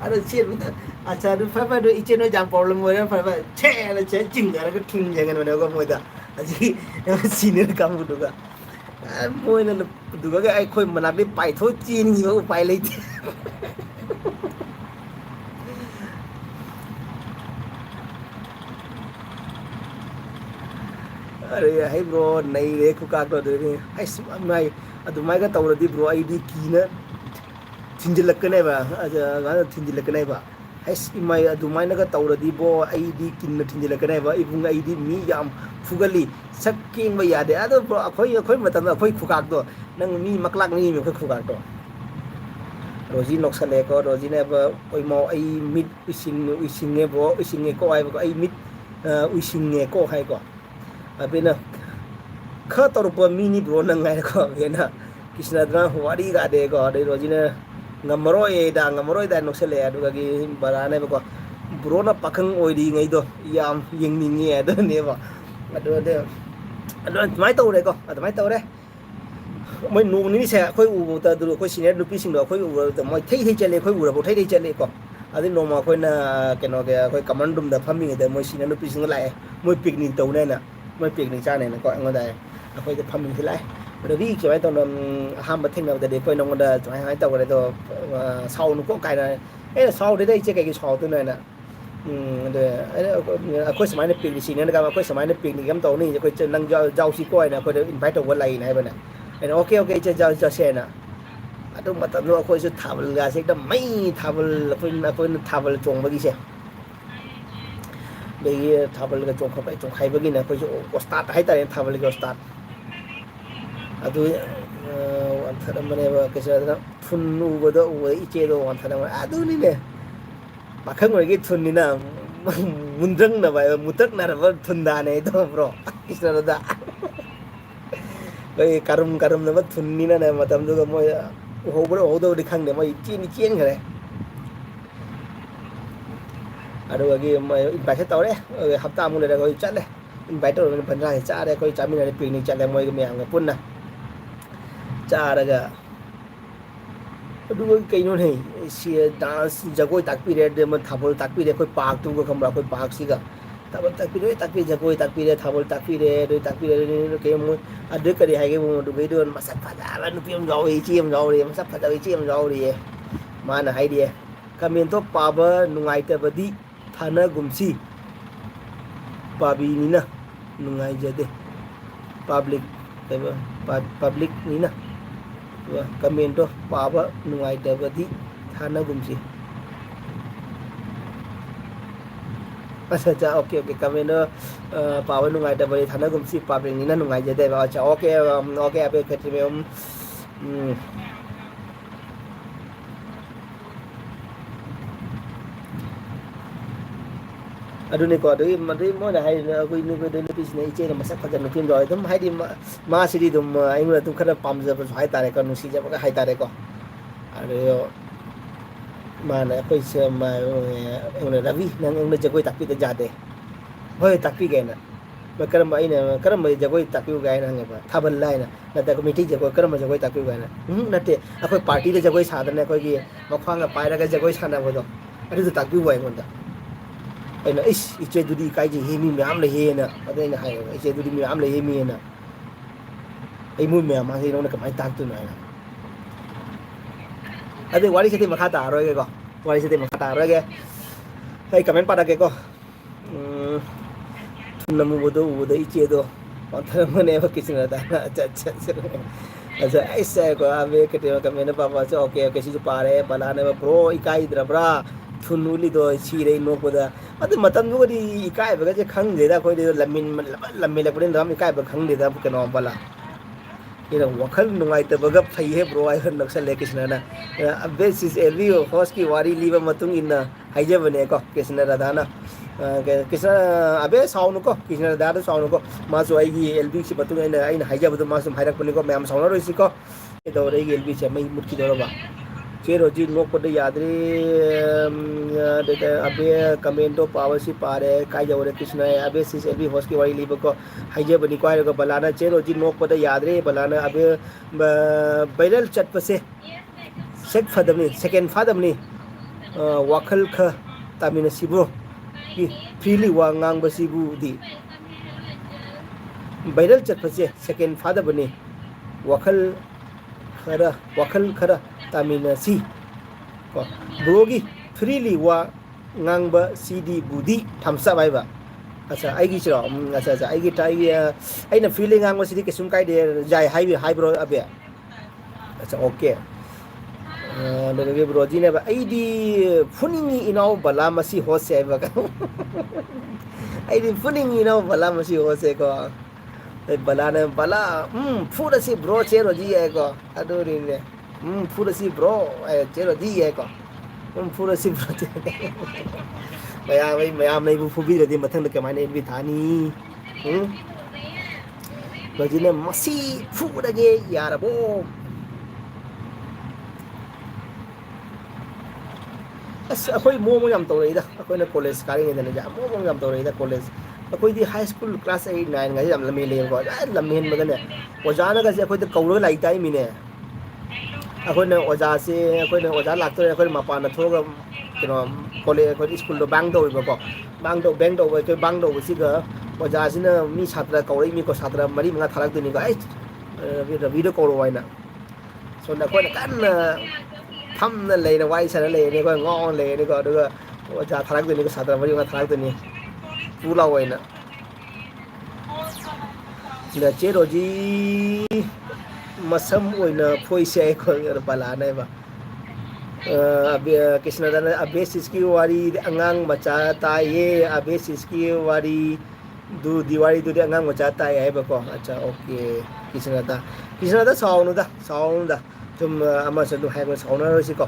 अरे सेट में अच्छा दो फाफा दो इचे नो जाम प्रॉब्लम हो रे फाफा छे चिंगधरे को थुन जेंगन ने को मोदा अजी सीनियर काम गुदुगा मोय न दुगा आई खोय मनाबे पाइथो चीन ही उपाय लेते अरे है ब्रो नहीं रे खुकाक तो दे है माई अदुमाई का तौरदी ब्रो आईडी कीना थिंजिलकनेबा गाना थिंजिलकनेबा है इमाई अदुमाई का तौरदी बो आईडी किन्ना थिंजिलकनेबा इबुंग आईडी मी याम फुगली सक्किंग बा यादे अदो ब्रो अखोई अखोई मतम अखोई खुकाक तो नंग मी मकलाक नहीं मी अखोई खुकाक तो रोजी नोक्सले को रोजी ने ओइ मो आई मिट उसिंगे ब्रो उसिंगे को आई को आई मिट उसिंगे को है को अबेना ख तोरप मिनी ब्रो नंगाय को बेना कृष्णद्रा वारी गा दे को दे रोजी ने ngamoroi da noksele aduga gi barane ko brona pakhang oidi ngai do yam yengningi ado ne ba ado mai tau re ko mai tau re moi nu ni se khoi u ta du khoi senior nupi sing do khoi u ta moi thei chale khoi u ra bo thei chale ko adi no ma khoi na ke no ke khoi commandum da phami ngai da moi senior nupi sing lai moi picnic tau ne na moi picnic cha ne ko ang da khoi da phami thi lai rồi đi kiểu ấy tao làm ham bật thêm nào để coi nó còn chỗ hai tàu này tao sau nó có cái này ấy là sau đấy đây chơi cái sau tôi này nè để coi sớm này pin thì nó coi sớm này pin thì cái tàu này coi chơi năng giàu xí coi nè coi invite tàu qua lại này bên này ok chơi giàu xe nè tôi mà tao nó coi sẽ thảo là sẽ đâm mấy thảo là coi thảo là trồng bao xe bây thảo là trồng không phải trồng hay bao nhiêu nè coi có start hay tại thảo là có start ಅದು ಒಂಥರ ಮನೆ ಕಸ ಫುನ್ನು ಇಚೆದು ಒಂಥರ ಅದು ನೀನೆ ಪಾಖಂಗ್ ಒಳಗೆ ಥುನ್ನಿನ ಮುಂದ್ರಂಗ್ನ ಮುತಕ್ನರ ಥುಂದಾನೆ ಇದು ಬ್ರೋ ಇಷ್ಟರದ ಕರಂ ನಮ ಥುನ್ನಿನ ಮತಂದುಗ ಮೊಯ್ ಹೋಗ್ಬಿಡ ಹೋದವ್ರಿ ಖಂಗ್ದೆ ಮೊಯ್ ಇಚೇನ್ ಖರೆ ಅದುವಾಗಿ ಇನ್ವೈಟ್ ತವ್ರೆ ಹಪ್ತಾ ಮುಲೆ ಕೊಯ್ ಚಲೆ ಇನ್ವೈಟ್ ತವ್ರೆ ಬಂದ್ರಾ ಚಾರೆ ಕೊಯ್ ಚಾಮಿನ ಪಿಕ್ನಿಕ್ ಚಲೆ ಮೊಯ್ ಮ್ಯಾಂಗ ಪುನ್ನ चारगा अदुगो कइनो नै सि डांस जगोय ताकपिरे दे म थाबल ताकपिरे कोइ पाक तुगो खमरा कोइ पाक सिगा थाबल ताकपिरे जगोय ताकपिरे थाबल ताकपिरे दे ताकपिरे के म अदे करि हागे म दुगै दोन मसक फजाला नुपिम जावै चिम जावरि मसक फजावै चिम जावरि माना हाइदिए कमेन्ट तो पाबा नुंगाइतबदि थाना गुमसी पाबिनिना नुंगाइ जदे पब्लिक निना कमेंट तो पाबा नुंगाइतबदि थाना गुमसी अच्छा ओके कमेंट पाबा नुंगाइतबदि थाना गुमसी पब्लिक निना नुंगाइ जदे अच्छा ओके अबे खत्रि में अदुने को अदुई मदुई मोना हाय कोइ नु को दनु पिस नै इचे मसक फजन फिल्म जय तुम हायदि मा सिरि तुम आइमु तुम खरा पामज ब हाय तारे को नुसी जब हाय तारे को अरे माने कोइ से मा एने रवि नंग एने जगोय ताकपि त जाते होय ताकपि गएना म करम जगोय ताकपि गएना हंगे बा थाबल लाइना नता कमिटी जगोय करम जगोय ताकपि गएना नते अखोय पार्टी दे जगोय सादने कोइ की मखवांग पाइरागा जगोय साना बदो अदु ताकपि वय गोंदा ऐना इचे दुदी काइजे हेमी म्याम ले हेना अदैना हाय इचे दुदी म्याम ले हेमी ना ऐ मु म्याम मा हेनो कमाइ ताक तु ना अदे वारी सेते मखा ता रोगे को वारी सेते मखा ता रोगे ऐ कमेंट पादा के को नमु बदो उदे इचे दो अंतर मने किसिना ता अच्छा ऐसे को आवे केते कमेंट पापा से ओके सिजु पारे बलाने प्रो इकाई द्रब्रा थुनुली दो सिरे नोपदा अदु मतम दुगदी इकाय बगा जे खंगदेदा खोइदे लम्मिन लपदिन दम इकाय ब खंगदेदा कनो बला इरा वखल नुंगाइ त बगा फैहे ब्रो आइ हन नक्सल ले कृष्णना बेस इज एवरी होस्ट की वारी लीव मतुंग इन हाइजे बने को कृष्ण राधाना कृष्ण अबे साउनु को कृष्ण राधा साउनु को मासु आइगी एलबी से मतुंग इन हाइजे बदु मासु हाइरक बने को मैम साउना रोइसी को दौरे एलबी से मै मुटकी दौरबा के रोजी लोग पड़े यादरी अबे कमेंटो पावसी पारे काय जवरे कृष्ण अबे सिस एबी होस्ट की वाली लीब को हाइजे बनी को आएगा बलाना चे रोजी लोग पड़े यादरी बलाना अबे बैरल चट पसे सेकंड फादमनी वाखल ख तामिन सिबो की फ्रीली वांगांग बसिबु दी बैरल चट पसे सेकंड फादमनी वाखल खरा तामिना सी ब्रोगी फ्रीली वा ngang ba cd budi thamsa bai ba अच्छा आइगी चिरो अच्छा अच्छा आइगी टाइगी अइना फीलिंग आंगो सिदी केसुम काइदे जाय हाइब्रो अबे अच्छा ओके ब्रोजी ने अइदी फुनिंगी इनाउ बला मसी होसे बका अइदी फुनिंगी इनाउ बला मसी होसे को बला ने बला फूड सी ब्रो चेरो जी है को अदोरी ने फूड सी ब्रो चेरो जी है को फूड सी ब्रो मया नहीं bu fubi de mathang de kamai ne bi thani ब्रोजी ने मसी फूड गे यार बो अस अखोई मोमो याम तौरैदा अखोइना कॉलेज कारिङैदना जा मोमो याम तौरैदा कॉलेज अखोइदी हाई स्कूल क्लास 8 9 गा याम लमे लेको लमेन मगने ओजाना गा से अखोइदा कौरो लाई ताई मिने अखोइना ओजा से अखोइना ओजा लाक्तोरे अखोइ मपान थोगा किनो कॉलेज अखोइ स्कूल दो बांग दौइबको बांग दौ अखोइ बांग दौ सिगा ओजा सिना मी छात्र कौरै मी को छात्र मरी मंगा थालक दिनि को ai रवि कौरो वाइना सोना अखोइना कान फमना लेना वाई सना लेने को ngong लेने को दुगा ओजा थालक दिनि को छात्र मरी मंगा थालक दिनि पुला वाइना ना चेरोजी मसम ओइना फोइसे को बलाना बा कृष्णदान अबेसिस की वारी अंगांग मचा ताये अबेसिस की वारी दु दिवाली दु अंगांग मचा ताये है बको अच्छा ओके कृष्णदा साउनुदा तुम अमा सदु है को साउना रोसी को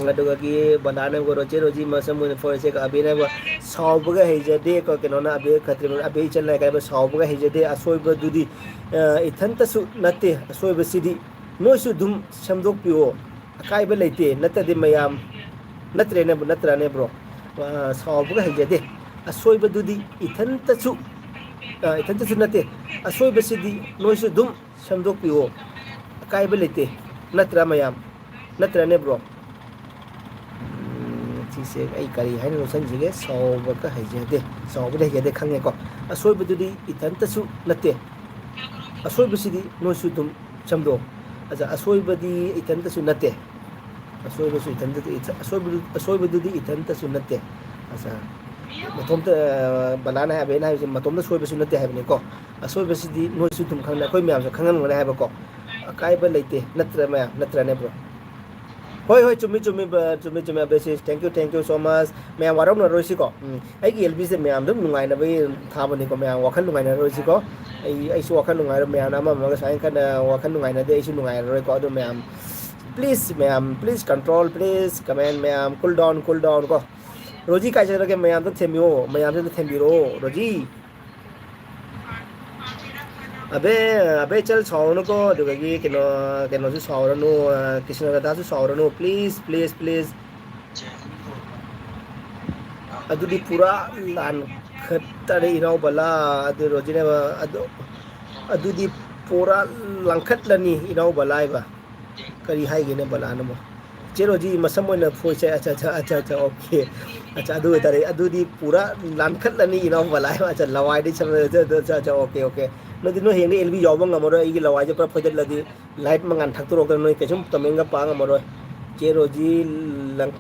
अदुगा की बनाने को रोचे रोजी मसम ने फोइसे का अबे ने साउबगा हेजदे को केनोना अबे खत्रे अबे चलना का साउबगा हेजदे असोइब दुदी इथंतसु नते असोइब सिदी नोइसु दुम समदोक पिओ अकाइब लेते नतदे मयाम नत्रने ब्रो साउबगा हेजदे असोइब दुदी इथंतसु नते असोइब सिदी नोइसु दुम समदोक पिओ अकाइब लेते नत्रा मयाम नत्रने ब्रो से आई करी है लोसन जिगे साउबगा हेजदे साउबगा हेजदे खंगे को असोइब दुदी इथंतसु नते असोइब सिदी नोइसु दुम समदो अच्छा असोइबदी इथंतसु नते असोइबसु असोइबदुदी इथंतसु नते अच्छा मतोमत बनाना है बेना है मतोमत सोइबसु नते है बने को असोइबसिदी नोइसु दुम खंगना कोइ म्याम से खंगन गने है बको काइब लेते नत्रने ब्रो होय चुमी basis thank you so much मैं वारम न रोइसी को आई की एलबी से मैं दम नुंगाइना बे थाबनी को मैं वाखन नुंगाइना रोइसी को आई सु वाखन नुंगाइना मैं नाम मग साइन kan वाखन नुंगाइना दे सु नुंगाइना रोइ को अदु मैं प्लीज कंट्रोल प्लीज कमेंट मैं कूल डाउन को रोजी काय जरा के मैं तो थेमियो मैं तो थेमिरो रोजी अबे चल साउन को दुगी केनो सु साउरनु कृष्ण दादा सु साउरनु प्लीज अदुदी पूरा लान खतरे इनाउ बला अदु रोजिने अदुदी पूरा लंखतलनी इनाउ बलाइबा करी हाइगेने बलानमो चेरोजी मसम ओइना फोइसे अच्छा ओके अच्छा अदु तारे अदुदी पूरा लानखतलनी इनाउ बलाइबा अच्छा लवाइदि चम अच्छा ओके नदी नो हेंगे एलबी यावबंग मरो इगी लवाइजे पर फोइदत लदी लाइट मंगान थक्तरो नो केसुम तमेंगा पांग मरो चेरोजी लंग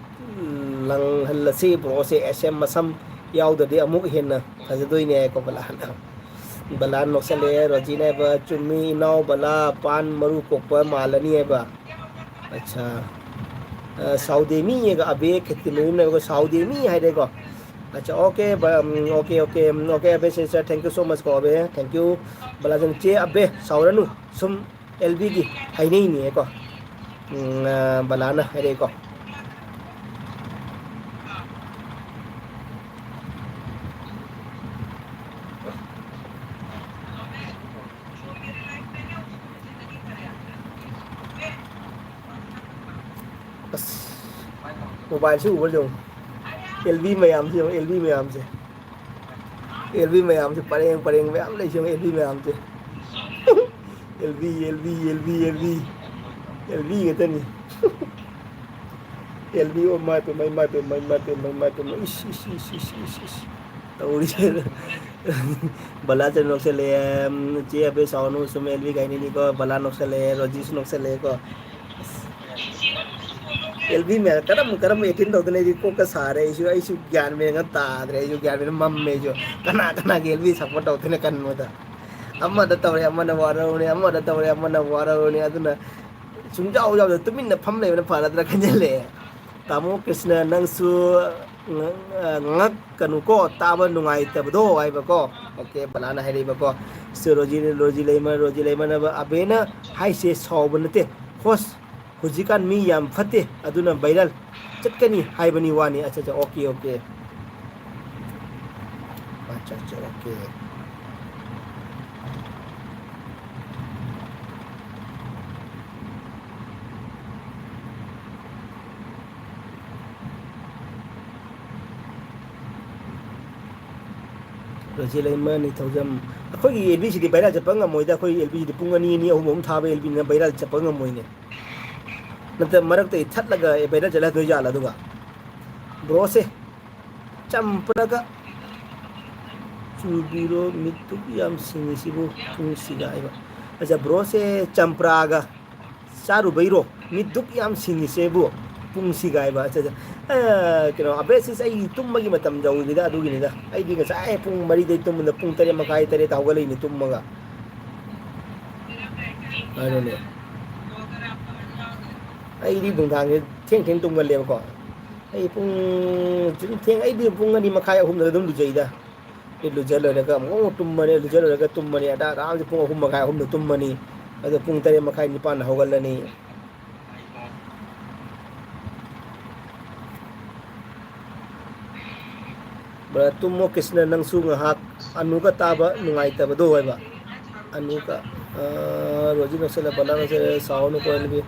हल्लसी ब्रोसे एसएम मसम यावददे अमुक हेन फजदोइने को बला नोसले रोजीने बा चुम्मी नाव बला पान मरु कोप मालनी है बा अच्छा साउदेमी ये अबे खेती में को साउदेमी है देखो अच्छा ओके अबे sir thank you so much को अबे थैंक यू बला जन चे अबे साउरनु सुम एलबी की है नहीं है को बलाना है देखो मोबाइल से ऊपर जाऊँ एलबी मैम से परेंग मैम ले एलबी मैम से एलबी कहते नहीं एलबी ओ माय पे इश तौड़ी से बला से नोक से ले चे अबे साउनु सुमे एलबी गाइनी को बला नोक से ले रोजिस नोक से ले को एलबी में करम एटिन तौदने को का सारे इशू ज्ञान में तादरे इशू ज्ञान में मम में जो कना के एलबी सपोर्ट तौदने कन्नोदा अमदा तवरे अमना वारौने अमदा तवरे अमना वारौने अदुना सुंजाव जाव Tumin फम लेबना फारद्रा खंजले तामो Krishna नंगसु ngak kanu ko taba nungai tabdo ai ba ko okay balana hai ba ko so roji leima na ba abena hai se sawbnate host hujikan mi yam phate aduna viral chatkani hai bani wani acha acha okay okay acha acha okay roji leima ni thojam akhoi lb si viral chapanga moida akhoi lb si pungani ni ahum thabe lb na viral chapanga moine nata marak te thatlaga viral chala do jala duga bro se champraga chubiro mitu yam sinisibu tungsiga iba aja bro se champraga saru beiro mitu yam sinisebu pungsiga iba aja kino abe se sai tummagi matam jawni da adugi ni da ai dinga sai pung mari dei tumna pung tare makai tare ta hawgali ni tummaga ano ne ai di bung thang theng tumgal le ko ai pung theng ai di pung ani makai ahum da dum du jai da lu jalo daga mo tummane lu jalo daga tummane ada ram pung ahum makai ahum da tummani ada pung tare makai ni pan hawgalani tumo kisna nang su ngahak anu ka taba nungai taba do ba anu ka roji no sala balana se saunu ko ni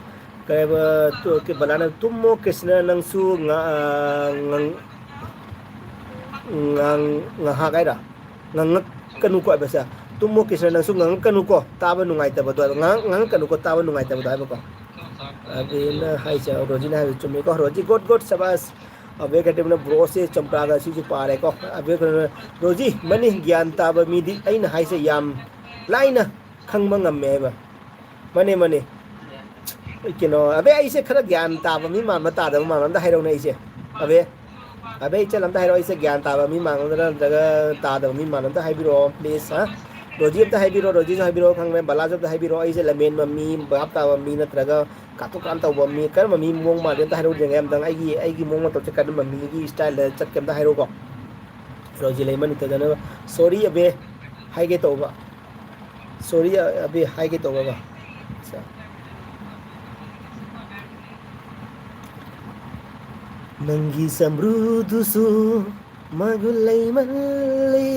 kaya ba to ke balana tumo kisna nang su ngahak ai da ngang kanu ko ba sa tumo kisna nang su ngang kanu ko taba nungai taba do ngang kanu ko taba nungai taba do ba ko abina hai cha roji na chumi ko roji god sabas अबे कहते हैं ब्रो से चंपरागा सी जो पारे को अबे रोजी मनी ज्ञान ताब मीदी अइन हाई से याम लाइना खंगबा ngam बा मने किनो अबे ऐसे खरा ज्ञान ताब मी मान मता द मान द हाइरो ने ऐसे अबे चलम द हाइरो ऐसे ज्ञान ताब मी मान द जगह ता द मी मान द हाइबिरो प्लीज हा रोजी द हाइबिरो रोजी द हाइबिरो खंग में बला जब द हाइबिरो ऐसे लमेन मम्मी बाप ताब मी नत्रगा कातो काम तब मी कर मम्मी मोंग मा देता हाइरो जेंगे हमदंग आइगी मोंग मा तब कर मम्मी की स्टाइल चट केम द हाइरो को रोजी लेमन त जन सॉरी अबे हाइगे तोबा सॉरी अबे हाइगे तोबा बा अच्छा नंगी समृदुसु मगुलै मल्ली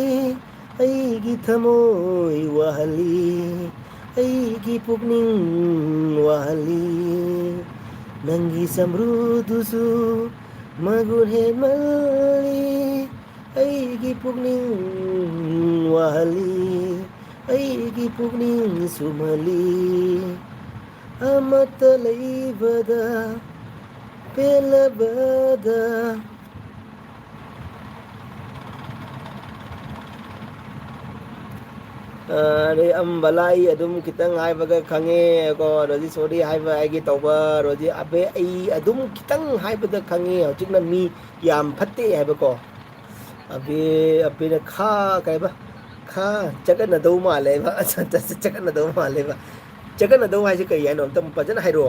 आइगी थमोय वहली आइगी पुकनिंग वहली नंगी समृदुसु मगुहे मल्ली आइगी पुकनिंग वहली आइगी पुकनिंग सुमली अमत लैबदा पेलबदा अरे अम्बलाई अदुम कितंग हाइबगा खंगे को रोजी सोरी हाइबा आइगे तौबा रोजी अबे आई अदुम कितंग हाइबदा खंगे हजिकना मी याम फत्ते हाइबा को अबे खा काइबा खा जगन दौ माले बा जगन दौ माले बा जगन दौ हाइसे कई यानो तम पजन हाइरो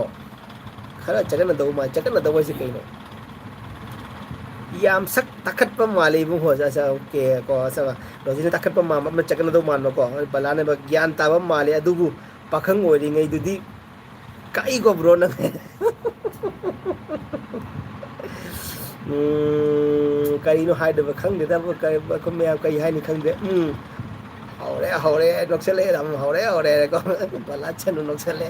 खरा जगन दौ हाइसे कई नो याम सक तखत पम माले बु हो जा ओके को सब रोजी तखत पम मा म जगन दौ मान को बलाने बा ज्ञान ताब माले अदुबु पाखंग ओरि ngei दुदी काई को ब्रो न कई नो हाइद बा खंग दे दा को मे कई हाइ नि खंग दे हौरे नक्सले हम हौरे को बला छन नक्सले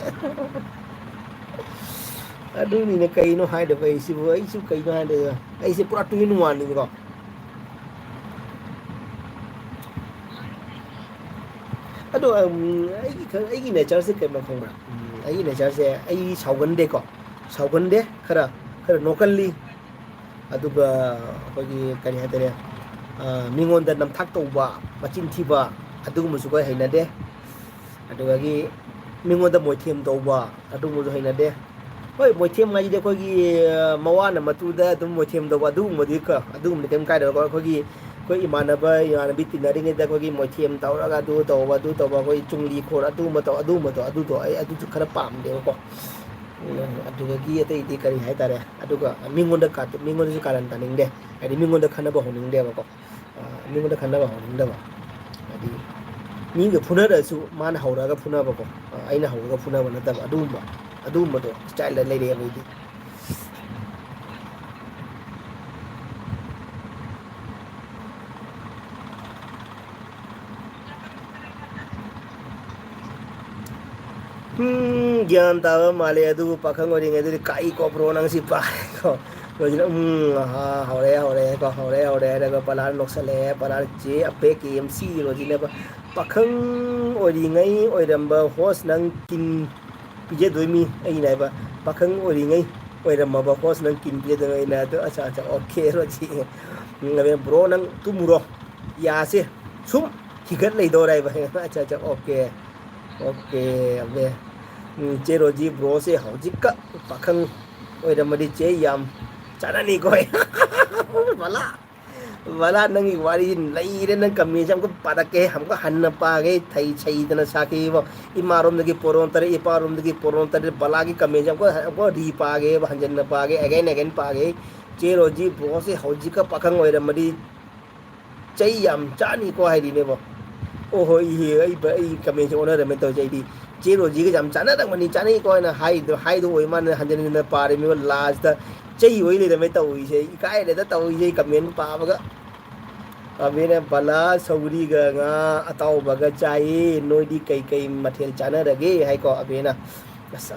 अदुनी ने कई नो हाइद बा इसिबु इसु कई नो हाइद ऐसे पूरा टू इन वन नि को अदो आई नेचर से कई मा खंबा आई नेचर से आई सावगन दे खरा नोकली अदुगा अखोगी करी हातरे मिंगोन द नमथाक तौबा मचिन थिबा अदुगुमसु को हैनदे अदुगागी मिंगोन द मोइथेम तौबा अदुगुमसु हैनदे ꯍꯣꯏ ꯃꯣꯏꯊꯦꯝ ꯍꯥꯏꯁꯤꯗꯤ ꯑꯩꯈꯣꯏꯒꯤ ꯃꯋꯥꯅ ꯃꯇꯨꯗ ꯑꯗꯨꯝ ꯃꯣꯏꯊꯦꯝ ꯇꯧꯕ ꯑꯗꯨꯒꯨꯝꯕꯗꯤ ꯑꯗꯨꯒꯨꯝꯕꯗꯤ ꯀꯩꯝ ꯀꯥꯏꯗꯕꯀꯣ ꯑꯩꯈꯣꯏ ꯏꯃꯥꯟꯅꯕ ꯏꯃꯥꯟꯅꯕꯤ ꯇꯤꯟꯅꯔꯤꯉꯩꯗ ꯑꯩꯈꯣꯏꯒꯤ ꯃꯣꯏꯊꯦꯝ ꯇꯧꯔꯒ ꯑꯗꯨ ꯇꯧꯕ ꯑꯩꯈꯣꯏ ꯆꯨꯡꯂꯤ ꯈꯣꯔ ꯑꯗꯨꯒꯨꯝꯕ ꯇꯧ ꯑꯗꯨꯒꯨꯝꯕꯗꯣ ꯑꯗꯨꯗꯣ ꯑꯩ ꯑꯗꯨꯁꯨ ꯈꯔ ꯄꯥꯝꯗꯦꯕꯀꯣ ꯑꯗꯨꯗꯒꯤ ꯑꯇꯩꯗꯤ ꯀꯔꯤ ꯍꯥꯏꯇꯥꯔꯦ ꯑꯗꯨꯒ ꯃꯤꯉꯣꯟꯗꯁꯨ ꯀꯥꯔꯟ ꯇꯥꯅꯤꯡꯗꯦ ꯍꯥꯏꯗꯤ ꯃꯤꯉꯣꯟꯗ ꯈꯟꯅꯕ ꯍꯧꯅꯤꯡꯗꯦꯕꯀꯣ ꯃꯤꯉꯣꯟꯗ ꯈꯟꯅꯕ ꯍꯧꯅꯤꯡꯗꯕ ꯍꯥꯏꯗꯤ ꯃꯤꯒ ꯐꯨꯅꯔꯁꯨ ꯃꯥꯅ ꯍꯧꯔꯒ ꯐꯨꯅꯕꯀꯣ ꯑꯩꯅ ꯍꯧꯔꯒ ꯐꯨꯅꯕ ꯅꯠꯇꯕ ꯑꯗꯨꯒꯨꯝꯕꯗꯣ ꯏꯁꯇꯥꯏꯜꯗ ꯂꯩꯔꯛꯑꯦꯕ ꯑꯩꯗꯤ ꯒ꯭ꯌꯥꯟ ꯇꯥꯕ ꯃꯥꯜꯂꯦ ꯑꯗꯨꯕꯨ ꯄꯥꯈꯪ ꯑꯣꯏꯔꯤꯉꯩꯗꯗꯤ ꯀꯥꯏꯀꯣ ꯕ꯭ꯔꯣ ꯅꯪꯁꯤ ꯄꯥꯏꯀꯣ ꯔꯣꯖꯤꯅ ꯍꯧꯔꯦ ꯍꯥꯏꯔꯒ ꯕꯂꯥꯔ ꯅꯣꯛꯁꯜꯂꯛꯑꯦ ꯕꯂꯥꯔ ꯆꯦ ꯑꯄꯦ ꯀꯦ ꯑꯦꯝ ꯁꯤ ꯔꯣꯖꯤꯅꯦꯕ ꯄꯥꯈꯪ ꯑꯣꯏꯔꯤꯉꯩ ꯑꯣꯏꯔꯝꯕ ꯍꯣꯁ ꯅꯪ ꯀꯤꯟ ꯄꯤꯖꯗꯣꯏꯃꯤ ꯑꯩꯅ ꯍꯥꯏꯕ ꯄꯥꯈꯪ ꯑꯣꯏꯔꯤꯉꯩ ꯑꯣꯏꯔꯝꯃꯕ ꯍꯣꯁ ꯅꯪ ꯀꯤꯟ ꯄꯤꯖꯗꯣꯏꯃꯤ ꯑꯩꯅ ꯑꯗꯨ ꯑꯆꯥ ꯑꯆꯥ ꯑꯣꯀꯦ ꯔꯣꯖꯤ ꯕ꯭ꯔꯣ ꯅꯪ ꯇꯨꯝꯃꯨꯔꯣ ꯌꯥꯁꯦ ꯁꯨꯝ ꯍꯤꯒꯠ ꯂꯩꯗꯧꯔꯦ ꯍꯥꯏꯕ ꯑꯆꯥ ꯑꯆꯥ ꯑꯣꯀꯦ ꯑꯣꯀꯦ ꯑꯕꯦ ꯆꯦ ꯔꯣꯖꯤ ꯕ꯭ꯔꯣꯁꯦ ꯍꯧꯖꯤꯛꯀ ꯄꯥꯈꯪ ꯑꯣꯏꯔꯝꯃꯗꯤ ꯆꯦ ꯌꯥꯝ ꯆꯥꯅꯅꯤꯀꯣ ꯕꯂꯥ ꯕꯂꯥ ꯅꯪꯒꯤ ꯋꯥꯔꯤ ꯂꯩꯔꯦ ꯅꯪ ꯀꯃꯦꯟꯁꯦ ꯑꯃꯨꯛꯀ ꯄꯥꯔꯛꯀꯦ ꯑꯃꯨꯛꯀ ꯍꯟꯅ ꯄꯥꯒꯦ ꯁꯩꯗꯅ ꯁꯥꯈꯤꯕ ꯏꯃꯥꯔꯣꯝꯗꯒꯤ ꯄꯣꯔꯣꯟ ꯇꯔꯦꯠ ꯏꯄꯥꯔꯣꯝꯗꯒꯤ ꯄꯣꯔꯣꯟ ꯇꯔꯦꯠ ꯕꯂꯥꯒꯤ ꯀꯃꯦꯟꯁꯦ ꯑꯃꯨꯛꯀ ꯔꯤ ꯄꯥꯒꯦꯕ ꯍꯟꯖꯤꯟꯅ ꯄꯥꯒꯦ ꯑꯦꯒꯦꯟ ꯄꯥꯒꯦ ꯆꯦ ꯔꯣꯖꯤ ꯕ꯭ꯔꯣꯁꯦ ꯍꯧꯖꯤꯛꯀ ꯄꯥꯈꯪ ꯑꯣꯏꯔꯝꯃꯗꯤ ꯆꯩ ꯌꯥꯝ ꯆꯥꯅꯤꯀꯣ ꯍꯥꯏꯔꯤꯅꯦꯕꯣ ꯑꯣ ꯍꯣꯏ ꯏꯍꯦ ꯑꯩ ꯀꯃꯦꯟꯁꯦ ꯑꯣꯟꯅꯔꯝꯃꯦ ꯇꯧꯔꯤꯁꯦ ꯑꯩꯗꯤ ꯆꯦ ꯔꯣꯖꯤꯒ ꯌꯥꯝ ꯆꯥꯟꯅꯔꯝꯒꯅꯤ ꯆꯥꯅꯩꯀꯣ ꯍꯥꯏꯅ ꯍꯥꯏꯗꯣ ꯑꯣꯏ ꯃꯥꯅ ꯍꯟꯖꯤꯟ ꯍꯟꯖꯤꯟꯅ ꯄꯥꯔꯤꯃꯦꯕ ꯂꯥꯁꯇ ꯆꯩ ꯑꯣꯏ ꯂꯩꯔꯝꯃꯦ ꯇꯧꯔꯤꯁꯦ ꯏꯀꯥꯏꯔꯦꯗ ꯇꯧꯔꯤꯁꯦ ꯀꯃꯦꯟ ꯄꯥꯕꯒ ꯑꯕꯦꯅ ꯕꯂꯥ ꯁꯧꯒ꯭ꯔꯤꯒ ꯉꯥ ꯑꯇꯥꯎꯕꯒ ꯆꯥꯏꯌꯦ ꯅꯣꯏꯗꯤ ꯀꯩꯀꯩ ꯃꯊꯦꯜ ꯆꯥꯅꯔꯒꯦ ꯍꯥꯏꯀꯣ ꯑꯕꯦꯅ ꯑꯁ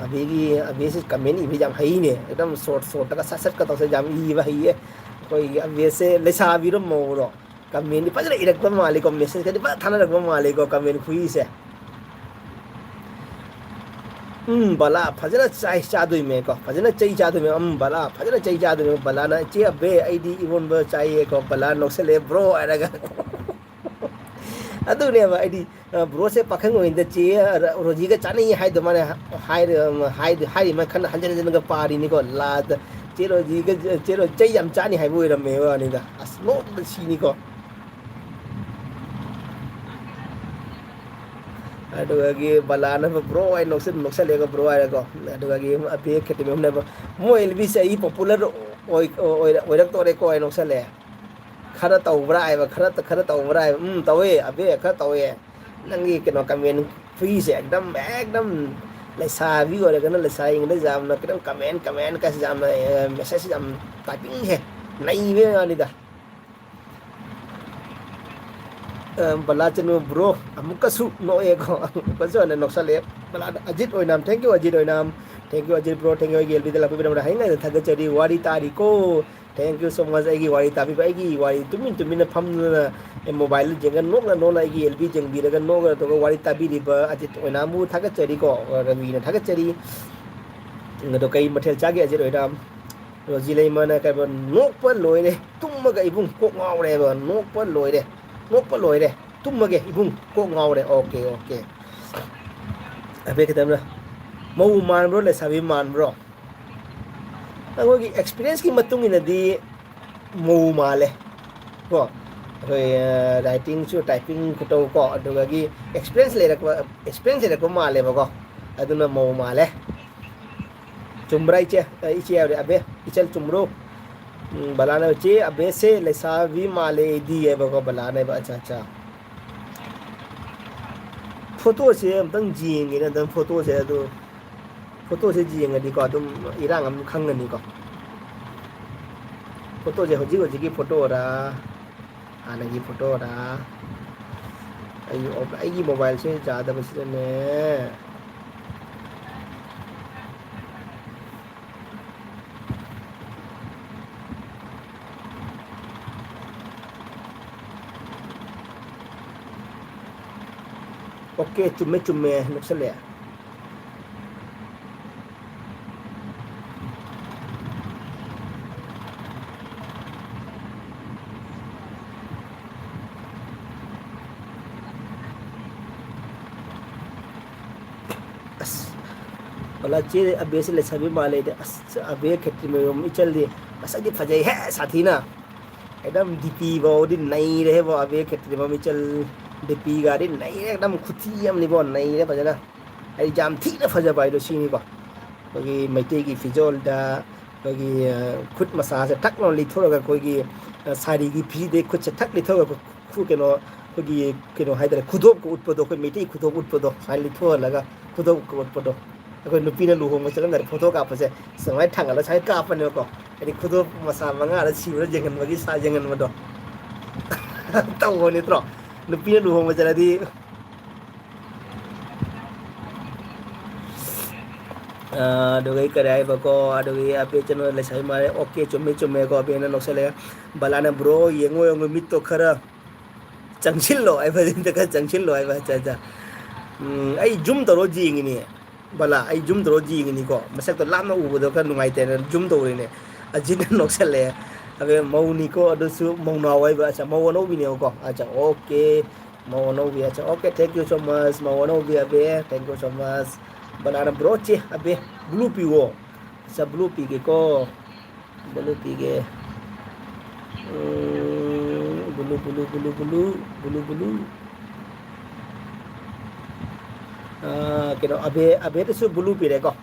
ꯑꯕꯦꯁꯤ ꯀꯃꯦꯟ ꯏꯕ ꯌꯥꯝ ꯍꯩꯅꯦ ꯑꯦꯛꯗꯝ ꯁꯣꯔꯠꯀ ꯁꯠ ꯁꯠꯀ ꯇꯧꯁꯦ ꯌꯥꯝ ꯏꯕ ꯍꯩꯌꯦ ꯑꯩꯈꯣꯏꯒꯤ ꯑꯕꯦꯁꯁꯦ ꯂꯩꯁꯥꯕꯤꯔꯣ ꯃꯧꯔꯣ ꯀꯃꯦꯟꯗꯤ ꯐꯖꯅ ꯏꯔꯛꯄ ꯃꯥꯜꯂꯤꯀꯣ ꯃꯦꯁꯦꯖꯀꯗꯤ ꯐꯖꯅ ꯊꯥꯅꯔꯛꯄ ꯃꯥꯜꯂꯤꯀꯣ ꯀꯃꯦꯟ ꯈꯨꯏꯁꯦ ꯕꯂꯥ ꯐꯖꯅ ꯆꯥꯗꯣꯏꯃꯦꯀꯣ ꯐꯖꯅ ꯆꯩ ꯆꯥꯗꯣꯏꯃꯦ ꯕꯂꯥ ꯐꯖꯅ ꯆꯩ ꯆꯥꯗꯣꯏꯃꯦ ꯕꯂꯥꯅ ꯏꯆꯦ ꯑꯕꯦ ꯑꯩꯗꯤ ꯏꯔꯣꯟꯕ ꯆꯥꯏꯌꯦꯀꯣ ꯕꯂꯥ ꯅꯣꯛꯁꯜꯂꯦ ꯕ꯭ꯔꯣ ꯍꯥꯏꯔꯒ ꯑꯗꯨꯅꯦꯕ ꯑꯩꯗꯤ ꯕ꯭ꯔꯣꯁꯦ ꯄꯥꯈꯪ ꯑꯣꯏꯔꯤꯉꯩꯗ ꯆꯦ ꯔꯣꯖꯤꯒ ꯆꯥꯅꯩ ꯍꯥꯏꯗꯣ ꯃꯥꯅ ꯍꯥꯏꯔꯤ ꯈꯟꯅ ꯍꯟꯖꯤꯟ ꯍꯟꯖꯤꯟꯒ ꯄꯥꯔꯤꯅꯤꯀꯣ ꯂꯥꯁꯇ ꯆꯦꯔꯣꯖꯤ ꯆꯩ ꯌꯥꯝ ꯆꯥꯅꯤ ꯍꯥꯏꯕ ꯑꯣꯏꯔꯝꯃꯦꯕ ꯋꯥꯅꯤꯗ ꯑꯁ ꯅꯣꯛꯄꯗ ꯁꯤꯅꯤꯀꯣ ꯑꯗꯨꯒꯤ ꯕꯂꯥꯅ ꯕ꯭ꯔꯣ ꯍꯥꯏꯅ ꯅꯣꯛꯁꯜꯂꯦꯀꯣ ꯕ꯭ꯔꯣ ꯍꯥꯏꯔꯦꯀꯣ ꯑꯗꯨꯒꯤ ꯑꯕꯦ ꯈꯦꯇ꯭ꯔꯤꯃꯌꯨꯝꯅ ꯃꯣꯏ ꯑꯦꯜꯕꯤꯁꯦ ꯑꯩ ꯄꯣꯄꯨꯂꯔ ꯑꯣꯏꯔꯛꯇꯣꯔꯦꯀꯣ ꯍꯥꯏꯅ ꯅꯣꯛꯁꯜꯂꯦ ꯈꯔ ꯇꯧꯕ꯭ꯔꯥ ꯍꯥꯏꯕ ꯈꯔ ꯇꯧꯕ꯭ꯔꯥ ꯍꯥꯏꯕ ꯇꯧꯋꯦ ꯑꯕꯦ ꯈꯔ ꯇꯧꯋꯦ ꯅꯪꯒꯤ ꯀꯩꯅꯣ ꯀꯃꯦꯟ ꯐ꯭ꯔꯤꯁꯦ ꯑꯦꯛꯗꯝ ꯂꯩꯁꯥꯕꯤ ꯑꯣꯏꯔꯒꯅ ꯂꯩꯁꯥꯔꯤꯉꯩꯗ ꯌꯥꯝꯅ ꯈꯤꯇꯪ ꯀꯃꯦꯟ ꯀꯥꯏꯁꯦ ꯌꯥꯝꯅ ꯃꯦꯁꯦꯖ ꯌꯥꯝ ꯇꯥꯏꯄꯤꯡꯁꯦ ꯅꯩꯕ ꯋꯥꯅꯤꯗ ꯕꯂꯥꯆꯅꯨ ꯕ꯭ꯔꯣ ꯑꯃꯨꯛꯀꯁꯨ ꯅꯣꯛꯑꯦꯀꯣ ꯑꯃꯨꯛꯀꯁꯨ ꯍꯟꯅ ꯅꯣꯛꯁꯜꯂꯛꯑꯦ ꯕꯂꯥꯗ ꯑꯖꯤꯠ ꯑꯣꯏꯅꯥꯝ thank you Ajit bro thank you ꯑꯩꯒꯤ ꯑꯦꯜꯕꯤꯗ ꯂꯥꯛꯄꯤꯕꯤꯔꯝꯕꯗ ꯍꯌꯦꯡ ꯊꯥꯒꯠꯆꯔꯤ ꯋꯥꯔꯤ ꯇꯥꯔꯤꯀꯣ ꯊꯦꯡꯛ ꯌꯨ ꯁꯣ ꯃꯆ ꯑꯩꯒꯤ ꯋꯥꯔꯤ ꯇꯥꯕꯤꯕ ꯑꯩꯒꯤ ꯋꯥꯔꯤ ꯇꯨꯃꯤꯟꯅ ꯐꯝꯗꯨꯅ ꯃꯣꯕꯥꯏꯜꯗ ꯌꯦꯡꯉ ꯅꯣꯛꯅ ꯑꯩꯒꯤ ꯑꯦꯜꯕꯤ ꯌꯦꯡꯕꯤꯔꯒ ꯅꯣꯛꯅ ꯑꯗꯨꯒ ꯋꯥꯔꯤ ꯇꯥꯕꯤꯔꯤꯕ ꯑꯖꯤꯠ ꯑꯣꯏꯅꯥꯝꯕꯨ ꯊꯥꯒꯠꯆꯔꯤꯀꯣ ꯔꯕꯤꯅ ꯊꯥꯒꯠꯆꯔꯤ ꯑꯗꯣ ꯀꯩ ꯃꯊꯦꯜ ꯆꯥꯒꯦ ꯑꯖꯤꯠ ꯑꯣꯏꯅꯥꯝ ꯔꯣꯖꯤ ꯂꯩꯃꯅ ꯀꯩ ꯅꯣꯛꯄ ꯂꯣꯏꯔꯦ ꯇꯨꯝꯃꯒ ꯏꯕꯨꯡ ꯀꯣꯛ ꯉꯥꯎꯔꯦꯕ ꯅꯣꯛꯄ ꯂꯣꯏꯔꯦ ꯅꯣꯛꯄ ꯂꯣꯏꯔꯦ ꯇꯨꯝꯃꯒꯦ ꯏꯕꯨꯡ ꯀꯣꯛ ꯉꯥꯎꯔꯦ ꯑꯣꯀꯦ ꯍꯥꯏꯐꯦꯠ ꯈꯤꯇꯪꯅ ꯃꯧ ꯃꯥꯟꯕ꯭ꯔꯣ ꯂꯩꯁꯥꯕꯤ ꯃꯥꯟꯕ꯭ꯔꯣ ꯑꯩꯈꯣꯏꯒꯤ ꯑꯦꯛꯁꯄꯤꯔꯤꯌꯦꯟꯁꯀꯤ ꯃꯇꯨꯡ ꯏꯟꯅꯗꯤ ꯃꯧ ꯃꯥꯜꯂꯦ ꯀꯣ ꯑꯩꯈꯣꯏ ꯔꯥꯏꯇꯤꯡꯁꯨ ꯇꯥꯏꯄꯤꯡ ꯈꯨꯇꯧ ꯀꯣ ꯑꯗꯨꯗꯒꯤ ꯑꯦꯛꯁꯄꯤꯔꯤꯌꯦꯟꯁ ꯂꯩꯔꯛꯄ ꯃꯥꯜꯂꯦꯕꯀꯣ ꯑꯗꯨꯅ ꯃꯧ ꯃꯥꯜꯂꯦ ꯆꯨꯝꯕ꯭ꯔꯥ ꯏꯆꯦ ꯍꯥꯏꯕꯗꯤ ꯑꯕꯦ ꯏꯆꯜ ꯆꯨꯝꯕ꯭ꯔꯣ ꯕꯂꯥꯅ ꯆꯦ ꯑꯕꯦꯁꯦ ꯂꯩꯁꯥꯕꯤ ꯃꯥꯜꯂꯦ ꯑꯩꯗꯤ ꯍꯥꯏꯕꯀꯣ ꯕꯂꯥꯅ ꯍꯥꯏꯕ ꯑꯠꯆꯥ ꯐꯣꯇꯣꯁꯦ ꯑꯝꯇꯪ ꯌꯦꯡꯒꯦꯅ ꯑꯝꯇꯪ ꯐꯣꯇꯣꯁꯦ ꯑꯗꯨ ꯐꯣꯇꯣꯁꯦ ꯌꯦꯡꯉꯗꯤꯀꯣ ꯑꯗꯨꯝ ꯏꯔꯥꯡ ꯑꯃ ꯈꯪꯒꯅꯤꯀꯣ ꯐꯣꯇꯣꯁꯦ ꯍꯧꯖꯤꯛꯀꯤ ꯐꯣꯇꯣꯔꯥ ꯍꯥꯟꯅꯒꯤ ꯐꯣꯇꯣꯔꯥ ꯑꯩꯒꯤ ꯃꯣꯕꯥꯏꯜꯁꯦ ꯌꯥꯗꯕꯁꯤꯗꯅꯦ ꯑꯣꯀꯦ ꯆꯨꯝꯃꯦ ꯅꯛꯁꯜꯂꯦ ꯑꯁ Wala che abe se le sabi male de abe khetri me mi chal di asa di phajai he sathi na ekdam dp bo di nai re bo abe khetri me mi chal dp ga di nai ekdam khuti am ni bo nai re phajana ai jam thi na phaja bai do sini ko bagi maite gi fijol da bagi khut masa se tak no li thora ga koi gi sari gi phi de khut se tak li thora ga khu ke no bagi ke no haidare khudop ko utpodo ko maite khudop utpodo sai li thora laga khudop ko utpodo ko nupi na luhong ma chalam dar photo ka pase sangai thang ala sai ka pa ne ko ani khudop masa manga ala si ra jengan bagi sa jengan ma do taw ho ni tro nupi na luhong ma chala di adugai karai bako adugai ape channel le sai mare okay chumme chumme ko ape na noksale balana bro yengo yengo mit to khara changchil lo ai ba din ta changchil lo ai ba cha cha ai jum to ro ji ngi ni bala ai jum to ro ji ngi ni ko masak to lam na u bo do ka nungai te na jum to ri ne ajin na noksale ape mau ni ko adu su mau na wai ba cha mau no bi ne ko acha okay mau no bi acha okay thank you so much mau no bi ape thank you so much banana broche abe blue pi wo sa blue pi ke ko blue pi ke blue kino abe to su blue pi re ko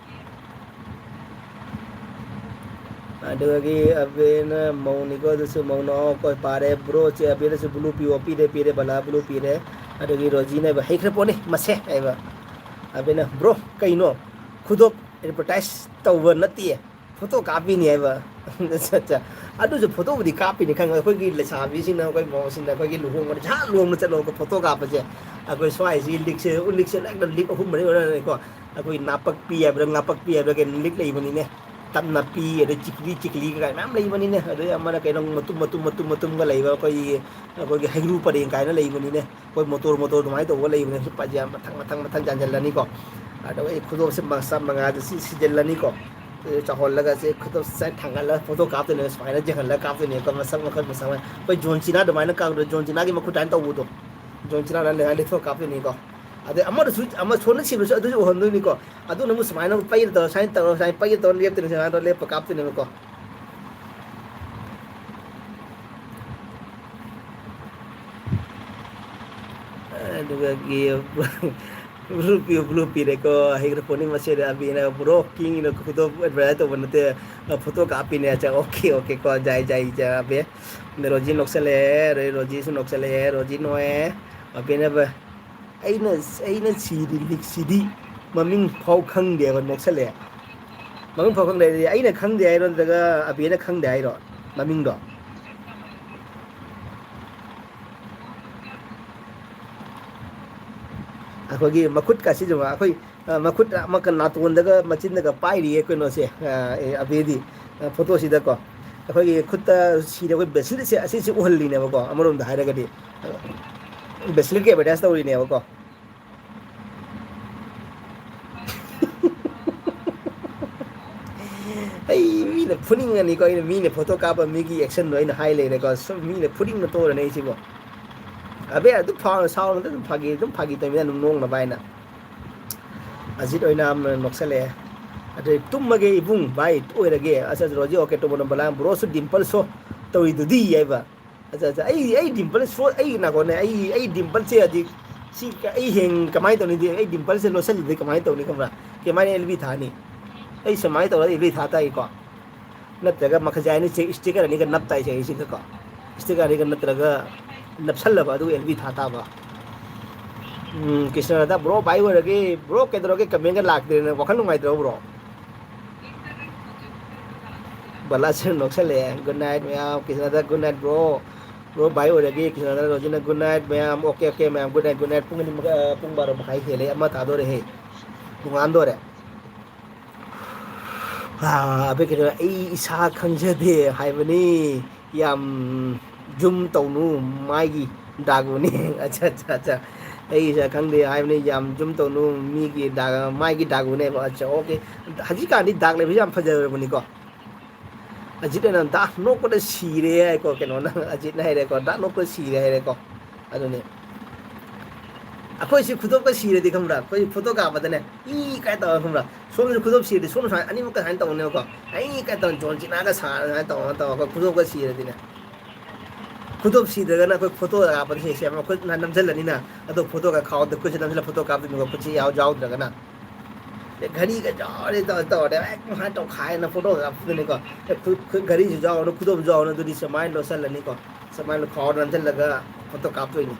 ada lagi abe na mau ni ko to su mau no ko pare broche abe to su blue pi wo pi de bala blue pi re ada lagi roji na ba hekre pone mase ai ba abe na bro kai no khudop advertise tawba nati photo copy ni ai ba cha adu je photo di copy ni khang khoi gi le sa bi sin na khoi mo sin na khoi gi lu hong ma cha lu ma cha lo ko photo ka pa je akoi swai si lik se lak dan lik hum ma ni ko akoi napak pi ai ba ngapak pi ai ba ken lik lei mani ne tam na pi ada cikli ka nam lei mani ne ada amana kai nong matum ga lei ba koi gi hairu pa ding kai na lei mani ne koi motor dumai to lei mani pa ja matang jan jan lani ko ada ai khudo se mangsa manga si jan lani ko chahol laga se khudo sai thangal la photo kap te ne spina jangal la kap te ne ko masam masam koi jon china dumai na ka jon china gi makhu tan to bu to jon china la le le tho kap te ne ko ade amar su amar chon si lu adu hon du ni ko adu namu smai na pai to sai pai to lep te ne sa to lep kap te ne ko aduga gi blue pi re ko higre poni mase da bi na bro king no ko to advertise to banate photo copy ne acha okay ko jai ja be ne roji noksale re roji su noksale roji no e abe na ba aina sidi lik sidi maming phau khang de ba noksale maming phau khang de aina khang de ai ron daga abe na khang de ai ro maming do akhoi makut ka si jama akhoi makut makan natun daga machin daga pai ri ko no se abedi photo si da ko akhoi khutta si da ko besil se asi si uhal li ne ko amaron da haira ga di besil ke bedas ta uri ne ko ai mi ne phuning ani ko mi ne photo ka ba mi gi action no ina high le ne ko so mi ne phuning no to ne si ko abe adu phang sao no dum phagi to mi na nong na bai na azit oina am noksale ade tummage ibung bai oirage asa roji okay to bon bala bro su dimple so to idu di ai ba asa ai dimple so ai na ko ne ai dimple se adi si ka ai heng kamai to ni di ai dimple se lo sel di kamai to ni kamra ke mai lb tha ni ai samai to lb tha ta ko natraga makhajai ni sticker ni ka nap tai se si ka sticker ni ka natraga napsal ba du lb tha ta ba Krishna da bro bai oirage bro ke dro ke comment ga lak de ne wakhal ngai dro bro bala se noksale good night ma'am Krishna da good night bro bai oirage Krishna da rojina good night ma'am okay ma'am good night pung ni pung baro khai hele ama ta do re he pung an do re abe ke ai isa khangje de haibani yam jum tawnu mai gi daguni acha ai sa khangde haibani yam jum tawnu mi gi dag mai gi dagune ba acha okay haji ka ni dag le bi yam phajar bani ko ajit na da no ko da sire ai ko ke no na ajit na re ko da no ko sire re ko adu ne ꯑꯩꯈꯣꯏꯁꯤ ꯈꯨꯗꯣꯞꯀ ꯁꯤꯔꯗꯤ ꯈꯪꯕ꯭ꯔꯥ ꯑꯩꯈꯣꯏ ꯐꯣꯇꯣ ꯀꯥꯞꯄꯗꯅꯦ ꯏ ꯀꯥꯏ ꯇꯧꯔ ꯈꯪꯕ꯭ꯔꯥ ꯁꯣꯝꯗꯁꯨ ꯈꯨꯗꯣꯞ ꯁꯤꯔꯗꯤ ꯁꯣꯝꯗ ꯁꯨꯃꯥꯏꯅ ꯑꯅꯤꯃꯛꯀ ꯁꯨꯃꯥꯏꯅ ꯇꯧꯅꯦꯕꯀꯣ ꯑꯩ ꯀꯥꯏ ꯇꯧꯔ ꯖꯣꯟ ꯆꯤꯅꯥꯒ ꯁꯥꯔ ꯁꯨꯃꯥꯏꯅ ꯇꯧꯔꯒ ꯑꯩꯈꯣꯏ ꯈꯨꯗꯣꯞꯀ ꯁꯤꯔꯗꯤꯅꯦ ꯈꯨꯗꯣꯞ ꯁꯤꯗ꯭ꯔꯒꯅ ꯑꯩꯈꯣꯏ ꯐꯣꯇꯣ ꯀꯥꯞꯄꯗ ꯁꯤ ꯑꯃ ꯈꯨꯠ ꯅꯝꯁꯤꯜꯂꯅꯤꯅ ꯑꯗꯣ ꯐꯣꯇꯣꯒ ꯈꯥꯎꯗ ꯈꯨꯠꯁꯤ ꯅꯝꯁꯤꯜꯂ ꯐꯣꯇꯣ ꯀꯥꯞꯇꯣꯏꯅꯤꯀꯣ ꯈꯨꯠꯁꯤ ꯌꯥꯎꯗ꯭ꯔꯒꯅ घड़ी का जाओ तो तौरे वहाँ तो खाए ना फोटो अपने को खुद घड़ी से जाओ ना खुद जाओ ना तो सामान लो सल नहीं को सामान खाओ रंजन लगा फोटो काप तो नहीं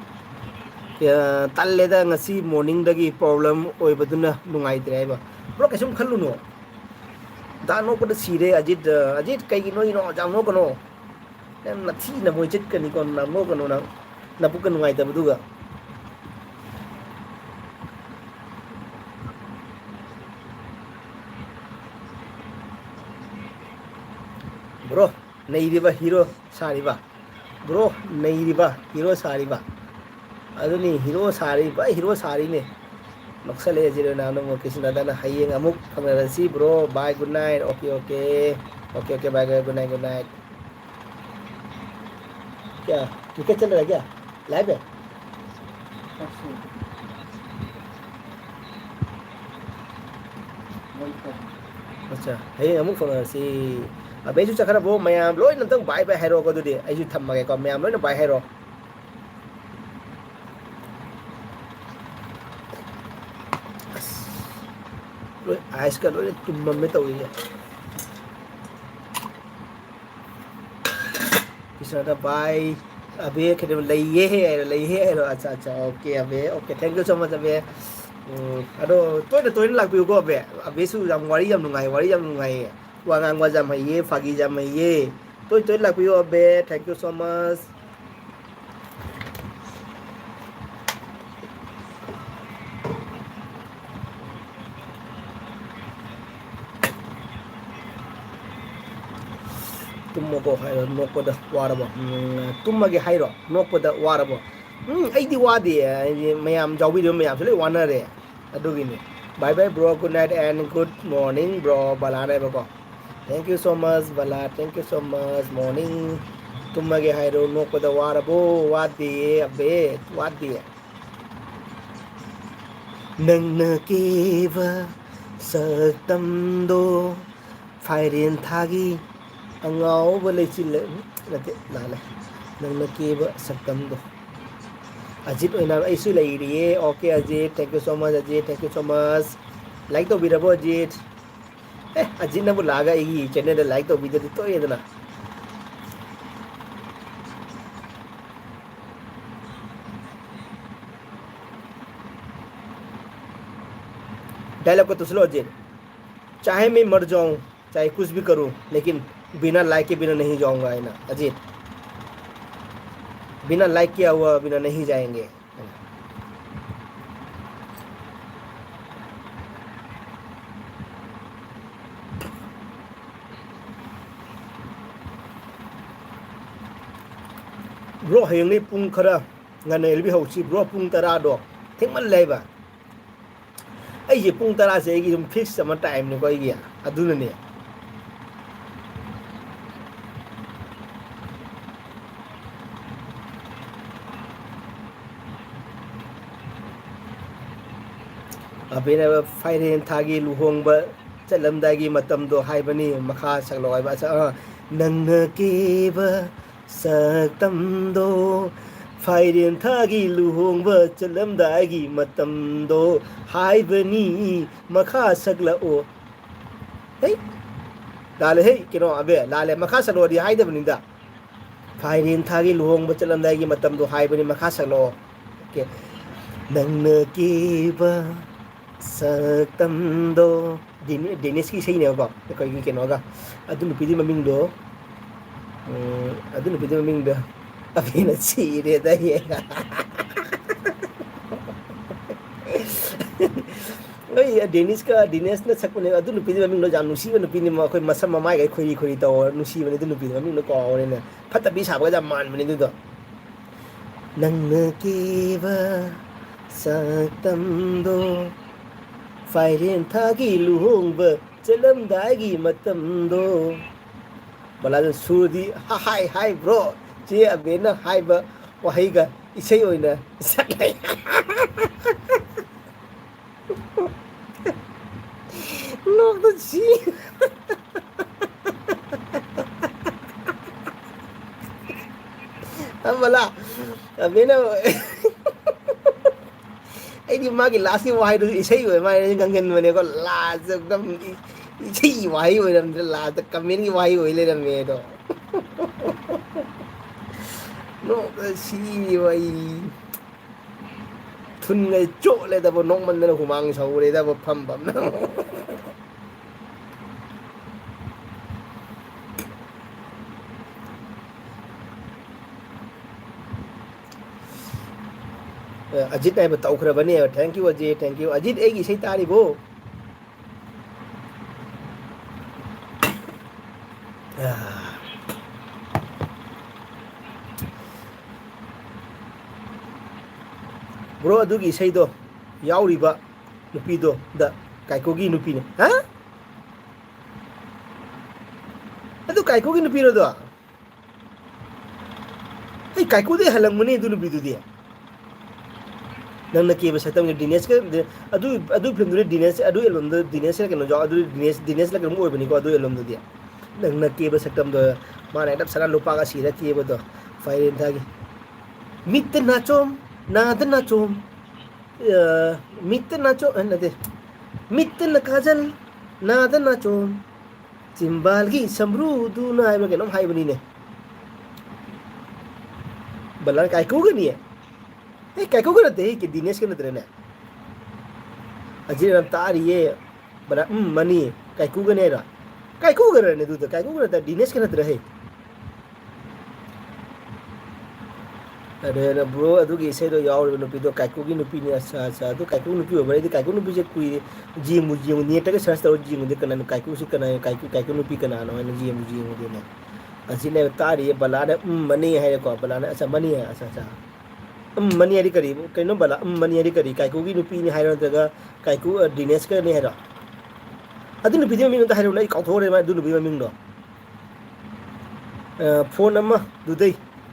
तल्लेदा ngasi morning dagi problem oibaduna nungaidre ba bro kesum khalluno da no ko sire ajit kai gi no jam no kono na thi na moi chit kani kon na no kono na pu kan nungai ta buduga bro nairiba hero sariba bro nairiba hero sariba aduni hero sari ne noksale jiro na no mo kisna dana hayeng amuk phangarasi bro bye good night okay bye good night क्या क्रिकेट चल रहा है क्या लाइव है अच्छा hayeng amuk phangarasi abeju chakara bo mayam loi nam tang bye hero ko dudi aiju thammage ko mayam loi na bye hero loi ice ka loi tummam me tawi ya kisana bye abe kede laiye hai acha okay thank you so much abe ado toy na lakpi ko abe su jam wari jam nungai wangang wajam haye fagi jam haye toy lakpi abe thank you so much tummo ko hairo nokko da warabo tumma ge hairo nokko da warabo aidi wadi mayam jawbi do mayam sele wanare adugini bye bye bro good night and good morning bro balare bako thank you so much bala thank you so much morning tumma ge hairo nokko da warabo wadi abe wadi nang na keva saktam do phairen thagi angau boleh cile nanti lala nang nakiba saktam do ajit oina isu lai riye okay ajit thank you so much ajit thank you so much like to birabo ajit ajit na bulaga igi channel da like to video to yedna dialogue को तो सुनो अजय चाहे मैं मर जाऊं चाहे कुछ भी करूं लेकिन बिना लाइक के बिना नहीं जाऊंगा है ना अजीत बिना लाइक किया हुआ बिना नहीं जाएंगे ब्रो हयंगनी पुंग खरा ngane elbi hauchi bro pung tara do thingman leiba ai je pung tara se gi dum fix sama time ni ko gi aduna ne abena fairen thagi luhongba chalamdagi matamdo haibani makha sakloi ba sa nangna keba saktamdo fairen thagi luhongba chalamdagi matamdo haibani makha sakla o hey lale hey kino abe lale makha saklo di haidabani da fairen thagi luhongba chalamdagi matamdo haibani makha saklo okay nangna keba saktamdo Dennis ki sei ne ba ko gi keno ga adu nu pidi maming do abina si re da ye oi Dennis na sakune adu nu pidi maming do jam nu si nu pidi ma khoi masam mamai ga khoi to nu si ne du nu pidi maming no ko ne ne phata bi sa ba jam man ne du do nang na ki ba saktamdo fairen thagi luhongba chalamdagi matamdo bala sudi hi bro che abena hi ba wahai ga isay oina saklay nok da si amala abena ai di ma ki last ki wahai du isai oi ma gangen mane ko last ekdam isai wahai oi ram last comment ki wahai oi le ram me do no si wai thun ngai cho le da bo nok man na humang sau le da bo pham bam na Ajit ने तौखरबने thank you Ajit thank you Ajit एक इसे तारीबो ब्रो अदुगी इसे दो याउरिबा नुपी दो द काइकोगी नुपी ने हा अदु काइकोगी नुपी रो दो ए काइको दे हलंग मने दु नुपी दु दे नंग के सकतम के दिनेश के अदु फिल्म दु दिनेश अदु एल्बम दु दिनेश के नो जो अदु दिनेश लग रम ओइबनी को अदु एल्बम दु दिया नंग के सकतम दो माने दब सरा लोपा का सीरा के बदो फाइरेन था के मित नाचोम नाद नाचोम मित नाचो नदे मित नकाजल नाद नाचोम चिंबाल की समरू दु ना आइबा के नो हाइबनी ने बल्ला काइको गनी है ए काइको करते कि दिनेश के नतरे ने अजीर हम तार ये बना मनी काइको गने रा काइको करे ने दूध काइको करता दिनेश के नतरे है अरे ना ब्रो अदु के से तो यार नुपी तो काइको की नुपी ने अच्छा अच्छा तो काइको नुपी हो बड़े काइको नुपी से कोई जी मुझे नेट के सर्च तो जी मुझे करना काइको से करना काइको नुपी करना ना जी मुझे ने अजी ने तार ये बला ने मनी है को बला ने अच्छा मनी है अच्छा अच्छा मनी हरी करी कहीं बला मनी हरी करी काइको की नुपी ने हायर नत्रगा काइको दिनेश के ने है अदु नुपी दे मिंग हायर नै काउथोरे मा अदु नुपी मिंग दो फोन अमा दुदै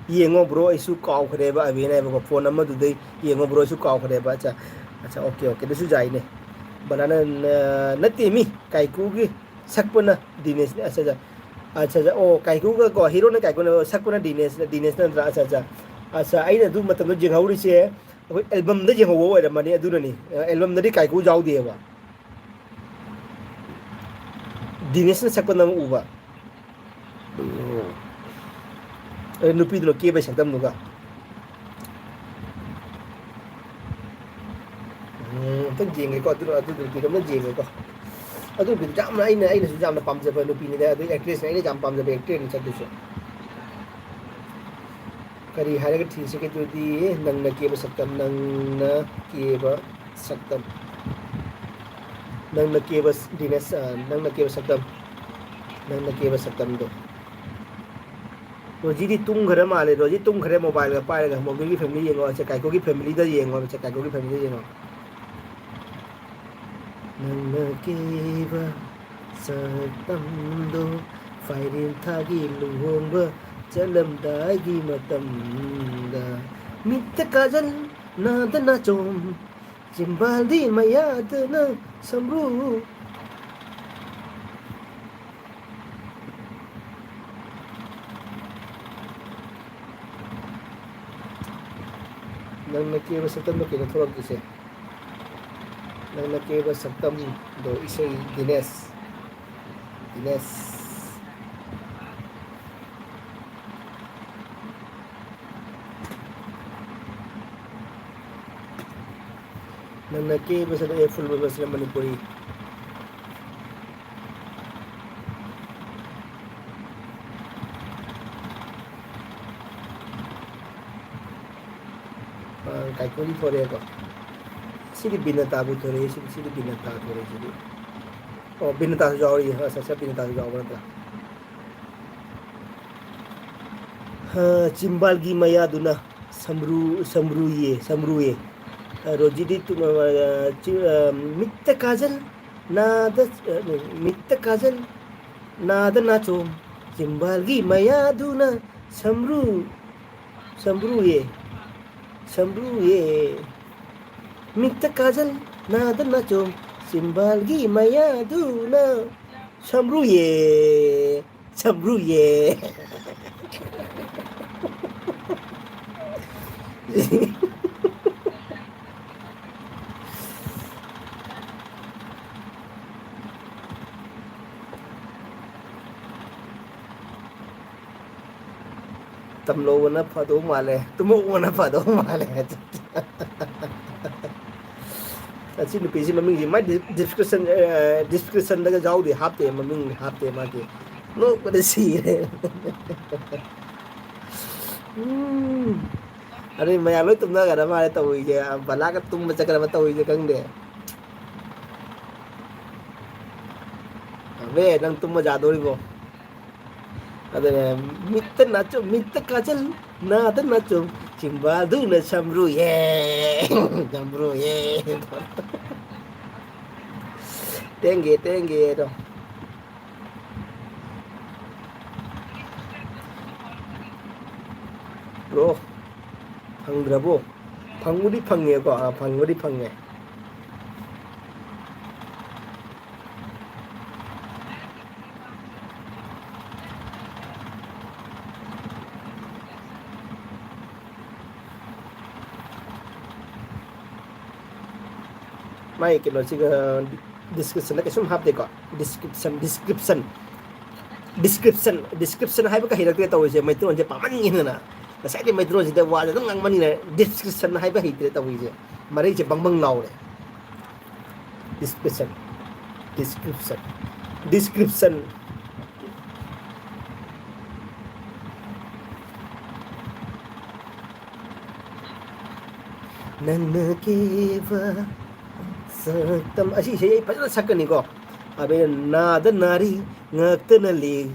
येंगो ब्रो आइसु काउ खरेबा अबेना बा फोन अमा दुदै येंगो ब्रो आइसु काउ खरेबा अच्छा अच्छा ओके ओके दसु जाई ने बनाना नते मी काइको की सकपना दिनेश ने अच्छा अच्छा अच्छा ओ काइको को हीरो ने काइको ने सकपना दिनेश ने अच्छा अच्छा अच्छा अगर अदु मतलब जेंगहौरी से अखोई एल्बम द जेंगहौ ओइरा माने अदुननी एल्बम दि काइको जाउदे बा दिनेश ने सकपना उबा नुपी दो के बे सकदम नुगा तो जेंगे को अदु बिरम जेंगे को अदु बिर जाम आइना सु जाम पामजबा नुपी ने अदु एक्ट्रेस ने जाम पामजबा एक्टर ने सदुसु करी हारे थी से दुदी नंग केब सकतम नंग केब सकतम नंग केब दिनेश नंग केब सकतम दो रोजी दी तुम घर माले रोजी तुम घरे मोबाइल का पाएगा मोबाइल की फैमिली येंगो अच्छा काइको की फैमिली दा येंगो अच्छा काइको की फैमिली येंगो नंग केब सकतम दो फाइरिन थागी लुहोंग चलमदागी मतमदा मित काजल नाद नाचोम चिंबाल्दी मयाद न समरू नंग केब सकतम दो के थोड़ा किसे नंग केब सकतम दो इसे दिनेश नंग केब सकतम फुल बस मणिपुरी काइकोली थोड़े को सिरी भिन्नता भी थोड़े सिरी भिन्नता थोड़े सिरी और भिन्नता से जाओ ये हाँ सब भिन्नता से जाओ बना हाँ चिंबाल की मया दुना समरू ये रोजी दी तुम मित्त काजल नाद नाचो चिंबाल की मया दुना समरू ये samruye mitta kajal nada nachom simbalgi maya duna samruye samruye tamlo na phado male tumo na phado male अच्छी नुपी से मम्मी जी मैं डिस्क्रिप्शन लगा जाओ दे हाथे मम्मी हाथे माँ के नो बड़े सी है अरे मैं आलो तुम ना करा मारे तो हुई है भला का तुम बच्चा करा तो हुई है कंग दे वे नंग तुम मजा दो रिबो अरे मित्त नाचो मित्त काजल नाद नाचो चिंबादू न समरू ये टेंगे तो ब्रो फंग्रबो फंगुदी फंगे को फंगुदी फंगेไม่เกี่ยวกับdescription แล้วก็ชุ่มฮับเด็กก็ description ให้พวกเขาเห็นตัวตัวเฉยไม่ตัวจะปามันยิ่งนะแต่ใช่ที่ไม่ตัวจะว่าจะต้องนั่งมันนี่นะ description ให้พวกเขาเห็นตัวเฉยมาได้จะบังเนาเลย description नन्ना केवा सकतम अशी हे पजल सकनी को अबे नाद नारी ngaktenali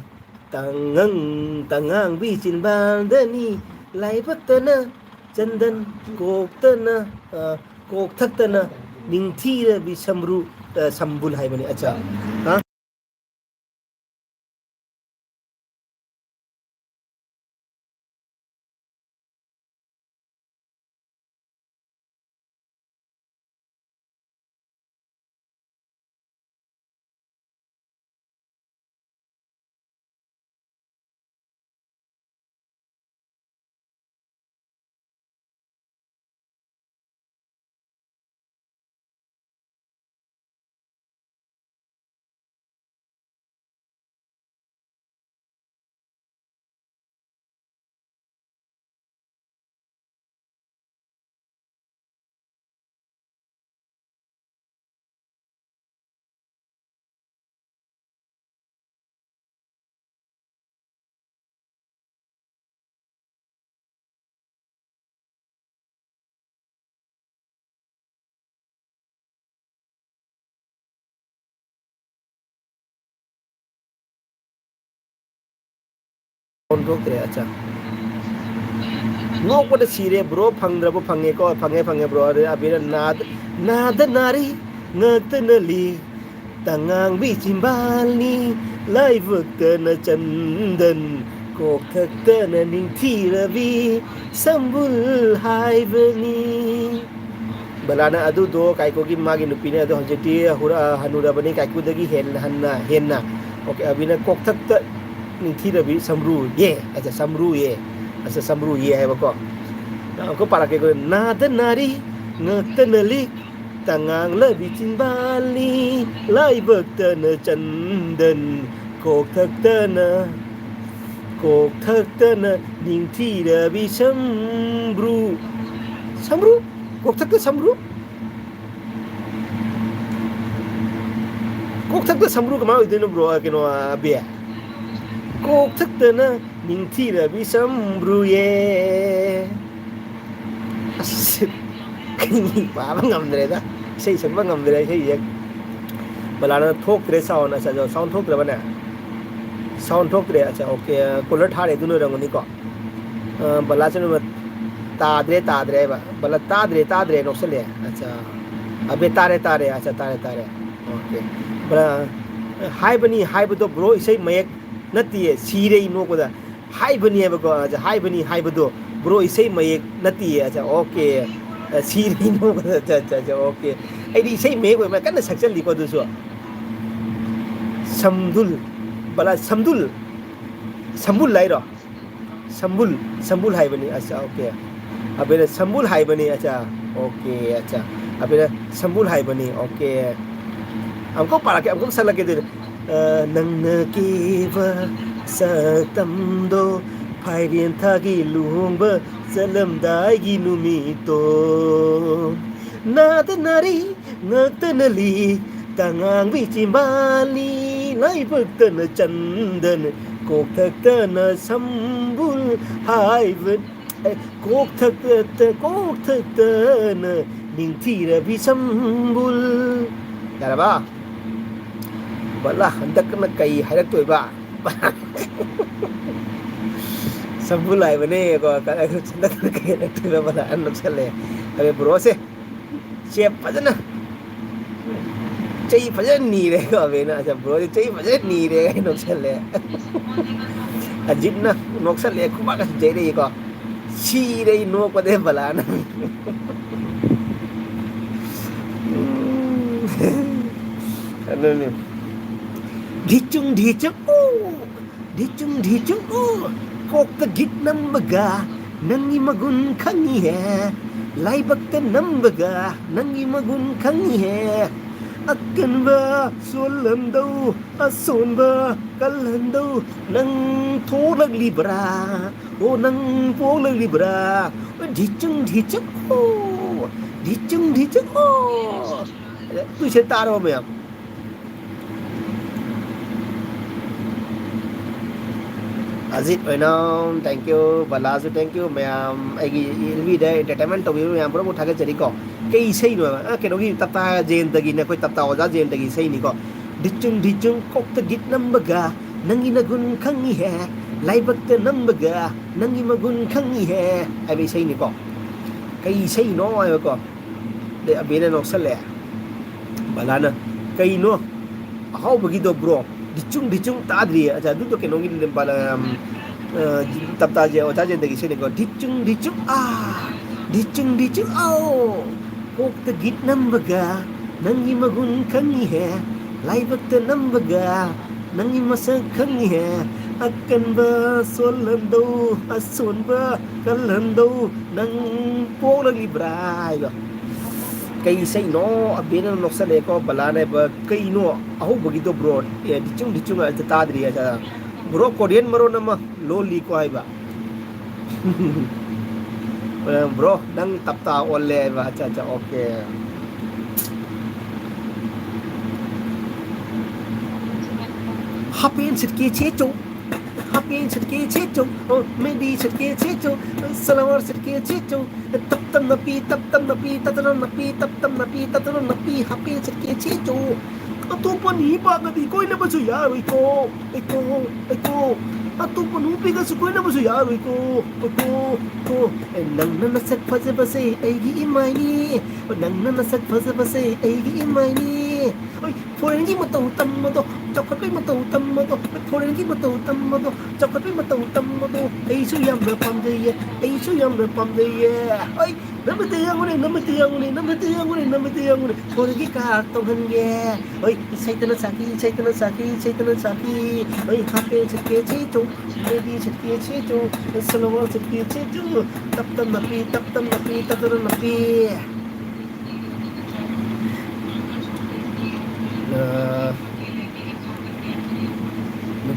tangang bicin bandani laibakna chandan koktana kokthakna ningthira bi samru sambul hai bani acha ha untuk tere acha ngok pada sire bro phangrabo phange ko phange bro are abira nad nari ngaktenali tangang bicimbalni laibakna chandan kokthakna ningthira bi sambul haibani balana adu do kai ko gi magi nupine adu hojeti hura hanura bani kai ku dagi henna oke abina kokthakta ningthira bi samru ye acha samru ye hai bako ko para ke ko nad nari ngaktenali tangang la bicimbali laibakna chandan kokthakna ningthira bi samru kokthakta samru kama idino bro kino abia kokthakna ningthira bi samru ye kini pa ngam dre da sei sam ngam dre sei ye balana thok tre sound acha jo sound thok re bana sound thok tre acha okay color thare duno rangoni ko bala chanu ta dre ba bala ta dre no sele acha abe tare acha tare okay bala hai bani do bro isai mayek nati sire no ko da hai bani ba ko acha hai bani do bro isai mayek nati acha okay si ri no acha acha okay ai di isai me ko ma kan sakchal li ko du so samdul bala samdul sambul lai ro sambul hai bani acha okay abena sambul hai bani acha okay acha abena sambul hai bani okay हमको पढ़ा के हमको सलाह के दे नंग के व सतम दो फाइरियन था की लुंग ब सलम दागी नुमी तो नात नारी नत नली तंगांग बिचिमाली लाई भक्त न चंदन कोक थक न संबुल हाय कोक थक न निंगथीर भी संबुल यार बा bala hendak kena kai hayak tu ba sambulai bane ko kada hendak kena kai hayak tu ba bala an chale abe bro se chep pajana chei pajan ni re ko abe na acha bro chei pajan ni re no chale ajib na nok chale ko ba ka jai re ko si re no ko de bala na ano ni Dicung kok tagit nambaga nangi magun kangi he lai bakta nambaga nangi magun kangi he akan ba solam dau ason ba kalan dau nang tholag libra o nang polag libra dicung tu sẽ ta đâu mày Azit Oinom, thank you, Balazu, thank you, ma'am. I will be entertainment to you, ma'am. Promo target Jericho. Kay say no, can only tata Jane the Gina, quite tata or Jane the Gisa Nico. Ditchung, cock the git number ga, Nanginagun Kangi hair, Libak the number ga, Nangimagun Kangi hair. I will say Nico. Kay say no, I go. They are been of Sale. Balana, Kay no. How Bagido bro. Dicung tadri aja duduk ke nongin balam tap taje o taje degi sini go dicung au kok te git nambaga nangi magun kangi he lai bakte nambaga nangi masa kangi he akan ba solan do ason ba kalan do nang polang librai kay say no abena no sa leko balana ba kay no aho bagito bro dicung at tadri aja bro Korean maro nama loli ko ay ba bro nang tapta ole ba acha okay hapin sitke checho hapin sitke checho medi sitke checho salawar sitke checho tam napi tatran napi happy sitke checho ato pani ba gadi koi na basu yaro iko ato panu piga su koi na basu yaro iko nang na nasak phase base aigi imani nang na nasak phase base aigi imani oi forengi matau tamado chokkai matau tamado forengi matau tamado chokkai matau tamado ai su yam ba pamde ye oi namate yang forengi ka tonghan ye oi saitana saki oi hape sitke checho baby sitke checho salawar sitke checho tap tam napi tatran napi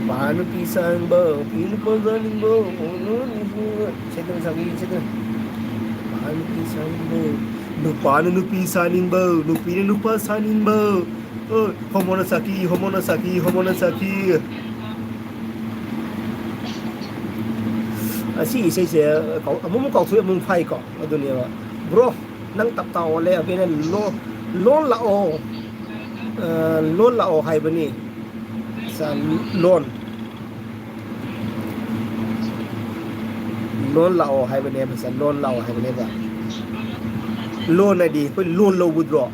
paano pisang ba pili pa galing ba saitana saki paano pisang ba paano nupisanin ba nupili nupasanin ba homona saki asi sai se amum kau thu amum phai ko adunia bro nang tap ta ole abena lon la o hai bani sa lon la o hai bani sa lon la o hai bani ba lon na di ko lon lo withdraw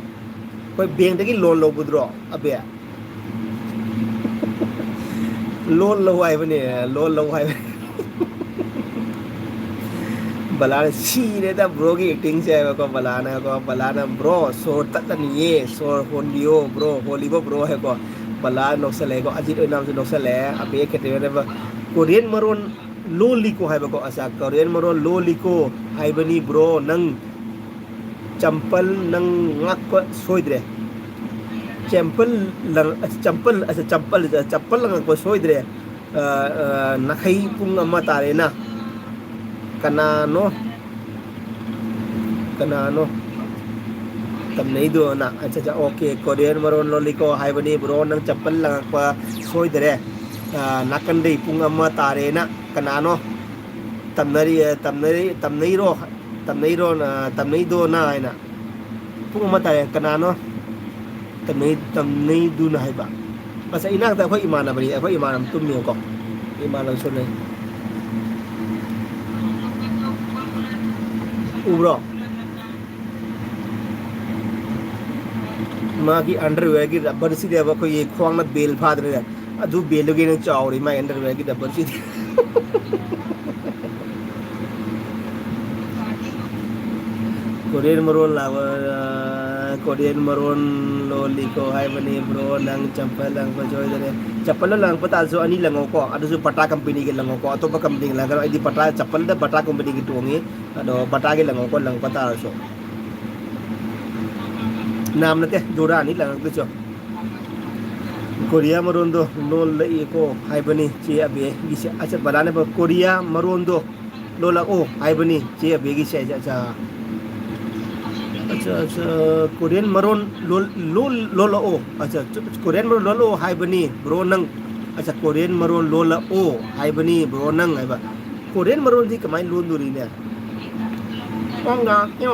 ko bank dagi loan lo withdraw abe loan lo hai bani बला सीरे दा ब्रो की एक्टिंग से को बलाना ब्रो सोर ततनी सोर होलियो ब्रो होलिबो ब्रो है को बला नोसले को अजित नाम से नोसले अबे केते ने कोरियन मरोन लोलिको है को असा कोरियन मरोन लोलिको हाइबनी ब्रो नंग चंपल नंग ngak सोइद्रे चंपल चंपल चंपल चंपल लंग को सोइद्रे नखई पुंग अमा तारे ना कनानो तब नहीं दो ना अच्छा ओके कोरियन मरोन लोलिको हाइबनी ब्रो नंग चप्पल लंगप सोइदरे नाकंदे पुंग अमा तारे ना कनानो तमनई दो ना है ना पुंग अमा तारे कनानो तमनई दो ना हाइबा बस इना ता अखोई इमानबरी अखोई इमानम तुमनियो को इमानम सुने उब्रो मागी अंडरवेयर की रबर सी देव को ये ख्वांग में बेल फाद रहे अदु बेल के ने चावरी माई अंडरवेयर की रबर सी कोरियन मरोन लोलिको हाय बनी ब्रो नंग चंपल लंग पजोय दरे चप्पल लंग पता जो अनि लंगो को अदु पटा कंपनी के लंगो को अतोप कंपनी लंग आईदी पटा चप्पल द पटा कंपनी की टोंगी अदो पटा के लंगो को लंग पता सो नाम नते जोड़ा नहीं लंग तो कोरिया मरोन दो लोल लई को हाय बनी चे अबे गिसे अच्छा बलाने कोरिया मरोन दो लोला ओ हाय बनी चे अबे गिसे अच्छा कोरियन मरोन लोला ओ अच्छा कोरियन मरोन लोला ओ हाय बनी ब्रो नंग अच्छा कोरियन मरोन लोला ओ हाय बनी ब्रो नंग हाइबा कोरियन मरोन जी कमाई लोन दुरी ने ओंगा यो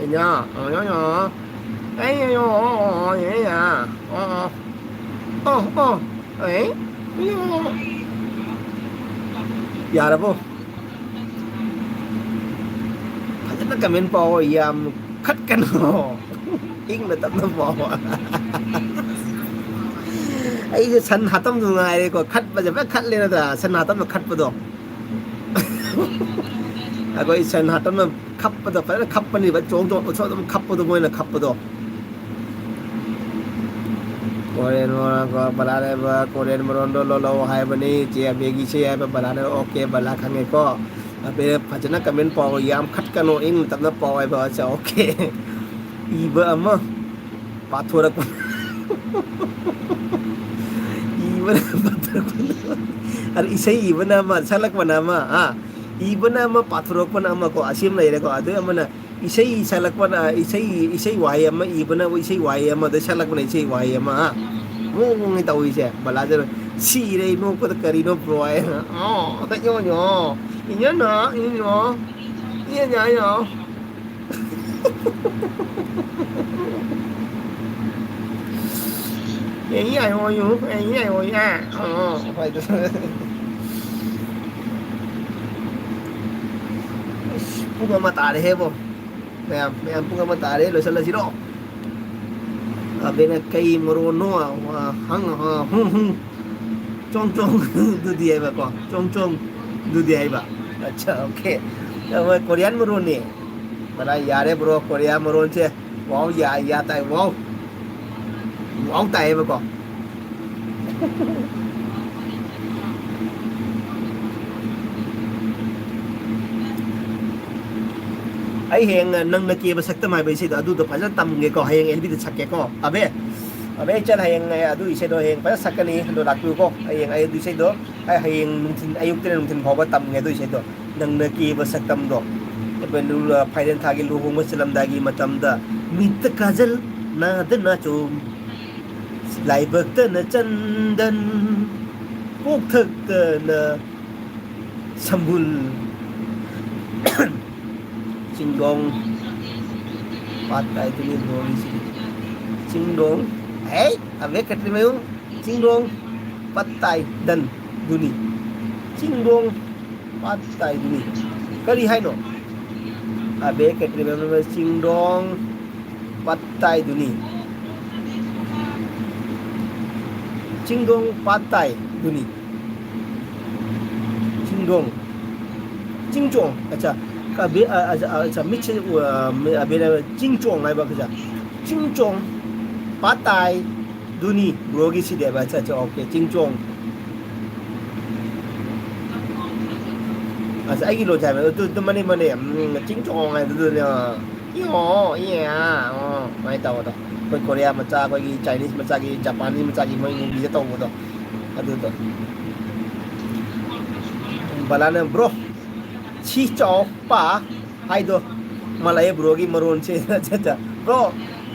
इन्या यो ai yo ye ya ai यार वो फजन कमेंट पाओ याम खट कन हो इंग न तब न पाओ ai जो सन हातम दुंगा ai को खट बजे पे खट लेना था सन हातम में खट पदो अगोई सन हातम में खप पदो पर खप पनी बस जोंग जोंग उसो तुम खप पदो मोय ना खप पदो कोरियन मरोन को बलाने कोरियन मरोन लो लो हाय बनी जे बेगी से है बलाने ओके बला खंगे को अबे फजना कमेंट पाओ याम खट कनो इन तब न पाओ है बस ओके इबा अम्मा पाथोरक इबा पाथोरक अरे इसे इबना मा सलक बना मा हां इबना मा पाथोरक बना मा को असीम लेरे को अदे अमना इसे सलक बना इसे वाय अम्मा इबना वो इसे वाय अम्मा दे सलक बना इसे वाय अम्मा मो नि ताऊ इसे बला जर सी रे नो को करी नो प्रो है ओ यो यो इन्या ना इन्यो ये न्या यो ये ai हो यो ये हो या ओ phải पुगा मता रे हे बो मैं पुगा मता रे लो सला जिरो अबे न कई मरो नो हंग हूं चोंग चोंग दु दिए बा को चोंग चोंग दु दिए बा अच्छा ओके अब कोरियन मरो ने बड़ा यारे ब्रो कोरिया मरो से वाओ या ताई वाओ वाओ ताई बा को ai hẹn nâng na kia bác tâm mai bây giờ adu to phải rất tâm nghe có hẹn em biết sắc cái có abe chân hẹn adu sẽ đồ hẹn phải sắc cái này đồ đặc biệt có hẹn ai adu sẽ đồ hẹn ayuk tên tin phò tâm nghe tôi sẽ đồ nâng na kia bác sắc tâm đồ bên lu phải đến thagi lu hong muslim dagi matam da mit kajal na den na chum lại bậc tên là chân đân quốc thực là sambul Cingdong patai itu ni bro di sini Cingdong abe katri mayung Cingdong patai dan duni Cingdong patai duni kali hai no abe katri mayung Cingdong patai duni Cingdong patai duni Cingdong Cingdong अच्छा अभी अच्छा मिच अभी चिंग चोंग है बकजा चिंग चोंग पाताई दुनी ब्रोगी सी देबा अच्छा अच्छा ओके चिंग चोंग अच्छा आई लो जाए तो मने चिंग चोंग है तो ने इहो इयाไม่ต่อต่อคนโคเรียมาจ้าคนไชนีสมาจ้ากีญี่ปุ่นมาจ้ากีไม่มีจะต้องหมดอ่ะดูต่อบาลานซ์ bro ชี้จอป่าให้ดูมาเลย bro กีมารุนเช่จ้ะ bro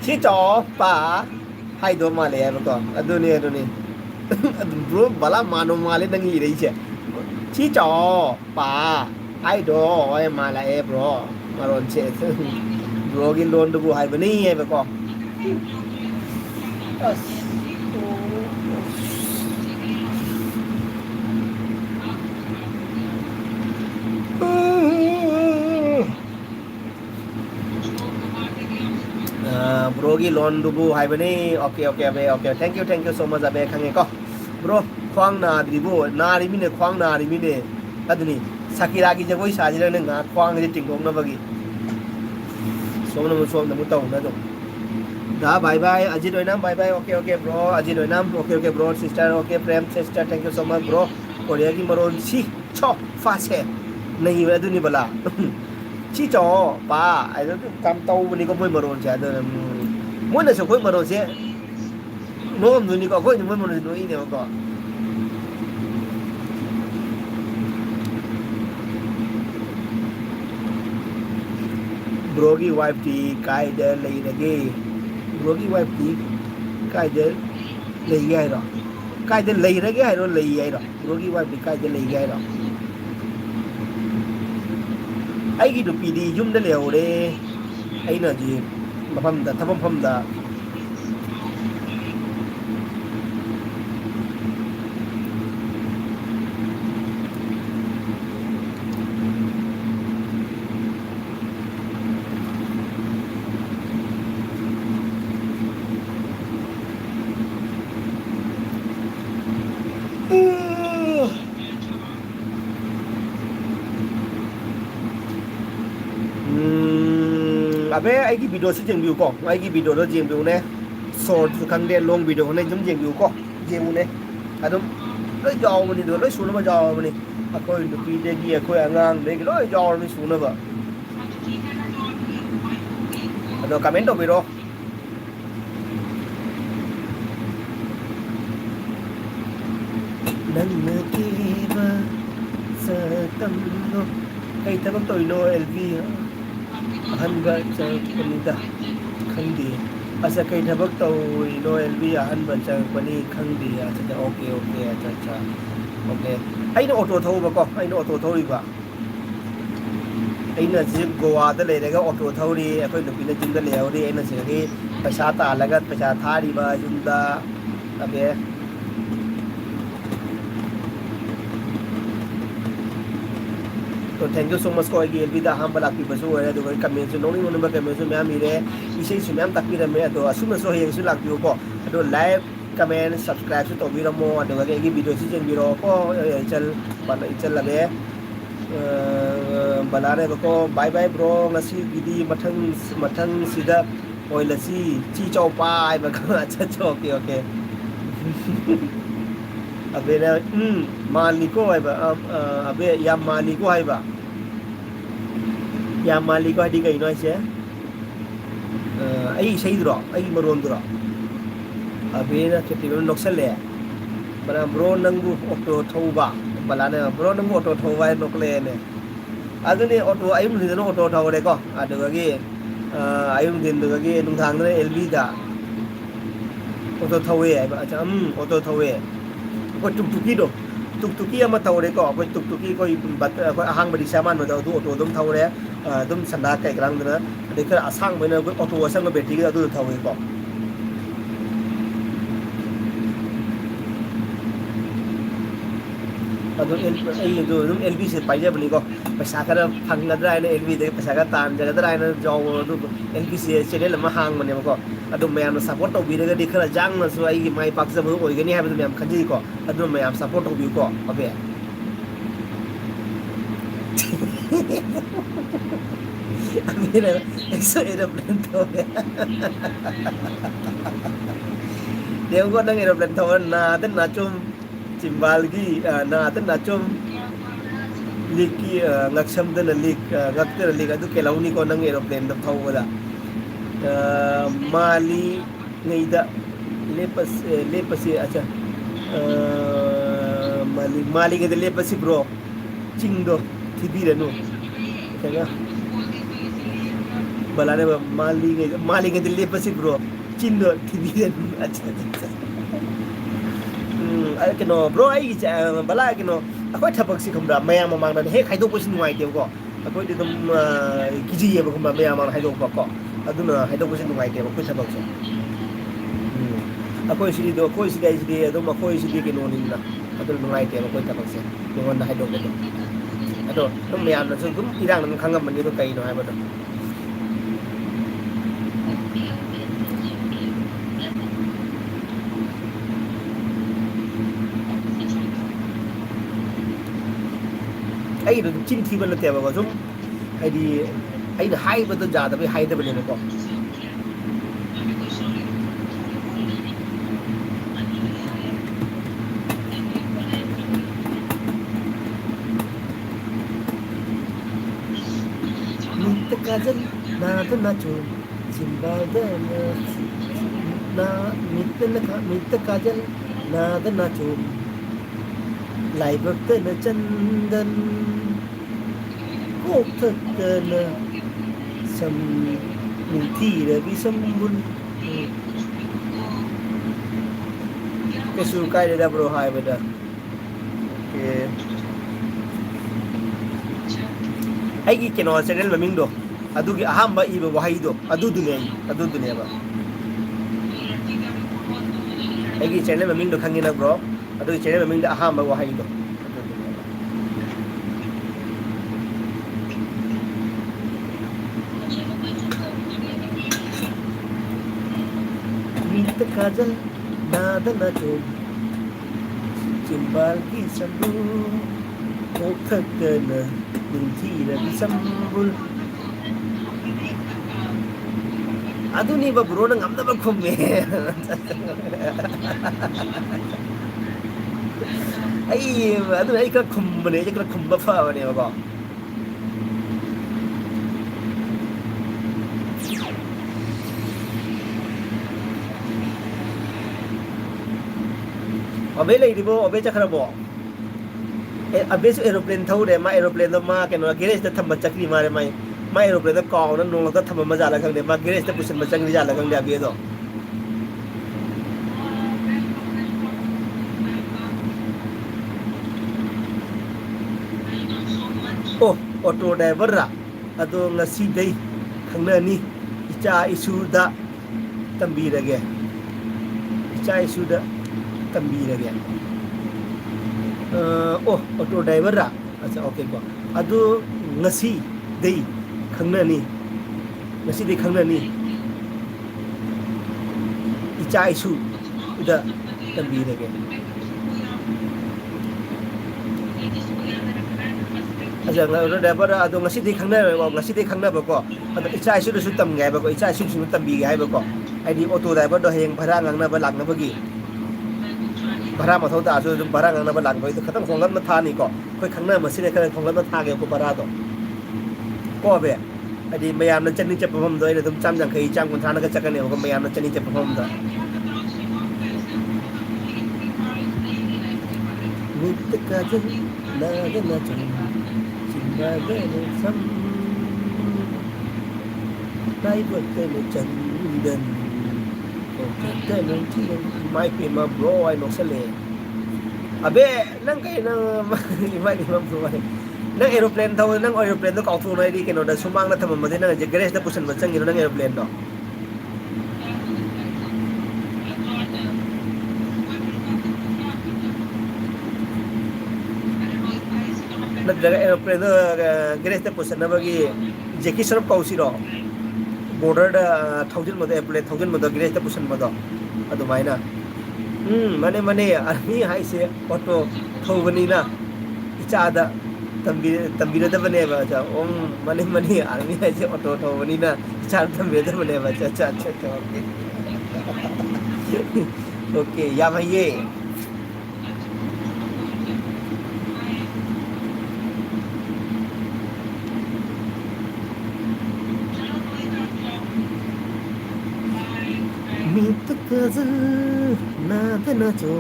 ชี้จอป่าให้ดูมาเลยบก็อ่ะดูนี่ bro บาลามาโนมาเลยนั่งยี่เลยเช่ชี้จอป่าให้ดูไอ้มาเลย bro มารุนเช่ bro กีโลนดูให้บนี่ไอ้บก็brogi loan dubu hai bani okay abe okay thank you so much abe khange ko bro khwang na dribu na ri mi ne khwang na ri mi ne aduni sakira gi jagoi sajira ne nga khwang ji tingong na bagi som na mu taw na do da bye bye ajit oinam bye bye okay bro ajit oinam okay bro sister okay prem sister thank you so much bro korea gi maron si cho fa se nahi aduni bala chi cho pa ai đó cam tàu ni có mới mở rộng chả được muốn là sao khối mở rộng xe nó người ni có khối nhưng mới mở rộng ý này mà có brogi wife thì cái để lấy ra cái brogi wife thì cái để lấy cái đó cái để lấy ra cái hay nó lấy cái đó brogi wife thì cái để lấy cái đó ai cái đồ pì đi zoom đã liều đấy ai là gì mà phong đã thắp phong đã abe ai ki video se jeng view ko ai ki video lo jeng view ne short kan de long video ne jum jeng view ko jeng ne adum loi jaw mani do loi sunu ba jaw mani akoi du pi de gi akoi angang de gi loi jaw mani sunu ba ado comment do biro nang na ki ba sa tam no ai ta bang toy no lv ahanba sa panida khandi asa kai thabak taw no lv ahanba sa pani khandi acha okay acha okay ai no auto thau ba ko ai no auto thau ri ba ai na ji goa da le ga auto thau ri akoi no pina jin da le ri ai na se gi paisa ta laga paisa tha ri ba jin da abe तो थैंक यू सो मच को आगे एलबी दा हम बला की बसो है तो कमेंट से नोनी नंबर कमेंट से मैम मिले इसे सुनाम तक भी रमे तो असुम सो हे सु लाग को तो लाइक कमेंट सब्सक्राइब से तो भी रमो तो आगे की वीडियो से जेन बिरो को चल लगे बला रे को बाय बाय ब्रो ngasi गिदी मथंग सिदा ओइलसी ची चौ पाय बको अच्छा ओके अबे ना मालिको है बा अबे या मालिको है बा या मालिको है कहीं ना ऐसे आई सही दरो आई मरोन दरो अबे ना खेती में नक्सल ले बना ब्रो नंगू ऑटो थौबा बला ने ब्रो नंगू ऑटो थौबा नकले ने अदुनी ऑटो आयुम दिन ऑटो थौरे को अदुगी आयुम दिन दुगी नुंथांग ने एलबी दा ऑटो थौवे है अच्छा auto थौवे ko tuktuki do tuktuki ama tawre ko ko tuktuki ko ko ahang badi saman do do auto dum tawre dum sanda kai grang dana de kar asang bena ko auto asang beti ga do tawre ko ado ai do dum lb se paija bani ko paisa kar phangna dra ne lb de paisa ka tan jaga dra ne jaw do lb se channel ma hang mane ko ado mayam support to bi de khara jang na so ai mai pak sa bo oi gani ha bi mayam khaji ko ado mayam support to bi ko abe Amira eso aeroplane thawe deu ko nang aeroplane thawan na tan na chum chimbal gi na tan na chum liki ngaksam dan lik ngakter lik adu kelauni ko nang aeroplane da thawada mali ngeida lepas acha mali ngede lepas bro chingdo thibiranu kaya balane ba mali ngede lepas bro chindo thibiranu acha ai kino bro ai bala kino akoi thabak si khumra mayam mamang dan he khaidok posi nuai teu ko akoi de dum kiji ye ba khumra mayam mamang haidok ba ko aduna haidok posi nuai teu ko thabak so akoi sidi do akoi sidi ai sidi adum akoi sidi kino ninna adul nuai teu ko thabak se ngon da haidok do ado dum mayam na dum irang nan khangam man ni do kai no hai ba do ai do chin thi ban te ba ko sum ai di ai na hai ba do ja da bai hai da ba ne ko mit kajal na da na chu simbal da na mit kajal na da na chu lai bak ta na chandan ko thật na sam mình thi là bị sam bun cái su kai da bro hai beda ke ai ki keno channel ma ming do adu gi aham ba i ba wahai do adu dunia ba ai ki channel ma ming do khangina bro adu channel ma ming da aham ba wahai do kajal nada na chum chimbal ki sambu ko thakana min thira bi sambul adu ni ba bro na ngamda ba khum me ai adu ai ka khum ne ka khum ba fa ne ba abe lai dibo abe chakra bo abe su aeroplane thau de ma aeroplane do ma ke no garage da thamba chakri mare mai ma aeroplane da kaw na no da thamba ma jala khang de ma garage da pusin ma changri jala khang de abe do oh auto driver ra ado ngasi dei khangna ni icha isu da tambi rage icha isu da tambi rage oh auto driver ra acha okay ko adu ngasi dei khangna ni icha isu da tambi rage aja auto driver ra adu ngasi dei khangna ba ko adu icha isu da su tam ngai ba ko icha isu su tambi gai ba ko ai di auto driver do heng phara ngang na ba lak na ba gi bara ma thau da so bara ngang na ba lang ko khatang khonglam na tha ni ko koi khangna ma sine khan khonglam na tha ge ko bara do ko be adi mayam na chani che pamam do ina dum cham jang khai cham kun thana ka chakane ko mayam na chani che pamam da mit ka jin na ga na cham chinda ga na sam dai bot te na chandan kita nanti mai pe ma bro ai no sale abe nang kai nang mai ni mam bro ai nang aeroplane thaw nang aeroplane do ka thu nai di keno da sumang na thamam ma nang je garage da pusan ma changi nang aeroplane do na daga aeroplane do garage da pusan na bagi jeki sarap kausi ro border da thousand mo da airplane thousand mo da garage da pusan mo do adu mai na mane army hai se auto thobani na icha da तंबीरदबनेबा अच्छा ओम मनी मनी आर्मी है जे ऑटो थोबनी ना चार तंबीरदबनेबा अच्छा अच्छा अच्छा ओके ओके या भैये मीत कजल नादना जो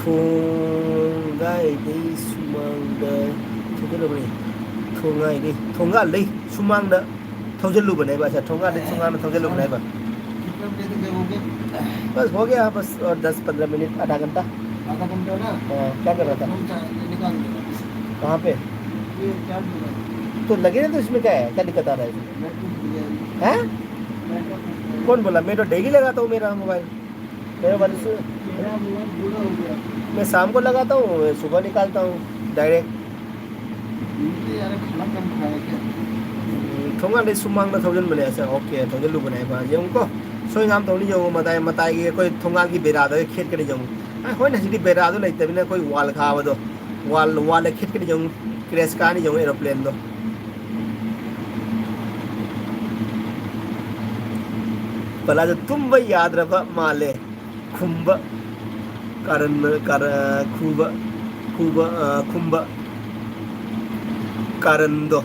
थोंगाई दे सुमांगदा थोगलबनी थोंगाई दे थोंगा ले सुमांगदा थौजलुबनेबा अच्छा थोंगा दे सुमांगदा थौजलुबनेबा कितना पैसे देवोगे? बस हो गया बस और 10-15 मिनट आधा घंटा आधा घंटा ना? क्या कर रहा था कौन सा निकाल देना? कहाँ पे ये चार्ज होगा। तो लगे ना तो इसमें क्या है क्या दिक्कत आ रहा है इसमें मैं तो भूल हैं गया। कौन बोला मैं तो डेली लगाता हूँ मेरा मोबाइल मेरे मोबाइल से मेरा मोबाइल पूरा हो गया। मैं शाम को लगाता हूँ सुबह निकालता हूँ डायरेक्ट ये यार खाना कम खाया क्या? थोंगा ले सुमांग ना थौजन बने ऐसा ओके थौजन लू बने बा जे उनको सोई नाम तो नहीं जाऊँ मताई मताई के कोई थोंगा की बेरा दो खेत के नहीं जाऊँ होय ना सिटी बेरा दो लेते बिना कोई वाल खावा दो वाल वाल खेत के नहीं जाऊँ क्रैश का नहीं जाऊँ एरोप्लेन दो भला जो तुम भाई याद रखा माले खुम्ब करन कर खूब खूब खुम्ब करंदो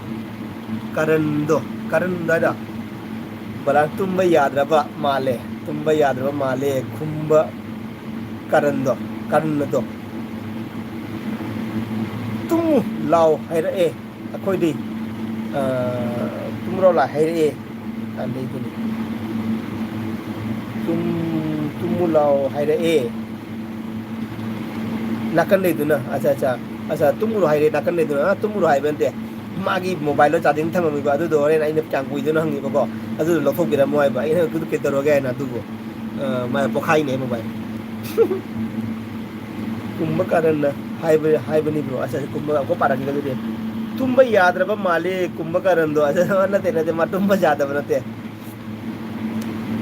करंदो करंदा भला तुम भाई याद रखा माले तुम भाई याद रखा माले खुम्ब करंदो करंदो तुम लाओ है रे अखोई दी तुम रो ला है रे अंदे तुनी तुम लाओ है रे नाकन ले दुना अच्छा अच्छा अच्छा तुम रो है रे नाकन ले दुना तुम रो है बनते मागी मोबाइल लो चार्जिंग थम मी बा दु दो रे नाइन चांग कुई दुना हंगी बको अदु लथोक बिरा मोबाइल बा इन कुदु के दरो गे ना दुगो मा पोखाई ने मोबाइल कुंभ कारण हाय बनी ब्रो अच्छा कुंभ को पारा की दे तुम भाई याद रबा माले कुंभ कारण दो अच्छा ना तेरे ते मा तुम ज्यादा बनते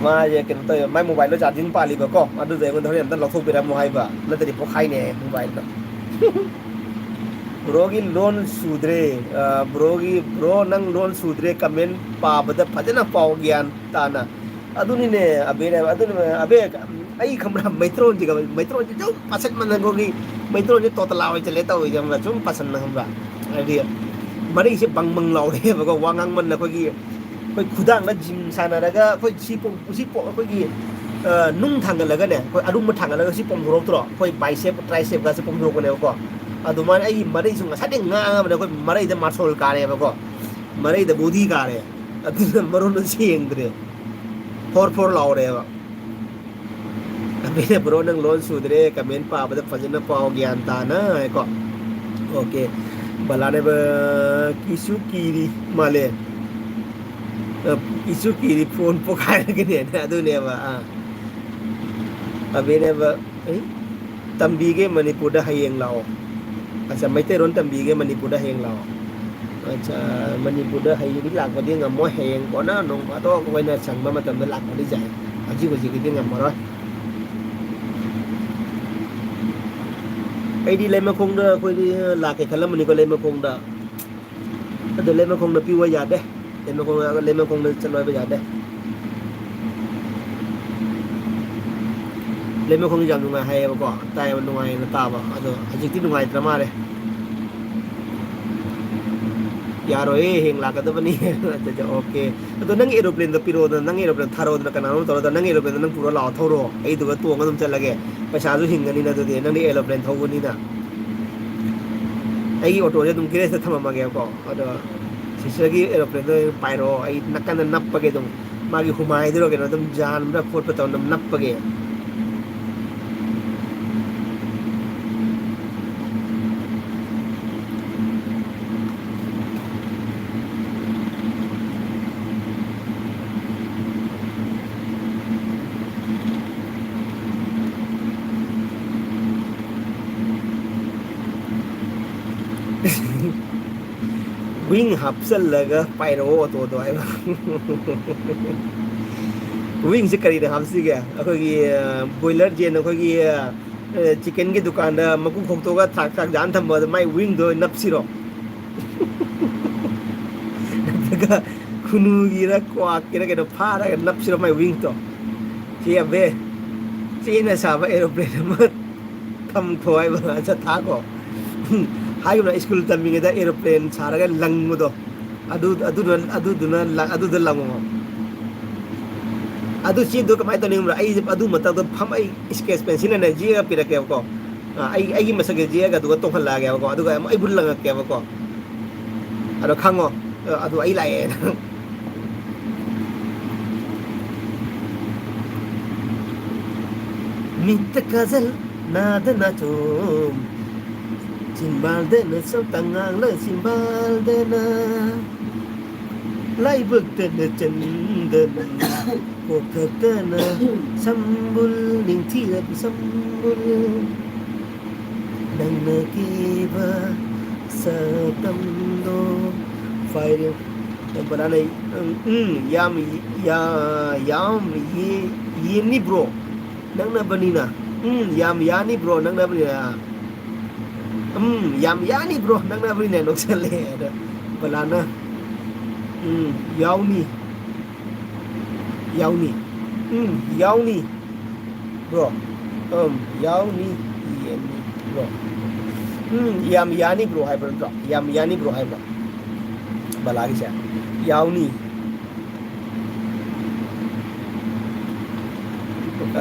मा ये के तो माय मोबाइल लो चार्जिंग पाली बको अदु दे मन थोड़ी अंदर लथोक बिरा मोबाइल बा ना तेरी पोखाई ने मोबाइल का ब्रोगी लोन सुद्रे ब्रो नंग लोन सुद्रे कमेंट पाबद फजना पाव ज्ञान ताना अदुनी ने अबे ने अदुनी अबे आई खमरा मैत्रों जी जो पसंद मन गोगी मैत्रों जी तोतला होय चले तो होय जम जुम पसंद न हमरा अरे मरी से बंग बंग लाव रे बको वांगांग मन न कोगी कोई खुदांग न जिम सानारगा कोई सिपो कोगी नुंग थांगलगा ने कोई अरुम थांगलगा सिपम रोक्त्रो कोई बाइसेप ट्राइसेप गा सिपम रोकने को अदुमान आई मरी सुंग सादे nga बने कोई मरी द मार्शल कारे बको मरी द बुद्धि कारे अदुन मरुन सिंगद्रे फोर लाव रे बा अबे ब्रो नंग लोन सुद्रे कमेंट पाबद फजना पाव ज्ञान ताना को ओके बलाने ब किसु कीरी माले किसु कीरी फोन पोखाय के ने अदुने बा अबे ने ब तंबीगे मणिपुर दा हयेंग लाओ अच्छा मैते रोन तंबीगे मणिपुर दा हयेंग लाओ अच्छा मणिपुर दा हयेंग लाकबदि ngamo heyeng kona nong ato koina sangba matam da lakbadi jai aji goji gidi ngamaro aidi lema khongda koi lake khalamani ko lema khongda ado lema khongda piwa yade lema khongda chaloi ba yade lema khongda jam nungai hai ba ko tai ba nungai na ta ba ado aji ti nungai tra mare यारो ए हेंग लाका तो बनी अच्छा ओके तो नंग एरोप्लेन तो पिरो नंग एरोप्लेन थारो न कनानो तो नंग एरोप्लेन नंग पुरो लाओ थोरो ए दुगा तोंग दम चलगे पैसा जो हिंगनी ना तो दे नंग एरोप्लेन थोगनी ना आई ऑटो जे तुम किरे से थमा मगे को अदो सिसगी एरोप्लेन तो पाइरो आई नकन नप्पगे तुम मागी हुमाई दिरो के तुम जान ब्रा फोट पे तो नप्पगेวิ่งหับเส้นเลยก็ไปโรตัวตัวไอ้วิ่งสิกรีนะครับสิแกเขากี่บอยเลอร์เจนเขากี่ चिकन की दुकान मकू खोक्तोगा थाक थाक जान थम माई विंग दो नपसिरो नतगा खुनु गिरा क्वाक गिरा के फारा नपसिरो माई विंग तो ची अबे ची ना साबा एरोप्लेन मत थम खोय बा अच्छा था को हाय ना स्कूल तमिंग दा एरोप्लेन सारा के लंग मुदो अदु लंगो अदु ची दो कमाई तो नहीं आई अदु मत तो फम आई स्केच पेंसिल ने जी का पिरा के को आई मसक जी का दु तो हल्ला गया को अदु आई बुल लंग के को अदु खंगो अदु आई लाए minta gazal nada nacho simbal de na so tangang la simbal de na lai bực de na chân de na ko ka na sambul ning thi la sambul dang na ki ba sa tam do fire bana này yam ye ni bro nang na banina yam yani bro nang na banina yam yani bro nang na banina nok sale da balana yauni bro yauni bro yam yani bro hai bro yam yani bro hai bro balagi sa yauni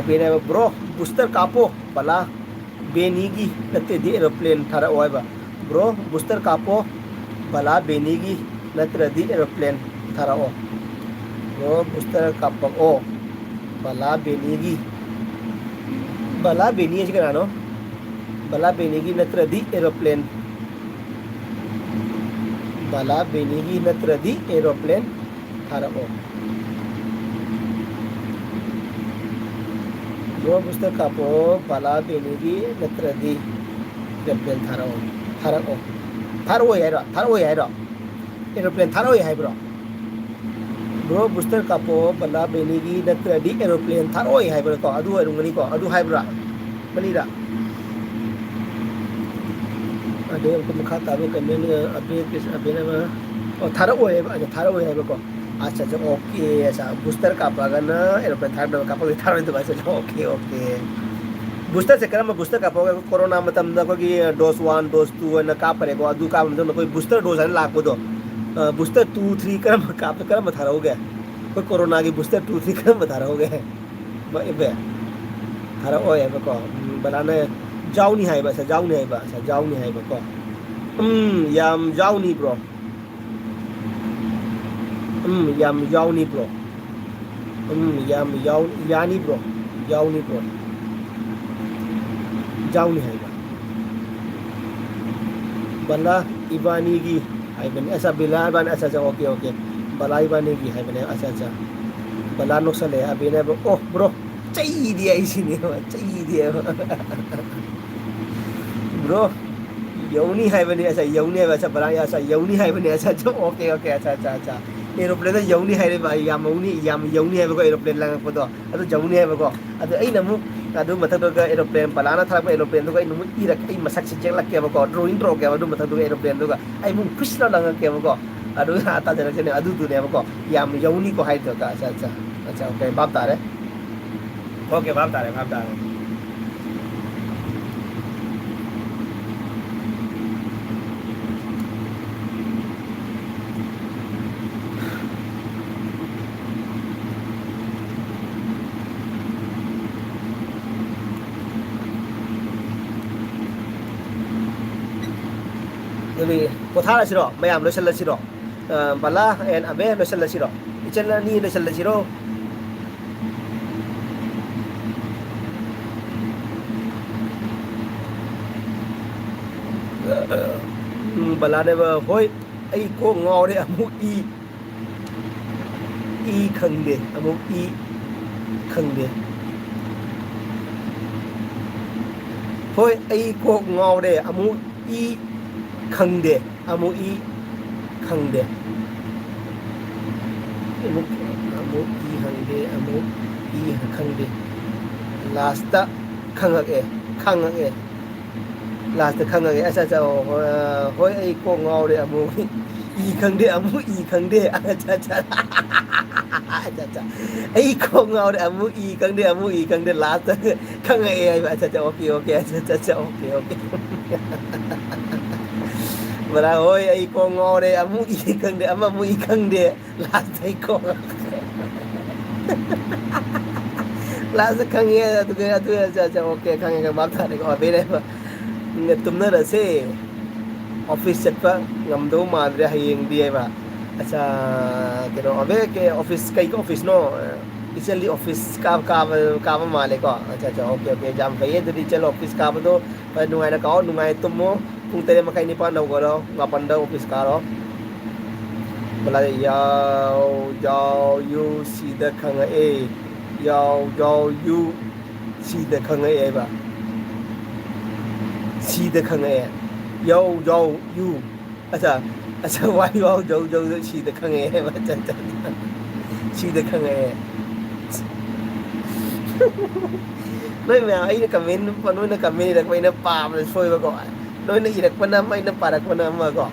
बेने ब्रो बुस्टर कापो बला बेनीगी नते दी एरोप्लेन थारा ओयबा ब्रो बुस्टर कापो बला बेनीगी नत्र दी एरोप्लेन थारा ओ ब्रो बुस्टर कापो ओ बला बेनी करानो बला बेनीगी नत्र दी एरोप्लेन बला बेनीगी नत्र दी एरोप्लेन थारा ओ ब्रो बुस्टर कापो बला बेनीगी नत्र दी एरोप्लेन थारो यारो एरोप्लेन थारो याय ब्रो ब्रो बुस्टर कापो बला बेनीगी नत्र दी एरोप्लेन थारो याय ब्रो को अदु रुंगनी को अदु हाय ब्रो मनीरा अदे को मखा ताबे कमेन अबे किस अबे ना ओ थारो याय ब्रो को अच्छा अच्छा ओके ऐसा बूस्टर कापागना एरोप्लेन थारो तो बस ओके बूस्टर से करम बूस्टर कापोगे कोरोना मतम दा को डोज 1 डोज 2 न कापरे को अदु का मतलब कोई बूस्टर डोज है लाख दो बूस्टर 2 3 करम थारो गए कोई कोरोना की बूस्टर 2 3 करम थारो गए बे थारो ओ है को बनाने जाऊ नहीं है बस जाऊ नहीं है को याम जाऊ नहीं bro yam yauni bro yam yani bro yauni bro jauni hai bala ibani gi hai bane asa bila ban asa ja okay bala ibani gi hai bane asa bala no sale abine oh bro chai dia isini chai dia bro yauni hai bane asa yauni hai asa bala asa yauni hai bane asa okay अच्छा एरोप्लेन यौनी है भाई यौनी है एरोप्लेन लंग पदो अदो जौनी है बको अदो आई नमु अदो मथक दो एरोप्लेन पलाना थारक एरोप्लेन दो आई नमु इरक आई मसक से जेलक के बको ड्राइंग ड्रॉ के अदो मथक दो एरोप्लेन दो आई मु फिसला लंग के बको अदो आता जरक ने अदो दुने बको यौनी को हाई तो का अच्छा ओके बाप तारे Jadi pothala siro mayam lo sel siro bala en abe lo sel siro ichel ni lo sel siro bala ne ba hoi ai ko ngau de amu i khang de amu i khang de hoi ai ko ngau de amu i khang de amu i khang de amu i khang de last ta khang khangage last khangage asa cha hoi ai ko ngau de amu i khangde amu i khangde acha cha acha cha ai ko ngau de amu i khangde last khangage ai acha cha okay okay acha cha okay okay bala hoi ai ko ngau de amu i khangde amu i khangde last ai ko last khangge atu cha okay khangge ka bab tha de ko be de tumna ra se office chat pa ngam do ma de hayeng di ba acha ke no abe ke office kai ko office no recently office ka ma le ko acha okay okay jam kai de chalo office ka ba do pa nungai na ka nungai tumo pung tere ma kai ni pa no ko ro nga pan da office ka ro bala yao you see the khang a yao you see the khang a ba see the khang a yao you acha why yao see the khang a ba cha see the khang a nói mẹ ấy nó comment nó nói nó comment là quay nó pa nó phơi vào gọi nói nó gì là quan năm ấy nó pa là quan năm mà gọi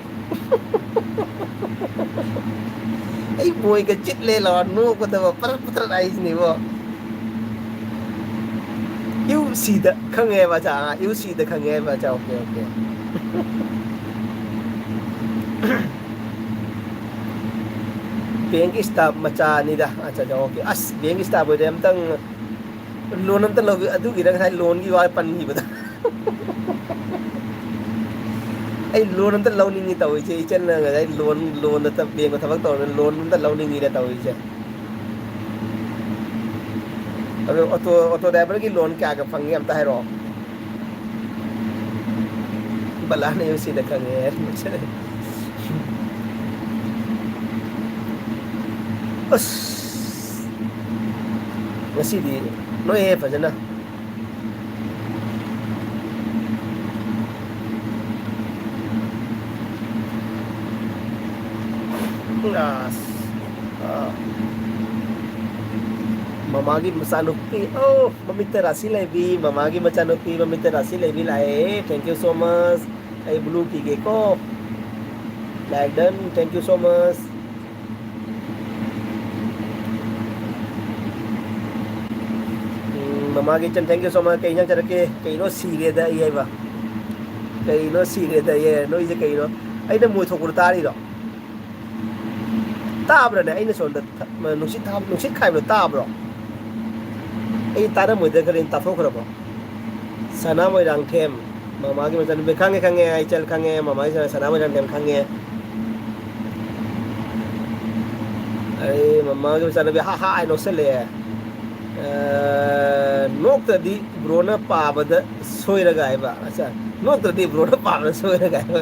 ai boy cái chết lên là nu có thể vào bắt ai này vô yêu gì đó không nghe mà chả yêu gì đó không nghe mà chả okay okay bank staff macha ni dah acha okay as bank staff boleh am tang loan am tang lo adu kira khai loan ki wai pan hi bata ai loan am tang lo ni tau che chen na ai loan ta bank ko thawak tau loan am tang lo ni da tau che अब ऑटो ड्राइवर की लोन क्या का फंगे हम ताहे रो बला नहीं उसी देखेंगे यार मुझे बस वैसी दी नो ये फजना Mamagi masanupi oh mamita rasi levi mamagi masanupi mamita rasi levi lae thank you so much ai blue ki ge ko like done thank you so much mamagi chan thank you so much kai nyang chara ke kai no sire da ai ba kai no sire da ye no ise kai no ai na mu thok ta ri do ta bra ne ai na son da nu sit khai bra ta bra ai tara mo de karen ta phok rabo sana mo rang them mama gi majan be khange ai chal khange mama gi sana mo rang them khange ai mama gi sana be ha ai no sele nok ta di bro na pa ba da soi ra gai ba acha nok ta di bro na pa ba soi ra gai ba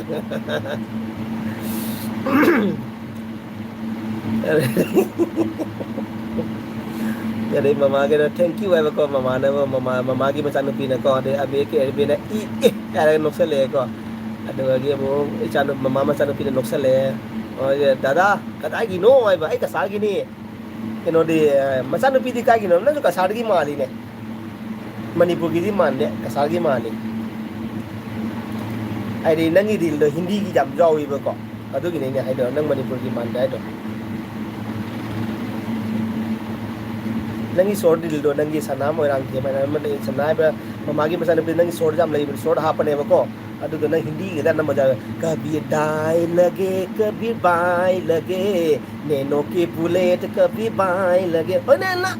jadi mama ke thank you ai ko mama na mama ki macam nupi na ko de abe ke be na i ara nok sale ko ado ge bo chanu mama macam nupi na nok sale oh dada kata gi no ai ba ai ka sa gi ni ke no de macam nupi di ka gi no na ka sa gi mali ne manipur gi di man de ka sa gi mali ai di nangi di lo hindi gi jam jaw i ba ko ado gi ne ai do nang manipur gi man dai do nangi sor dil do nangi sana mo rang the mana man sana ba mamagi masana pe nangi sor jam lai sor ha pane ba ko adu do na hindi ge da na maja kabhi dai lage kabhi bai lage neno ki bullet kabhi bai lage ona na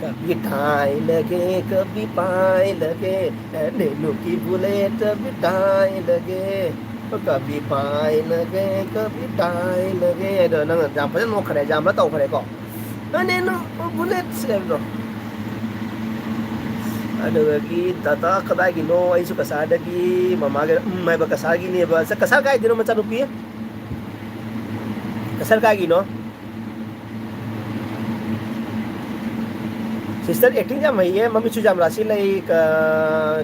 kabhi dai lage kabhi bai lage neno ki bullet kabhi dai lage kabhi bai lage kabhi dai lage do na jam pa no khare jam la tau khare ko neno bullet sebro ada lagi tata kada gino ai su kasada gi mama ga mai ba kasar gi ne ba sa kasar kai dino macam rupiah kasar kai gino sister acting jam hai ye mami chu jam rasi lai ka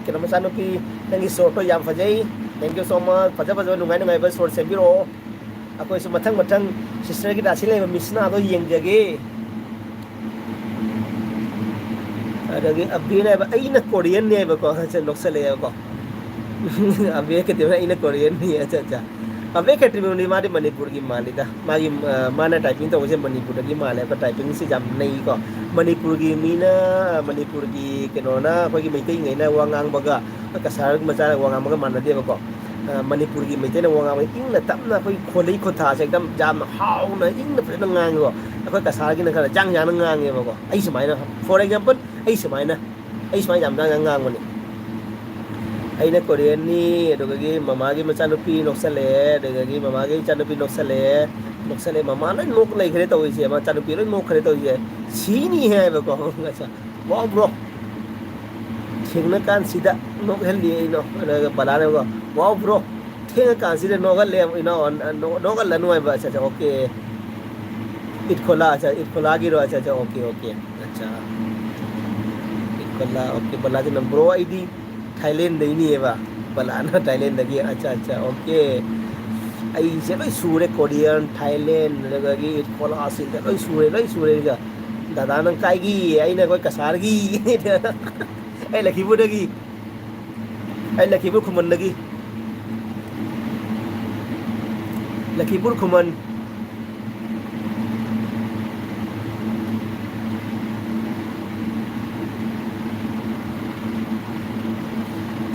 kina macam rupi nangi soto jam fajai thank you so much faja nungai ba sort sebiro aku isu matang sister gi rasi lai misna do yeng jage ꯑꯗꯒꯤ ꯑꯕꯦꯅ ꯑꯩꯅ ꯀꯣꯔꯤꯌꯟꯅꯦꯕꯀꯣ ꯅꯣꯛꯁꯜꯂꯛꯑꯦꯕꯀꯣ ꯑꯕꯦ ꯀꯩꯗꯧꯅ ꯑꯩꯅ ꯀꯣꯔꯤꯌꯟꯅꯤ ꯑꯆꯥ ꯑꯆꯥ ꯑꯕꯦ ꯀꯩꯇ꯭ꯔꯤꯕꯅꯤ ꯃꯥꯗꯤ ꯃꯅꯤꯄꯨꯔꯒꯤ ꯃꯥꯜꯂꯤꯗ ꯃꯥꯒꯤ ꯃꯥꯅ ꯇꯥꯏꯄꯤꯡ ꯇꯧꯕꯁꯦ ꯃꯅꯤꯄꯨꯔꯗꯒꯤ ꯃꯥꯜꯂꯦꯕ ꯇꯥꯏꯄꯤꯡꯁꯤ ꯌꯥꯝ ꯅꯩꯀꯣ ꯃꯅꯤꯄꯨꯔꯒꯤ ꯃꯤꯅ ꯃꯅꯤꯄꯨꯔꯒꯤ ꯀꯩꯅꯣꯅ ꯑꯩꯈꯣꯏꯒꯤ ꯃꯩꯇꯩꯉꯩꯅ ꯋꯥ ꯉꯥꯡꯕꯒ ꯀꯁꯥꯔ ꯃꯆꯥ ꯋꯥ ꯉꯥꯡꯕꯒ ꯃꯥꯟꯅꯗꯦꯕꯀോ ꯃꯅꯤꯄꯨꯔꯒꯤ ꯃꯩꯇꯩꯅ ꯋꯥ ꯉꯥꯡꯕ ꯏꯪꯅ ꯇꯞꯅ ꯑꯩꯈꯣꯏ ꯈꯣꯜꯂꯩ ꯈꯣꯟꯊꯥꯁꯦ ꯑꯦꯛꯗꯝ ꯌꯥꯝꯅ ꯍꯥꯎꯅ ꯏꯪꯅ ꯐꯖꯅ ꯉꯥꯡꯉꯦꯀꯣ ꯑꯩꯈꯣꯏ ꯀꯁꯥꯔꯒꯤꯅ ꯈꯔ ꯖꯥꯡ ꯖꯥꯡꯅ ꯉꯥꯡꯉꯦꯕꯀꯣ ꯑꯩ ꯁꯨꯃꯥꯏꯅ ꯐꯣꯔ ꯑꯦꯛꯖꯥꯝꯄꯜ ꯑꯩ ꯁꯨꯃꯥꯏꯅ ꯌꯥꯝ ꯖꯥꯡ ꯖꯥꯡ ꯉꯥꯡꯕꯅꯤ ꯑꯩꯅ ꯀꯣꯔꯤꯌꯟꯅꯤ ꯑꯗꯨꯗꯒꯤ ꯃꯃꯥꯒꯤ ꯃꯆꯥꯅꯨꯄꯤ ꯅꯣꯛꯁꯜꯂꯛꯑꯦ ꯑꯗꯨꯗꯒꯤ ꯃꯃꯥꯒꯤ ꯏꯆꯥꯅꯨꯄꯤ ꯅꯣꯛꯁꯜꯂꯛꯑꯦ ꯃꯃꯥ ꯂꯣꯏ ꯅꯣꯛ ꯂꯩꯈ꯭ꯔꯦ ꯇꯧꯔꯤꯁꯦ ꯃꯆꯥꯅꯨꯄꯤ ꯂꯣꯏ ꯅꯣꯛꯈ꯭ꯔꯦ ꯇꯧꯔꯤꯁꯦ ꯁꯤꯅꯤ ꯍꯥꯏꯕꯀꯣ ꯋꯥꯎ ꯕ꯭ꯔꯣ ꯊꯦꯡꯅꯀꯥꯟꯁꯤꯗ ꯅꯣꯛꯍꯜꯂꯤ ꯑꯩꯅꯣ ꯑꯗꯨꯒ ꯕꯂꯥꯅꯀꯣ ꯋꯥꯎ ꯕ꯭ꯔꯣ ꯊꯦꯡꯉꯀꯥꯟꯁꯤꯗ ꯅꯣꯛꯍꯜꯂꯦ ꯏꯅꯥꯎ ꯅꯣꯛꯍꯜꯂꯅꯨ ꯍꯥꯏꯕ ꯑꯆꯥ ꯑꯣꯀꯦ ꯏꯠ ꯈꯣꯂꯥ ꯑꯆꯥ ꯏꯠ ꯈꯣꯂꯥꯒꯤꯔꯣ ꯑꯆꯥ ꯑꯣꯀꯦ ꯑꯣꯀꯦ ꯑꯆꯥ ꯏꯠ ꯈꯣꯂꯥ ꯑꯣꯀꯦ ꯕꯂꯥꯁꯤꯅ ꯕ꯭ꯔꯣ ꯑꯩꯗꯤ ꯊꯥꯏꯂꯦꯟꯗꯩꯅꯤꯑꯕ ꯕꯂꯥꯅ ꯊꯥꯏꯂꯦꯟꯗꯒꯤ ꯑꯆꯥ ꯑꯆꯥ ꯑꯣꯀꯦ ꯑꯩꯁꯦ ꯂꯣꯏ ꯁꯨꯔꯦ ꯀꯣꯔꯤꯌꯟ ꯊꯥꯏꯂꯦꯟ ꯑꯗꯨꯗꯒꯤ ꯏꯠ ꯈꯣꯂꯥꯁꯤꯡꯁꯦ ꯂꯣꯏ ꯁꯨꯔꯦ ꯗꯥꯗꯥ ꯅꯪ ꯀꯥꯏꯒꯤ ꯑꯩꯅ ꯑꯩꯈꯣꯏ ꯀꯁꯥꯔꯒꯤ ꯑꯩ ꯂꯛꯈꯤꯄꯨꯔꯗꯒꯤ ꯑꯩ ꯂꯛꯈꯤꯄꯨꯔ ꯈꯨꯃꯟꯗꯒꯤ ꯂꯛꯈꯤꯄꯨꯔ ꯈꯨꯃꯟ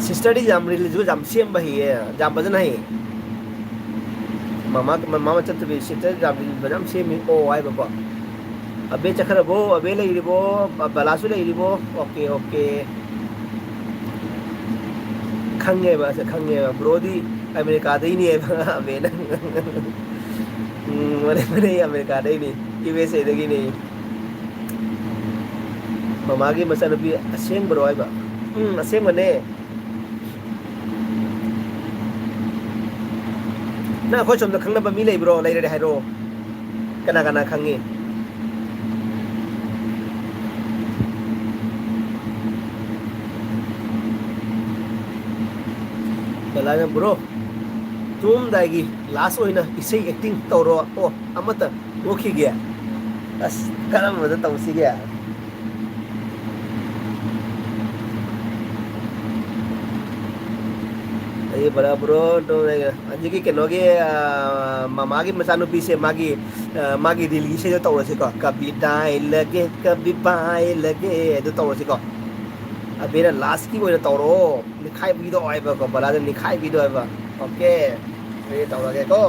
सिस्टर यम रिलीज यम सेम है यम फजन है मामा चतुबी सिस्टर यम सेम ओ है अबे चखरबो अबे लेरिबो बलासु लेरिबो ओके ओके खंगेबा से खंगेबा ब्रोदी अमेरिका दईनी है अबे न मने अमेरिका दईनी यूएसए दगी मामा की मचनुपी असेंग ब्रो है असेंग मने ना अखोई सोमदा खंगनबा मी लेब्रो लेरे हाइरो कना कना खंगी बलाना ब्रो तुम दागी लास्ट ओइना इसे एक्टिंग तौरो ओ अमता ओखी गया अस करम मदा तौसी गया ये बड़ा ब्रो तो अजी की केनोगे मामा की मचानुपी से मागी दिल की से जो तौर से को कभी डाई लगे कभी बाई लगे जो तौर से को अबे ना लास्ट की वो जो तौरो निखाई वीडियो आए बको बला जो निखाई वीडियो आए बा ओके ये तौर के को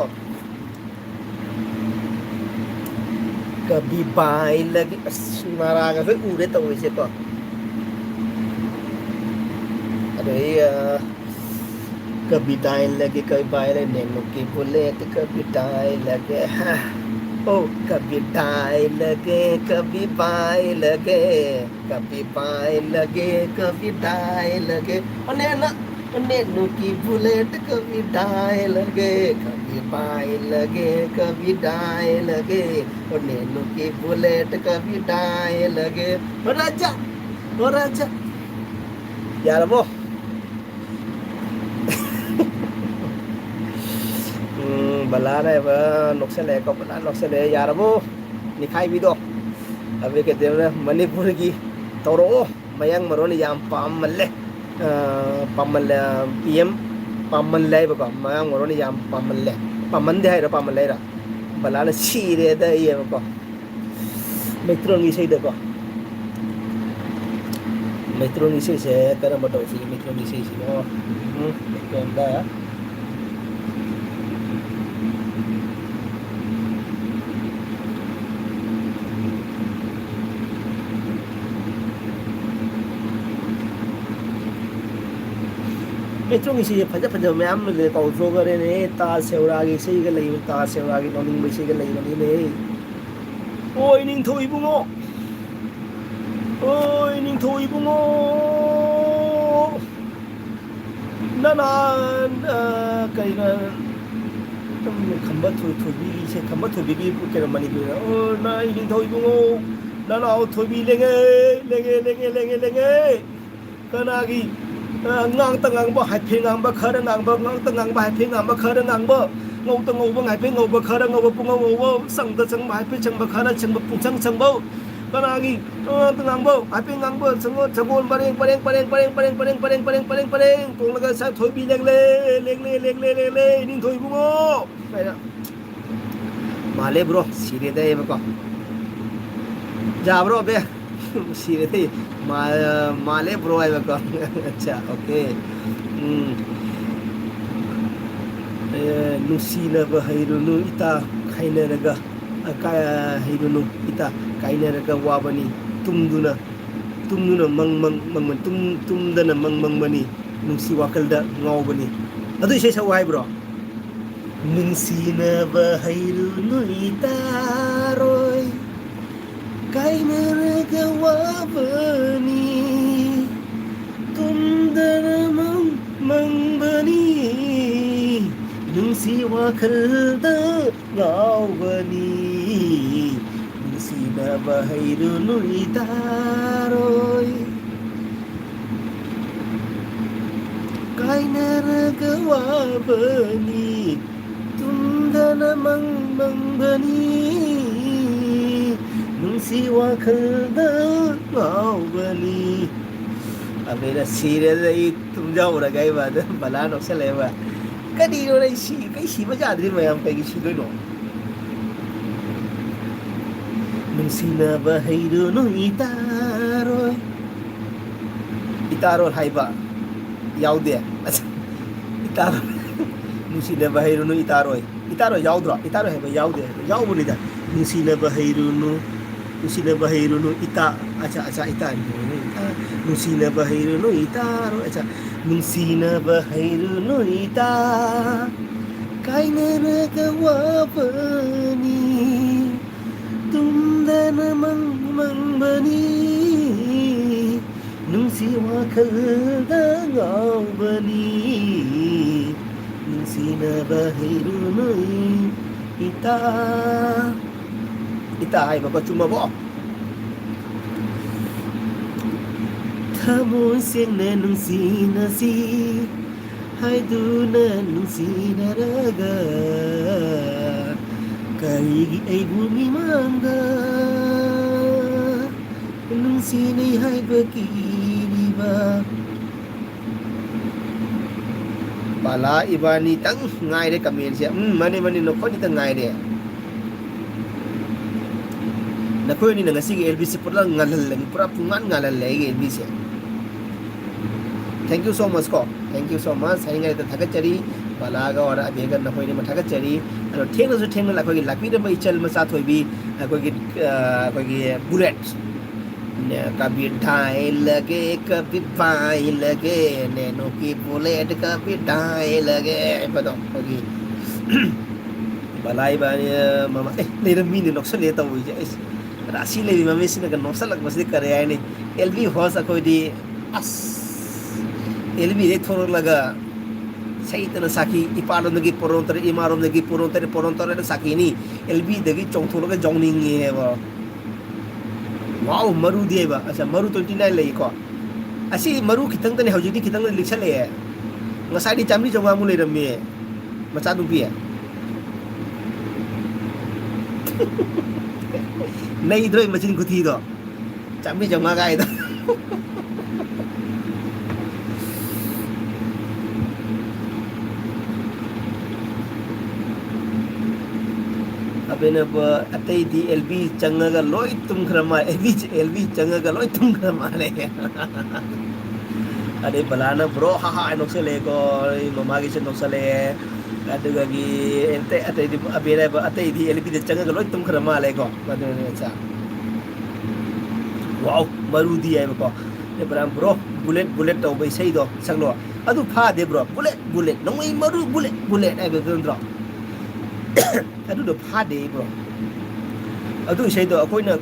कभी बाई लगे मारा का फिर उड़े तौर से को अरे कभी डाई लगे कभी बाई लगे नैनो की बुलेट कभी डाई लगे ओ कभी डाई लगे कभी बाई लगे कभी बाई लगे कभी डाई लगे नैनो की बुलेट कभी डाई लगे कभी बाई लगे कभी डाई लगे और नैनो की बुलेट कभी डाई लगे ओ राजा यार वो बला रहे बा नोक्सले को बला नोक्सले यार वो निखाई वीडियो अबे के देव मणिपुर की तौरो मयंग मरोन याम पामल्ले पीएम पामल्ले बको मयंग मरोन याम पामंदे है पामल्ले रा बला न सीरे द ये बको मेट्रोंगी से दको मेट्रोंगी से करम बटो सी मेट्रोंगी से ओ मेट्रोंदा मेट्रोंगी से फजा फजा मैम ले कौथ्रो करे ने ता सेवरागी से के लई ता सेवरागी नोनिंग बे से के लई बनी ने ओय निंग थोई बुंगो ओय निंग थोई बुंगो नाना कईना तुम खंबा थोई से खंबा थोई भी के मणिपुर ओ ना निंग थोई बुंगो नाना थोई लेंगे कनागी ngang ta ngang ba hai phe ngang ba khara ngang ba ngang ta ngang ba hai phe ngang ba khara ngang ba ngau ta ngau ba hai phe ngau ba khara ngau ba pu ngau ba sang ta chang ba hai phe chang ba khara chang ba pu chang ba Kanagi ngangbo api ngangbo sengot sabon pareng tong laga sa thoi bi leng le ning thoi bungo kaina male bro sire dai bako ja bro be sire dai male bro ai bako acha okay nusina ba hairunu ita khaina raga ka hairunu ita kaina raga wabani tumduna mang tumdana mang bani nungsi wakalda ngawbani adu isai sa wai bro nungsina ba hairunu ita roy kaina raga wabani tumdana mang bani nungsi wakalda ngawbani nungsina ba hairunu ita roy kaina raga wabani tumdana mang bani nungsi wakalda ngawbani abena sire dai tum jau ra gai ba da bala no se le ba kadi ro dai si kai si ba ja dri mayam kai si doi no nungsina ba hairunu itaro haiba yaude itaro nungsina ba hairunu itaro yaudra itaro haiba yaude yaubuni da nungsina ba hairunu ita acha ita nungsina ba hairunu itaro acha nungsina ba hairunu ita kaina raga wabani tumdana mang bani nungsi wakalda ngawbani nungsina ba hairunu ita ay baba cuma bo thamoi siang na nungsina si hai du na nungsina raga kaigi ay bumi mangga nungsina hai bakini ba bala ibani tang ngai de kamen sia mani no khoni tang ngai de na khoi ni ngasi ge LBC pura ngalal lagi pura pungan ngalal lagi LBC thank you so much ko thank you so much sai ngai ta thagat chari bala ga ora abega na khoi ni ma thagat chari aro theng na su theng la khoi gi lakwi de bai chal ma sa thoi bi khoi gi bullet ne kabhi dhai lage kabhi pai lage neno ki bullet kabhi dhai lage pado khoi gi balai ba mama le rami ni noksal le ta wi je राशि ले मम्मी से नगर नौसा लग बस करे आए नहीं एलबी हो सको दी अस एलबी रे थोर लगा सही तरह साकी इपारो नगी पोरोंतर इमारो नगी पोरोंतर रे साकी नी एलबी दगी चौथो लगा जोंनिंग है वो वाओ मरु दिए बा अच्छा मरु 29 ले को असी मरु खितंग तने हौजी खितंग लिखल है ngसाई चामरी चौगा मु ले रमी है मचा दुपी है नहीं इधर मशीन खुदी दो चामड़ी जमा का इधर अबे अतई दी एलबी चंगा लोई तुम खरमा एलबी चंगा लोई तुम खरमा ले अरे बलाना ब्रो हा नोक्से ले को ममा की से नोक्से ले अदुगी एंते अतई दी अबेरे अतई दी एलबी दे चंगा लोई तुम खरमा ले को बदने अच्छा वाओ मरुदी है को ने बराम ब्रो बुलेट तो बै सही दो संगलो अदु फा दे ब्रो बुलेट नोई मरु बुलेट ai be dro अदु दो फा दे ब्रो अदु सही दो अकोइना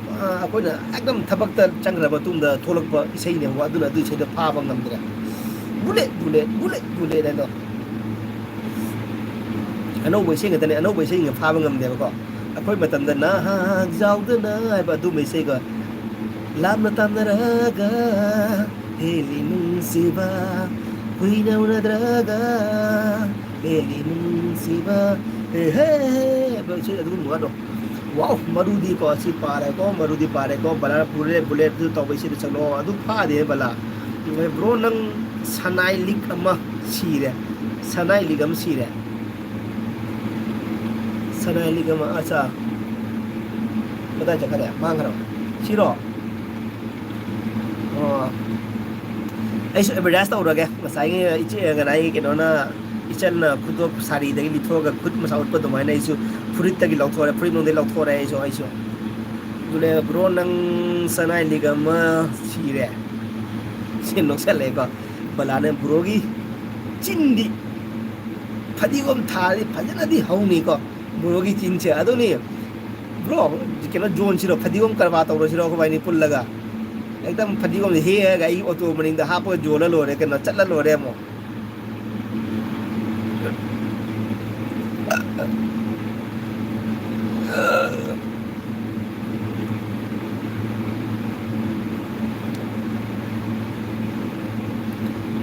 एकदम थबक त चंग्रा बतुम द थोलक प सही ने वा अदु सही दो फा बंग नमदरा बुलेट दो अनो बै सही गतने अनो बै सही ng फा बंग नमदे को अकोइ मतम द ना हा जाउ द ना ai ba du बै सही को lamna tamnaraga heli nunsiba kuina una draga heli nunsiba he ba che adu muado wow मरुदी को सी पारे को मरुदी पारे को बला पूरे बुलेट दु तो बैसे चलो अदु फादे बला ब्रो नंग सनाई लिक अमा सीरे सनाई लिक अम सीरे सनाई लिक अमा अच्छा बता चकरे मांगरो सीरो ऐसे एडवर्टाइज तौरगे मसाई इचे गनाई केनोना इचन खुद सारी दगी लिथोगा खुद मसा उत्पद दुमाइना इसु फुरित तगी लौथोरे फुरित नोंदे लौथोरे आइसो दुले ब्रो नंग सनाई लिगमा सीरे सिन नोसेले को बलाने ब्रोगी चिंदी फदिगोम थाली फजनदी हौनी को ब्रोगी चिनचे अदुनी ब्रो केनो जोन सिरो फदिगोम करवा तौरो सिरो को बाइनी पुल्लगा एकदम फदिगोम हे गाई ऑटो मनिंग दा हापो जोला लोरे केनो चल्ला लोरे मो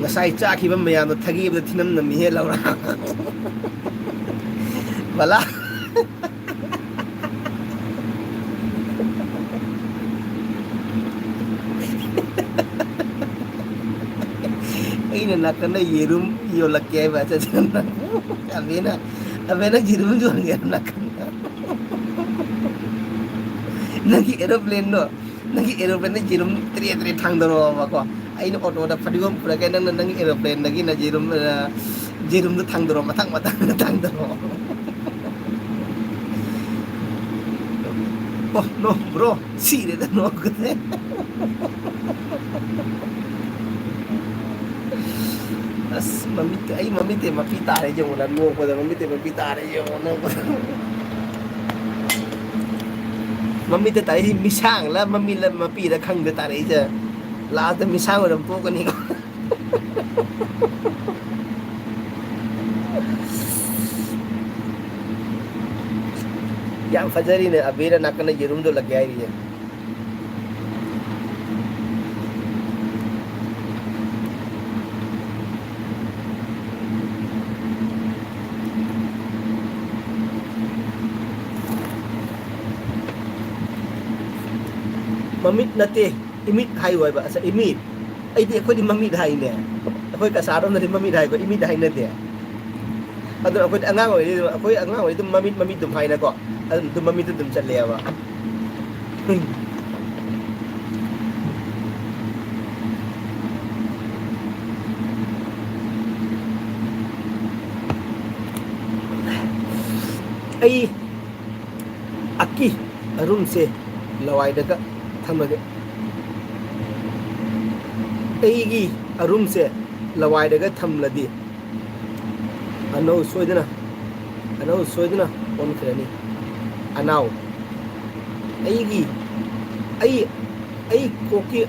ngasai chakiba mayam no thagibda thinam na mi he laura bala ina nakana yerum yo lakke ba cha chana abena jirum jo nge nakana nagi aeroplane jirum tri thang daro ba ko aina auto da fadigom pura kai nang aeroplane nagi na jirum du thang daro matang thang daro oh no bro sire da no kute as mamite mapita re jo na no ko da mamite mapita re jo na mamite tai misang la mami la mapi da khang da tare je la da misang ram po ko ni ko yang fajari ne abira nakana jerum do lag gaya ri mamit nate imit hai wai ba sa imit ai de khoi di mamit hai ne khoi ka sa ro na di mamit hai ko imit hai na de adu khoi angang oi dum mamit dum hai na ko adu dum mamit dum chat le ba ai aki arum se lawai daga थमगे एगी अरुम से लवाइदगा थमलदी अनौ सोइदना ओन खरनी अनाउ एगी आई कोकी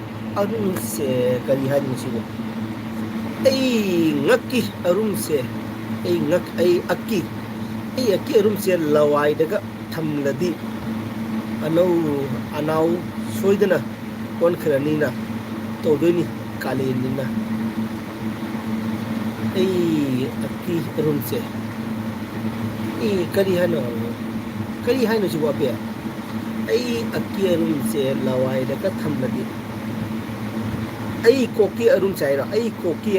अरुम से करी हाज मुसिबो आई ngaki अरुम से आई ngak आई अक्की अरुम से लवाइदगा थमलदी अनाउ सोइदना कोन खरनीना तो दोनी कालेनिना ए अक्की रूम से ए करी हानो सिबो पे ए अक्की रूम से लवाई दका थमलदी ए कोकी रूम चाइरा ए कोकी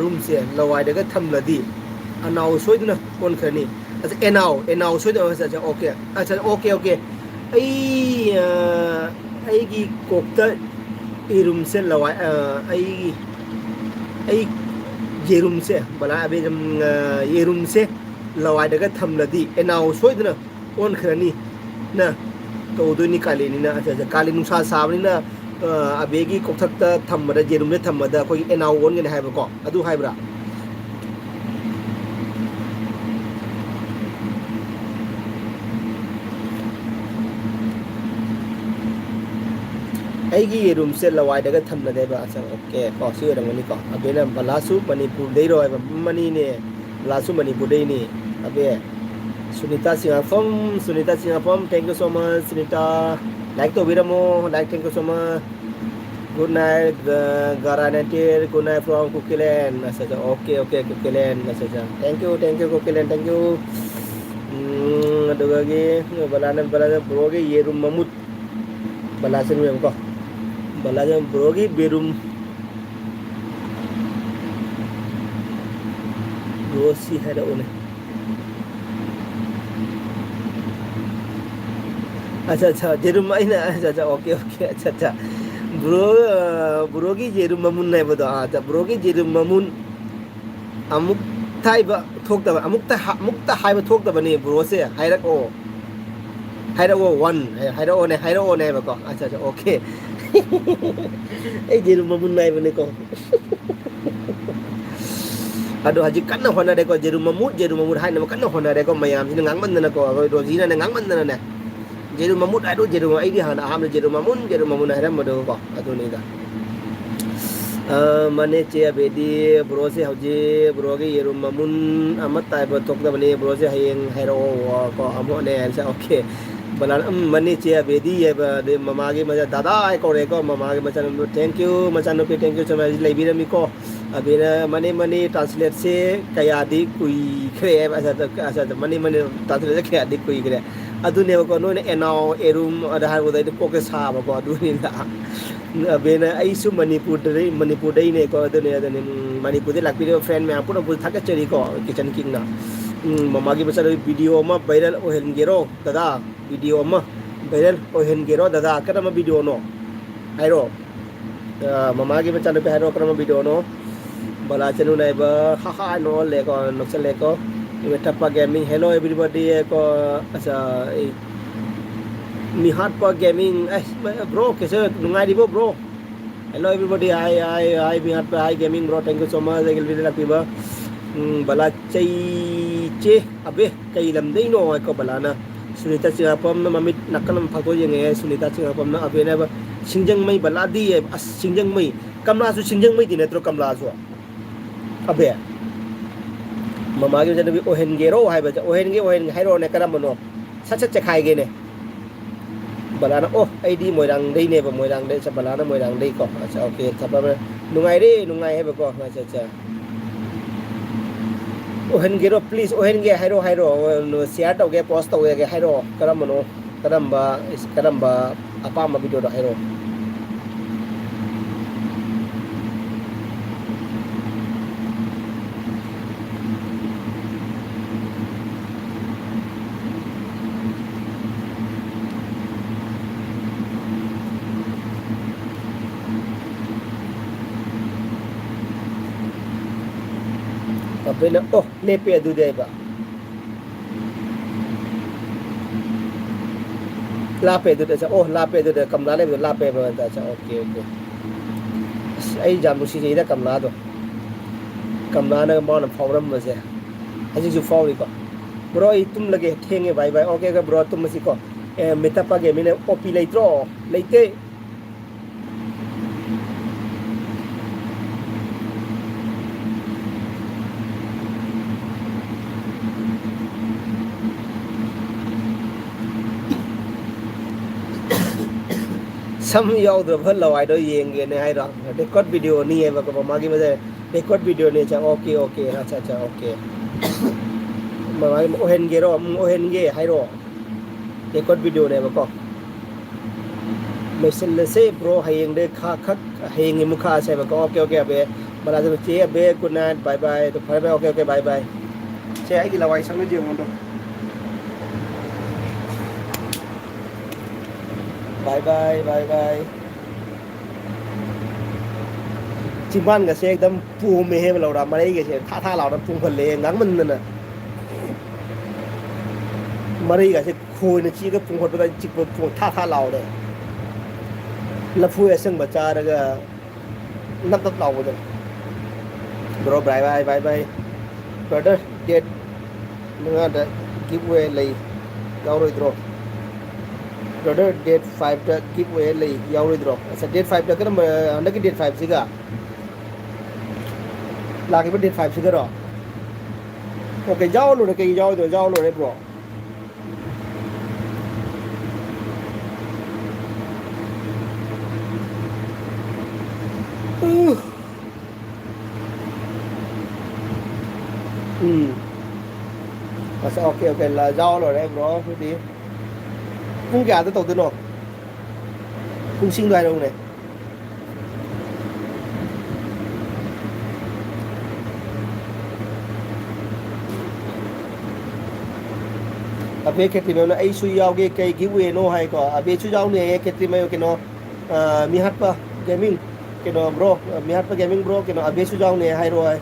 रूम से लवाई दका थमलदी अनाउ सोइदना कोन खरनी अच्छा एनाउ सोइदना अच्छा ओके अगी कोकता इरुम से लवाई येरुम से बला अबे येरुम से लवाई दगा थमलदी एनाउ सोइदना ओन खरनी ना तो दोनी कालेनी ना अच्छा काले नुसा साबनी ना अबेगी कोकता थमदा येरुम ने थमदा कोई एनाउ ओन गने हाइबा को अदु हाइब्रा एगी रूम से लवाई दगा थमलदे बा अच्छा ओके को सिर रंगनी को अबेना बलासु मणिपुर दे रो मनी ने लासु मणिपुर दे नि अबे सुनीता सिंगाफम thank you so much Sunita like तो बिरमो like thank you so much good night गारानेटेर गुड नाइट फ्रॉम कुकीलैंड अच्छा ओके कुकीलैंड अच्छा thank you Kukiland thank you ꯑꯗꯨꯒꯒꯤ ꯕꯂꯥꯅ ꯕ꯭ꯔꯣꯒꯤ ꯌꯦꯔꯨꯝ ꯃꯃꯨꯠ ꯕꯂꯥꯁꯤꯅ ꯌꯦꯡꯀꯣ ꯕꯂꯥꯁꯤꯅ ꯕ꯭ꯔꯣꯒꯤ ꯕꯦꯔꯨꯝ ꯕ꯭ꯔꯣ ꯁꯤ ꯍꯥꯏꯔꯛꯎꯅꯦ अच्छा अच्छा जेरुम अइना अच्छा अच्छा ओके ओके अच्छा अच्छा ब्रोगी जेरुम ममुन नाइबदो अच्छा ब्रोगी जेरुम ममुन अमुक थाइबा थोक्तबा अमुक्ता हाइबा थोक्तबनी ब्रोसे हाइरको वन हाइरको ने बको अच्छा अच्छा ओके ए जेरुम ममुन नाइबने को अदो हजि कन्न होनारे को जेरुम ममुन हाइना कन्न होनारे को मयाम सिन ngangbandana ko रोजीना ने ngangbandana ने जेरुम ममुन आदो जेरुम आइदी हाना आम जेरुम ममुन हाइरमदो को अदुनीदा मने चे बेदी ब्रो से हजे ब्रो के येरुम ममुन अमत ताइब थोक्तबनी ब्रो से हयेंग हाइरो को अमोने ऐसा ओके बलान मने चे बेदी ये दे ममा के मजा दादा आई को रे को ममा के मचा थैंक यू पे थैंक यू सो मच लाइबिरमी को अबेना मने ट्रांसलेट से कयादी कुई खरे ऐसा मने ट्रांसलेट से कयादी कुई खरे अदुने को नोने एनाव एरुम अदहार उदय पोके साब को अदुनिना अबेना आइसु मणिपुर दे ने को अदुने मणिपुर दे लाकपि फ्रेंड में पुरा पुर थाका चरी को किचन किंग ना ममा की बचा वीडियो में वायरल ओहेनगेरो दादा वीडियो में वायरल ओहेनगेरो दादा करम वीडियो नो हाइरो ममा की बचा पे हाइरो करम वीडियो नो बला चनु नाइबा हा नो लेको नक्सल लेको Metapa Gaming. Hello everybody. Ko asa Mihat pa Gaming. Bro, कैसे नungai di bro? Hello everybody. Hi Mihat pa hi Gaming bro. Thank you so much. Agil video lakiba. Bala cai che abe kai lam dei no ko bala na. Sunita Singapom na mamit nakalam phato yeng e Sunita Singapom na abe na ba singjang mai bala di as singjang mai kamla su singjang mai di netro kamla su abe mama के जन भी ओहेनगेरो हाय बजा ओहेन हाइरो ने करम बनो सच सच खाइ गे ने बलाना ओ आइदी मोइरांग दे ने मोइरांग दे सब बलाना मोइरांग दे को अच्छा ओके थबा नुंगाइ रे नुंगाइ है बको अच्छा अच्छा ओहेनगेरो प्लीज ओहेनगे हाइरो शेयर तोगे पोस्ट तोगे हाइरो करम बनो करम अपा मा वीडियो दो हाइरो Abena oh lepe adu deba lape adu da oh lape adu da kamla le lape ba da cha okay ai jam lu si da kamla do kamla na ma na phawram ma se aji ju faw ri ko bro I tum lage thenge bye bye okay ka bro tum si ko metapa ge mine opi leitro leite Some yaudra bhalla wai do yenge ne hai ra record video ni hai ba ko magi maje record video ne cha okay acha okay mama ohen ge hai ro record video ne ba ko message le se bro hayeng de kha khak hayeng mu kha sai ba ko okay abe bala je che abe good night bye bye to bye bye okay bye bye che ai ki la wai sang le je mon do bye bye चिबान का से एकदम पू में है लौड़ा मरे के से था लौड़ा पू फल ले ngang मन ना मरे का से खोई न ची का पू फट का चिक पू था लौड़े लफू ऐसे बचा रगा नप लौड़ दे bro bye brother get Naga the giveaway ले गाव रो इधरो brother date 5 da giveaway ले याव रो इधरो अच्छा date 5 da करम अंदर की date 5 सिगा लाके पे date 5 सिगा रो ओके जाओ लो के जाओ लो रे bro ꯑꯁ ꯑꯣꯀꯦ ꯑꯣꯀꯦ ꯌꯥꯎ ꯂꯣꯏꯔꯦ ꯕ꯭ꯔꯣ ꯑꯗꯨꯗꯤ ꯄꯨꯡ ꯀꯌꯥꯗ ꯇꯧꯗꯣꯏꯅꯣ ꯄꯨꯡꯁꯤꯡꯗꯣ ꯍꯥꯏꯔꯛꯎꯅꯦ ꯑꯕꯦ ꯈꯦꯇ꯭ꯔꯤꯃꯌꯨꯝꯅ ꯑꯩꯁꯨ ꯌꯥꯎꯒꯦ ꯀꯩ ꯒꯤꯞꯋꯦꯅꯣ ꯍꯥꯏꯀꯣ ꯑꯕꯦꯁꯨ ꯌꯥꯎꯅꯤ ꯍꯥꯏꯌꯦ ꯈꯦꯇ꯭ꯔꯤꯃꯌꯨꯝ ꯀꯩꯅꯣ ꯃꯤꯍꯥꯠꯄ ꯒꯦꯃꯤꯡ ꯀꯩꯅꯣ ꯕ꯭ꯔꯣ ꯃꯤꯍꯥꯠꯄ ꯒꯦꯃꯤꯡ ꯕ꯭ꯔꯣ ꯀꯩꯅꯣ ꯑꯕꯦꯁꯨ ꯌꯥꯎꯅꯤ ꯍꯥꯏꯔꯣ ꯍꯥꯏ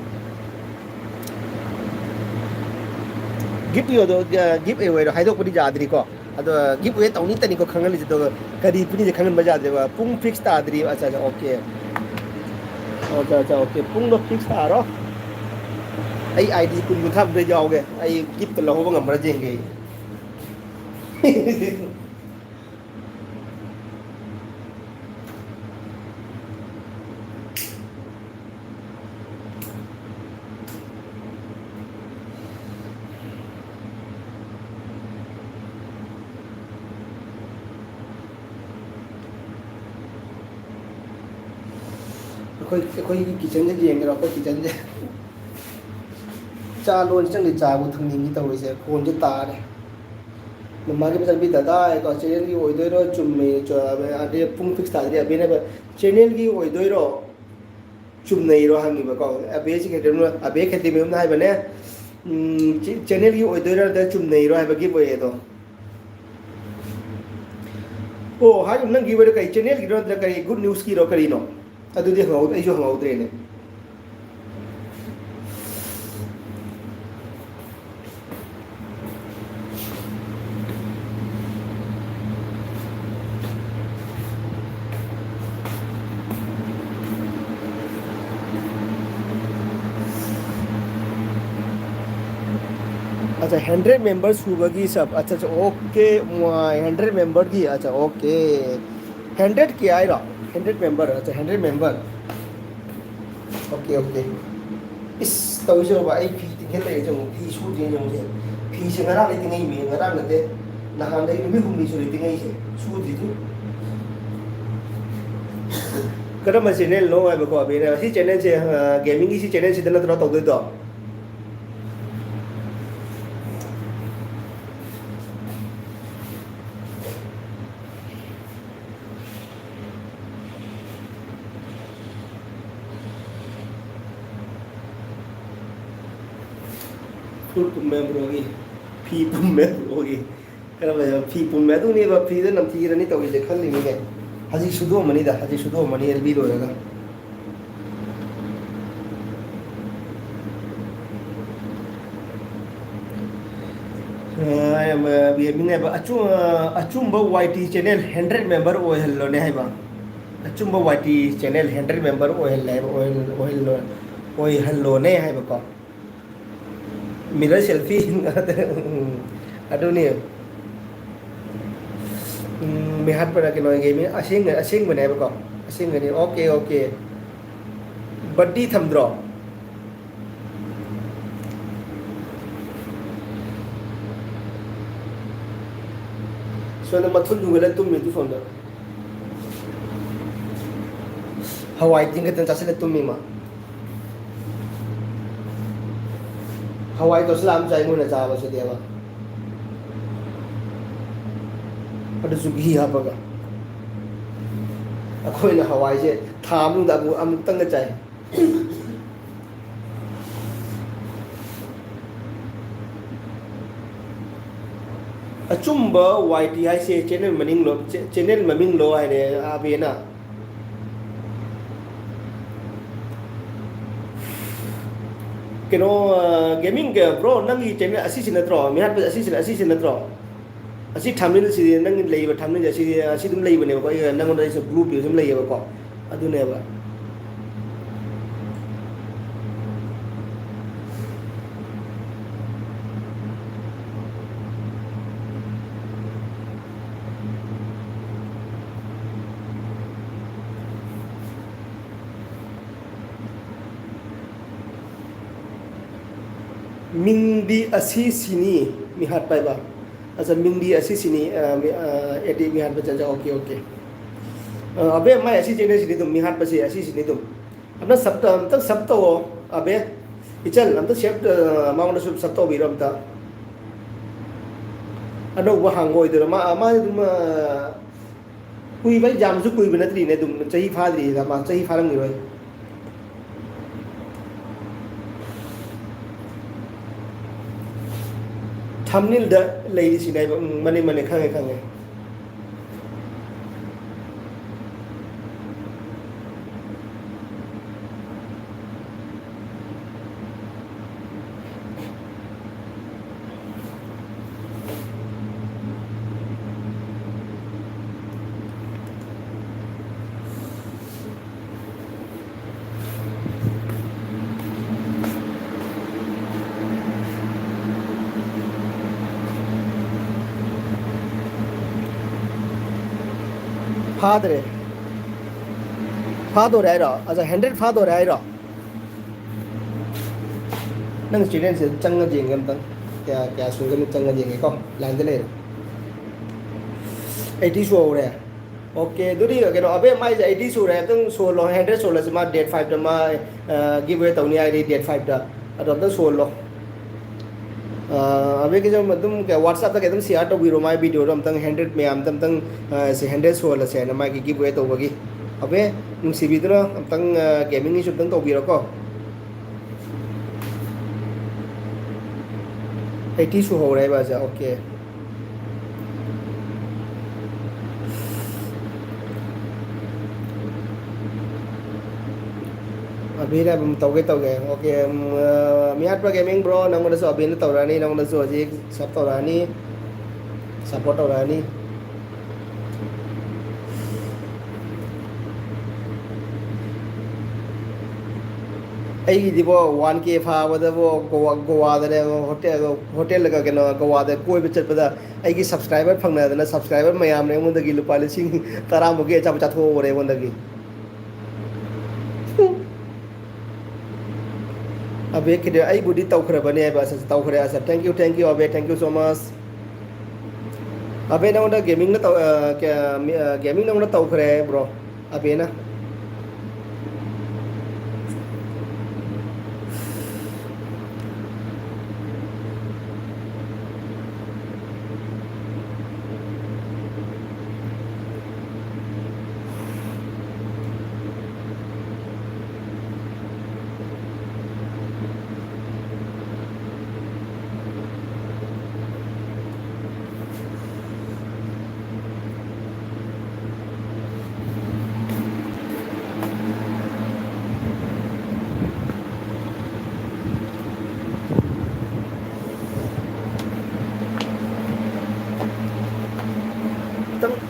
ꯒꯤꯐ ꯏꯌꯣꯗꯣ ꯒꯤꯐ ꯑꯦꯋꯦꯗꯣ ꯍꯥꯏꯗꯣꯛꯄꯗꯤ ꯌꯥꯗ꯭ꯔꯤꯀꯣ ꯑꯗꯣ ꯒꯤꯐ ꯑꯋꯦ ꯇꯧꯅꯤꯡꯇꯅꯤꯀꯣ ꯈꯪꯍꯜꯂꯤꯁꯦ ꯑꯗꯨꯒ ꯀꯔꯤ ꯄꯤꯅꯤꯁꯦ ꯈꯪꯍꯟꯕ ꯌꯥꯗ꯭ꯔꯦꯕ ꯄꯨꯡ ꯐꯤꯛꯁ ꯇꯥꯗ꯭ꯔꯤ ꯑꯠꯆꯥ ꯑꯠꯆꯥ ꯑꯣꯀꯦ ꯑꯠꯆꯥ ꯑꯠꯆꯥ ꯑꯣꯀꯦ ꯄꯨꯡꯗꯣ ꯐꯤꯛꯁ ꯇꯥꯔꯣ ꯑꯩ ꯑꯥꯏꯗꯤ ꯀꯨꯟ ꯀꯨꯟꯊ꯭ꯔꯥꯃꯨꯛꯇ ꯌꯥꯎꯒꯦ ꯑꯩ ꯒꯤꯐꯇ ꯂꯧꯍꯧꯕ ꯉꯝꯕ꯭ꯔꯥ ꯌꯦꯡꯒꯦ ꯑꯩ ꯑꯩꯈꯣꯏꯒꯤ ꯀꯤꯆꯟꯁꯦ ꯌꯦꯡꯒꯦꯔꯣ ꯑꯩꯈꯣꯏ ꯀꯤꯆꯟꯁꯦ ꯆꯥ ꯂꯣꯟ ꯆꯪꯗꯦ ꯆꯥꯕꯨ ꯊꯛꯅꯤꯡꯉꯤ ꯇꯧꯔꯤꯁꯦ ꯐꯣꯟꯁꯦ ꯇꯥꯔꯦ ꯃꯃꯥꯒꯤ ꯃꯆꯥꯅꯨꯄꯤ ꯗꯗꯥ ꯀꯣ ꯆꯦꯅꯦꯜꯒꯤ ꯑꯣꯏꯗꯣꯏꯔꯣ ꯆꯨꯝꯃꯤ ꯑꯗꯩ ꯄꯨꯡ ꯐꯤꯛꯁ ꯇꯥꯗ꯭ꯔꯤ ꯑꯕꯦꯅꯕ ꯆꯦꯅꯦꯜꯒꯤ ꯑꯣꯏꯗꯣꯏꯔꯣ ꯆꯨꯝꯅꯩꯔꯣ ꯍꯪꯉꯤꯕꯀꯣ ꯑꯕꯦꯁꯤ ꯑꯕꯦ ꯈꯦꯇ꯭ꯔꯤꯃꯌꯨꯝꯅ ꯍꯥꯏꯕꯅꯦ ꯆꯦꯅꯦꯜꯒꯤ ꯑꯣꯏꯗꯣꯏꯔꯣ ꯅꯠꯇ꯭ꯔꯒ ꯆꯨꯝꯅꯩꯔꯣ ꯍꯥꯏꯕꯒꯤ ꯑꯣꯏꯌꯦ ꯑꯗꯣ ꯑꯣ ꯍꯥꯏ ꯅꯪꯒꯤ ꯑꯣꯏꯅ ꯀꯔꯤ ꯆꯦꯅꯦꯜꯒꯤꯔꯣ ꯅꯠꯇ꯭ꯔꯒ ꯀꯔꯤ ꯒꯨꯗ ꯅ꯭ꯌꯨꯁꯀꯤꯔꯣ ꯀꯔꯤꯅꯣ ꯑꯗꯨꯗꯤ ꯑꯩꯁꯨ ꯍꯪꯍꯧꯗ꯭ꯔꯦꯅꯦ अच्छा 100 मेंबर्स हुबगी सब अच्छा अच्छा ओके 100 मेंबर की अच्छा ओके 100 की आयरा 100 मेंबर अच्छा 100 मेंबर ओके ओके इस तौजो भाई फी तिंगे ले जो फी सु दिन जो से फी से ngara le tingai me ngara ngate na han dai mi hum mi su le tingai se su di tu kada ma channel no ai ba ko be na si channel se gaming ki si channel si dana tro tau doi to full member hogi fee member hogi kada ba fee member tu ni ba fee da nam thi ra ni tau je khal ni ne haji sudo mani da haji sudo mani lb lo ra bi mi ne ba achumba yt channel 100 member o hello ne hai ba achumba yt channel 100 member o hello o hello ne hai ba ko mirror selfie aduni mi hat para kino ge mi asing bane ba ko asing ni okay okay badi thamdro so na mathun ngala tum mi tu fonda hawai ting ka tan chasile tum mi ma hawai to slam jai mo na cha ba se dia ba adu su gi ha ba ga akhoi na hawai je tham lu da bu amuk tang ga chai achumba yt hai se channel maning lo channel maming lo hai ne abena keno gaming ke bro nangi channel asi sinatro mi hat asi sinatro asi thamlin si nang lei ba thamlin asi dum lei ba ne ko nang on dai so blue pill dum lei ba ko adu ne ba mingdi asi sini mi hat pai ba अच्छा मिंगदी ऐसी सिनी एडी मिहाट बच्चा जा ओके ओके अबे मैं ऐसी चीज़ें सिनी तुम मिहाट बच्चे ऐसी सिनी तुम अपना सब तक सब तो अबे इचल हम तो शेफ माउंट सब तो भी रमता ꯑꯅꯧꯕ ꯍꯥꯡꯕ ꯑꯣꯏꯗꯣꯏꯔꯥ ꯃꯥ ꯑꯗꯨꯝ ꯀꯨꯏꯕ ꯌꯥꯝꯁꯨ ꯀꯨꯏꯕ ꯅꯠꯇ꯭ꯔꯤꯅꯦ ꯑꯗꯨꯝ ꯆꯍꯤ ꯐꯥꯗ꯭ꯔꯤꯗ ꯃꯥ ꯆꯍꯤ ꯐꯥꯔꯝꯈꯤꯔꯣꯏ ꯊꯝꯅꯤꯜꯗ ꯂꯩꯔꯤꯁꯤꯅꯦꯕ ꯃꯅꯦ ꯃꯅꯦ ꯈꯪꯉꯦ ꯈꯪꯉꯦ ꯐꯥꯗ꯭ꯔꯦ ꯐꯥꯗꯣꯔꯦ ꯍꯥꯏꯔꯣ ꯑꯆꯥ 100 ꯐꯥꯗꯣꯔꯦ ꯍꯥꯏꯔꯣ ꯅꯪ ꯆꯤꯜꯗ꯭ꯔꯦꯟꯁꯦ ꯆꯪꯉ ꯌꯦꯡꯒꯦ ꯑꯝꯇꯪ ꯀꯌꯥ ꯁꯨꯔꯒꯅꯤ ꯆꯪꯉ ꯌꯦꯡꯒꯦꯀꯣ ꯂꯥꯏꯟꯗ ꯂꯩꯔꯦ 80 ꯁꯨꯍꯧꯔꯦ ꯑꯣꯀꯦ ꯑꯗꯨꯗꯤ ꯀꯩꯅꯣ ꯑꯕꯦ ꯃꯥꯏꯁꯦ 80 ꯁꯨꯔꯦ ꯑꯝꯇꯪ ꯁꯣꯜꯂꯣ 100 ꯁꯣꯜꯂꯁꯤ ꯃꯥ ꯗꯦꯠ 5ꯗ ꯃꯥ ꯒꯤꯞ ꯑꯋꯦ ꯇꯧꯅꯤ ꯍꯥꯏꯗꯤ ꯗꯦꯠ 5ꯗ ꯑꯗꯣ ꯑꯝꯇꯪ ꯁꯣꯜꯂꯣ ꯑꯕꯦꯒꯤꯁꯨ ꯑꯗꯨꯝ ꯋꯥꯠꯁꯑꯞꯇ ꯑꯗꯨꯝ ꯁꯤꯌꯥꯔ ꯇꯧꯕꯤꯔꯣ ꯃꯥꯏ ꯚꯤꯗꯤꯑꯣꯗꯣ ꯑꯝꯇꯪ 100 ꯃꯌꯥꯝꯗ ꯑꯝꯇꯪ 100 ꯁꯣꯜꯂꯁꯦꯅ ꯃꯥꯒꯤ ꯒꯤꯞ ꯑꯋꯦ ꯇꯧꯕꯒꯤ ꯑꯕꯦ ꯅꯨꯡꯁꯤꯕꯤꯗꯨꯅ ꯑꯝꯇꯪ ꯒꯦꯃꯤꯡꯒꯤꯁꯨ ꯑꯝꯇꯪ ꯇꯧꯕꯤꯔꯣꯀꯣ 80 ꯁꯨꯍꯧꯔꯦ ꯍꯥꯏꯕꯁꯦ ꯑꯣꯀꯦ ꯑꯕꯤꯅ ꯇꯧꯒꯦ ꯑꯣꯀꯦ ꯃꯤꯌꯥꯠꯄ ꯒꯦꯃꯤꯡ ꯕ꯭ꯔꯣ ꯅꯪꯉꯣꯟꯗꯁꯨ ꯑꯕꯤꯅ ꯇꯧꯔꯛꯑꯅꯤ ꯅꯪꯉꯣꯟꯗꯁꯨ ꯍꯧꯖꯤꯛ ꯁꯞ ꯇꯧꯔꯛꯑꯅꯤ ꯁꯞꯄꯣꯔꯠ ꯇꯧꯔꯛꯑꯅꯤ ꯑꯩꯒꯤꯗꯤꯕꯣ 1K ꯐꯥꯕꯗꯕꯣ ꯒꯣꯋꯥꯗꯅꯦ ꯍꯣꯇꯦꯜꯒ ꯀꯩꯅꯣ ꯒꯣꯋꯥꯗ ꯀꯣꯏꯕ ꯆꯠꯄꯗ ꯑꯩꯒꯤ ꯁꯕꯁꯀ꯭ꯔꯥꯏꯕꯔ ꯐꯪꯅꯗꯅ ꯁꯕꯁꯀ꯭ꯔꯥꯏꯕꯔ ꯃꯌꯥꯝꯅ ꯑꯩꯉꯣꯟꯗꯒꯤ ꯂꯨꯄꯥ 10,000 ꯑꯆꯥꯄꯣꯠ ꯆꯥꯊꯣꯛꯍꯧꯔꯦ ꯑꯩꯉꯣꯟꯗꯒꯤ ꯑꯕꯦ ꯀꯤꯗꯤ ꯑꯩꯕꯨꯗꯤ ꯇꯧꯈ꯭ꯔꯕꯅꯦ ꯍꯥꯏꯕ ꯑꯁ ꯇꯧꯈ꯭ꯔꯦ ꯑꯁ thank you Abey thank you ꯁꯣ ꯃꯁ ꯑꯕꯦ ꯅꯉꯣꯟꯗ ꯒꯦꯃꯤꯡ ꯅꯉꯣꯟꯗ ꯇꯧꯈ꯭ꯔꯦ ꯕ꯭ꯔꯣ ꯑꯕꯦꯅ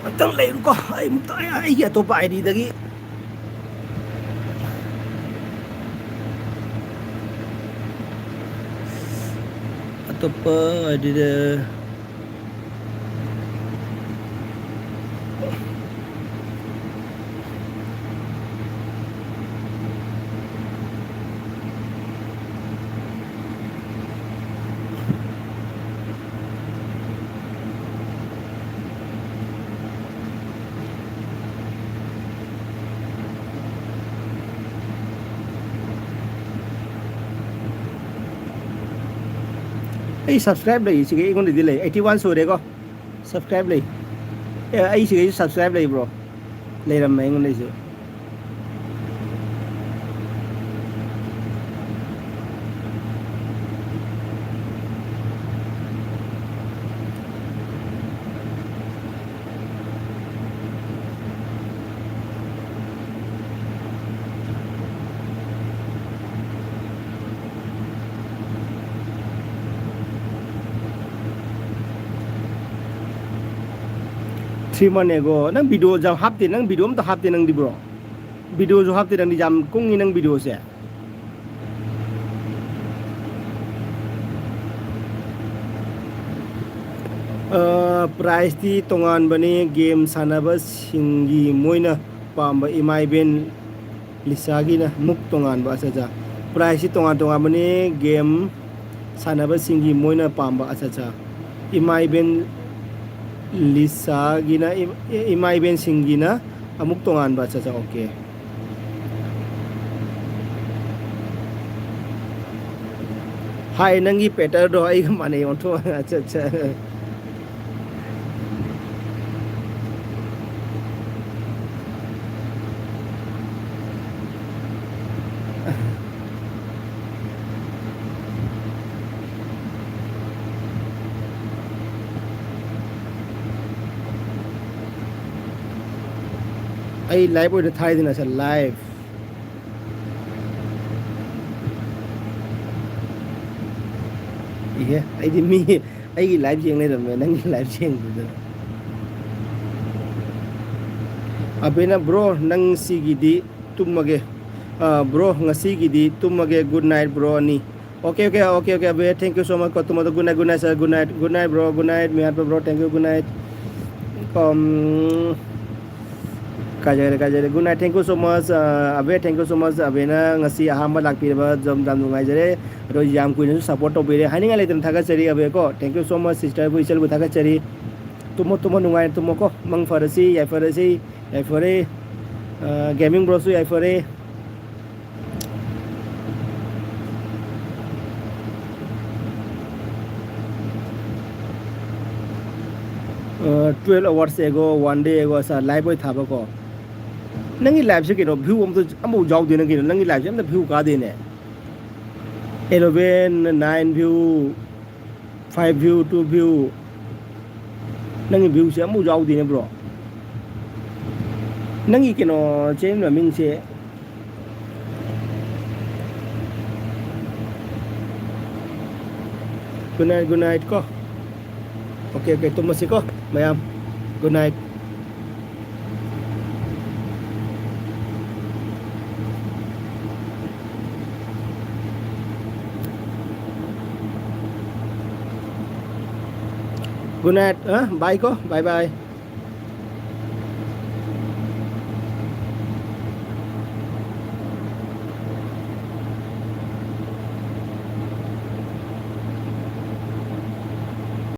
ꯑꯝꯇꯪ ꯂꯩꯔꯨꯀꯣ ꯑꯩꯒꯤ ꯑꯇꯣꯞꯄ ꯑꯥꯏꯗꯤꯗꯒꯤ ꯑꯇꯣꯞꯄ ꯑꯥꯏꯗꯤꯗ ꯑꯩ ꯁꯕꯁꯀ꯭ꯔꯥꯏꯕ ꯂꯩ ꯁꯤꯒꯤ ꯑꯩꯉꯣꯟꯗꯗꯤ ꯂꯩ 81 ꯁꯨꯔꯦꯀꯣ ꯁꯕꯁꯀ꯭ꯔꯥꯏꯕ ꯂꯩ ꯑꯩ ꯁꯤꯒꯩꯁꯨ ꯁꯕꯁꯀ꯭ꯔꯥꯏꯕ ꯂꯩꯕ꯭ꯔꯣ ꯂꯩꯔꯝꯃꯦ ꯑꯩꯉꯣꯟꯗꯩꯁꯨ ꯊ꯭ꯔꯤꯃꯅꯦꯒꯣ ꯅꯪ ꯚꯤडिꯑꯣ ꯌꯥꯝ ꯍꯥꯞꯇꯦ ꯅꯪ ꯚꯤडिꯑꯣ ꯑꯝꯇ ꯍꯥꯞꯇꯦ ꯅꯪꯗꯤ ꯕ꯭ꯔꯣ ꯚꯤडिꯑꯣꯁꯨ ꯍꯥꯞꯇꯦ ꯅꯪꯗꯤ ꯌꯥꯝ ꯀꯨꯡꯉꯤ ꯅꯪ ꯚꯤडिꯑꯣꯁꯦ ꯄ꯭ꯔꯥꯏꯁꯇꯤ ꯇꯣꯉꯥꯟꯕꯅꯤ ꯒꯦꯝ ꯁꯥꯟꯅꯕꯁꯤꯡꯒꯤ ꯃꯣꯏꯅ ꯄꯥꯝꯕ ꯏꯃꯥ ꯏꯕꯦꯟ ꯂꯤꯁꯥꯒꯤꯅ ꯃꯨꯛ ꯇꯣꯉꯥꯟꯕ ꯑꯆꯥꯆꯥ ꯄ꯭ꯔꯥꯏꯁꯇꯤ ꯇꯣꯉꯥꯟꯕꯅꯤ ꯒꯦꯝ ꯁꯥꯟꯅꯕꯁꯤꯡꯒꯤ ꯃꯣꯏꯅ ꯄꯥꯝꯕ ꯑꯆꯥꯆꯥ ꯏꯃꯥ ꯏꯕꯦꯟ ꯂꯤꯁꯥꯒꯤꯅ ꯏꯃꯥ ꯏꯕꯦꯟꯁꯤꯡꯒꯤꯅ ꯑꯃꯨꯛ ꯇꯣꯉꯥꯟꯕ ꯑꯆꯥꯆꯥ ꯑꯣꯀꯦ ꯍꯥꯏ ꯅꯪꯒꯤ ꯄꯦꯇꯔꯗꯣ ꯑꯩꯒ ꯃꯥꯟꯅꯩ ꯑꯣꯟꯊꯣꯛ ꯑꯆꯥꯆꯥ ꯑꯩ ꯂꯥꯏꯚ ꯑꯣꯏꯅ ꯊꯥꯏꯗꯅ ꯁꯦ ꯂꯥꯏꯚ ꯏꯍꯦ ꯑꯩꯗꯤ ꯃꯤ ꯑꯩꯒꯤ ꯂꯥꯏꯚ ꯌꯦꯡ ꯂꯩꯔꯝꯃꯦ ꯅꯪꯒꯤ ꯂꯥꯏꯚ ꯌꯦꯡꯗꯨꯗꯅ ꯑꯕꯦꯅ ꯕ꯭ꯔꯣ ꯅꯪ ꯁꯤꯒꯤꯗꯤ ꯇꯨꯝꯃꯒꯦ ꯕ꯭ꯔꯣ ꯉꯁꯤꯒꯤꯗꯤ ꯇꯨꯝꯃꯒꯦ ꯒꯨꯗ ꯅꯥꯏꯠ ꯕ꯭ꯔꯣ ꯑꯅꯤ ओके ओके ओके ओके अबे थैंक यू सो मच को तुम तो good night sir good night bro thank you good night काजरे good night thank you so much अबे थैंक यू सो मच अबे ना ngasi ahamba lakpirba jam dam nungaijare ro yam kuina support tobire haninga leitam thagachari abe ko thank you so much sister bu isel bu thagachari tumo nungai tumo ko mang farasi ya fare gaming bro su ya fare 12 hours ago 1 day ago sa live boy thaba ko nangi live se kino view amu jaw de nangi nangi live se am view ka de ne 11 9 view 5 view 2 view nangi view se amu jaw de ne bro nangi kino chem na ming se good night ko okay okay tumasik ko mayam good night good night bye ko bye bye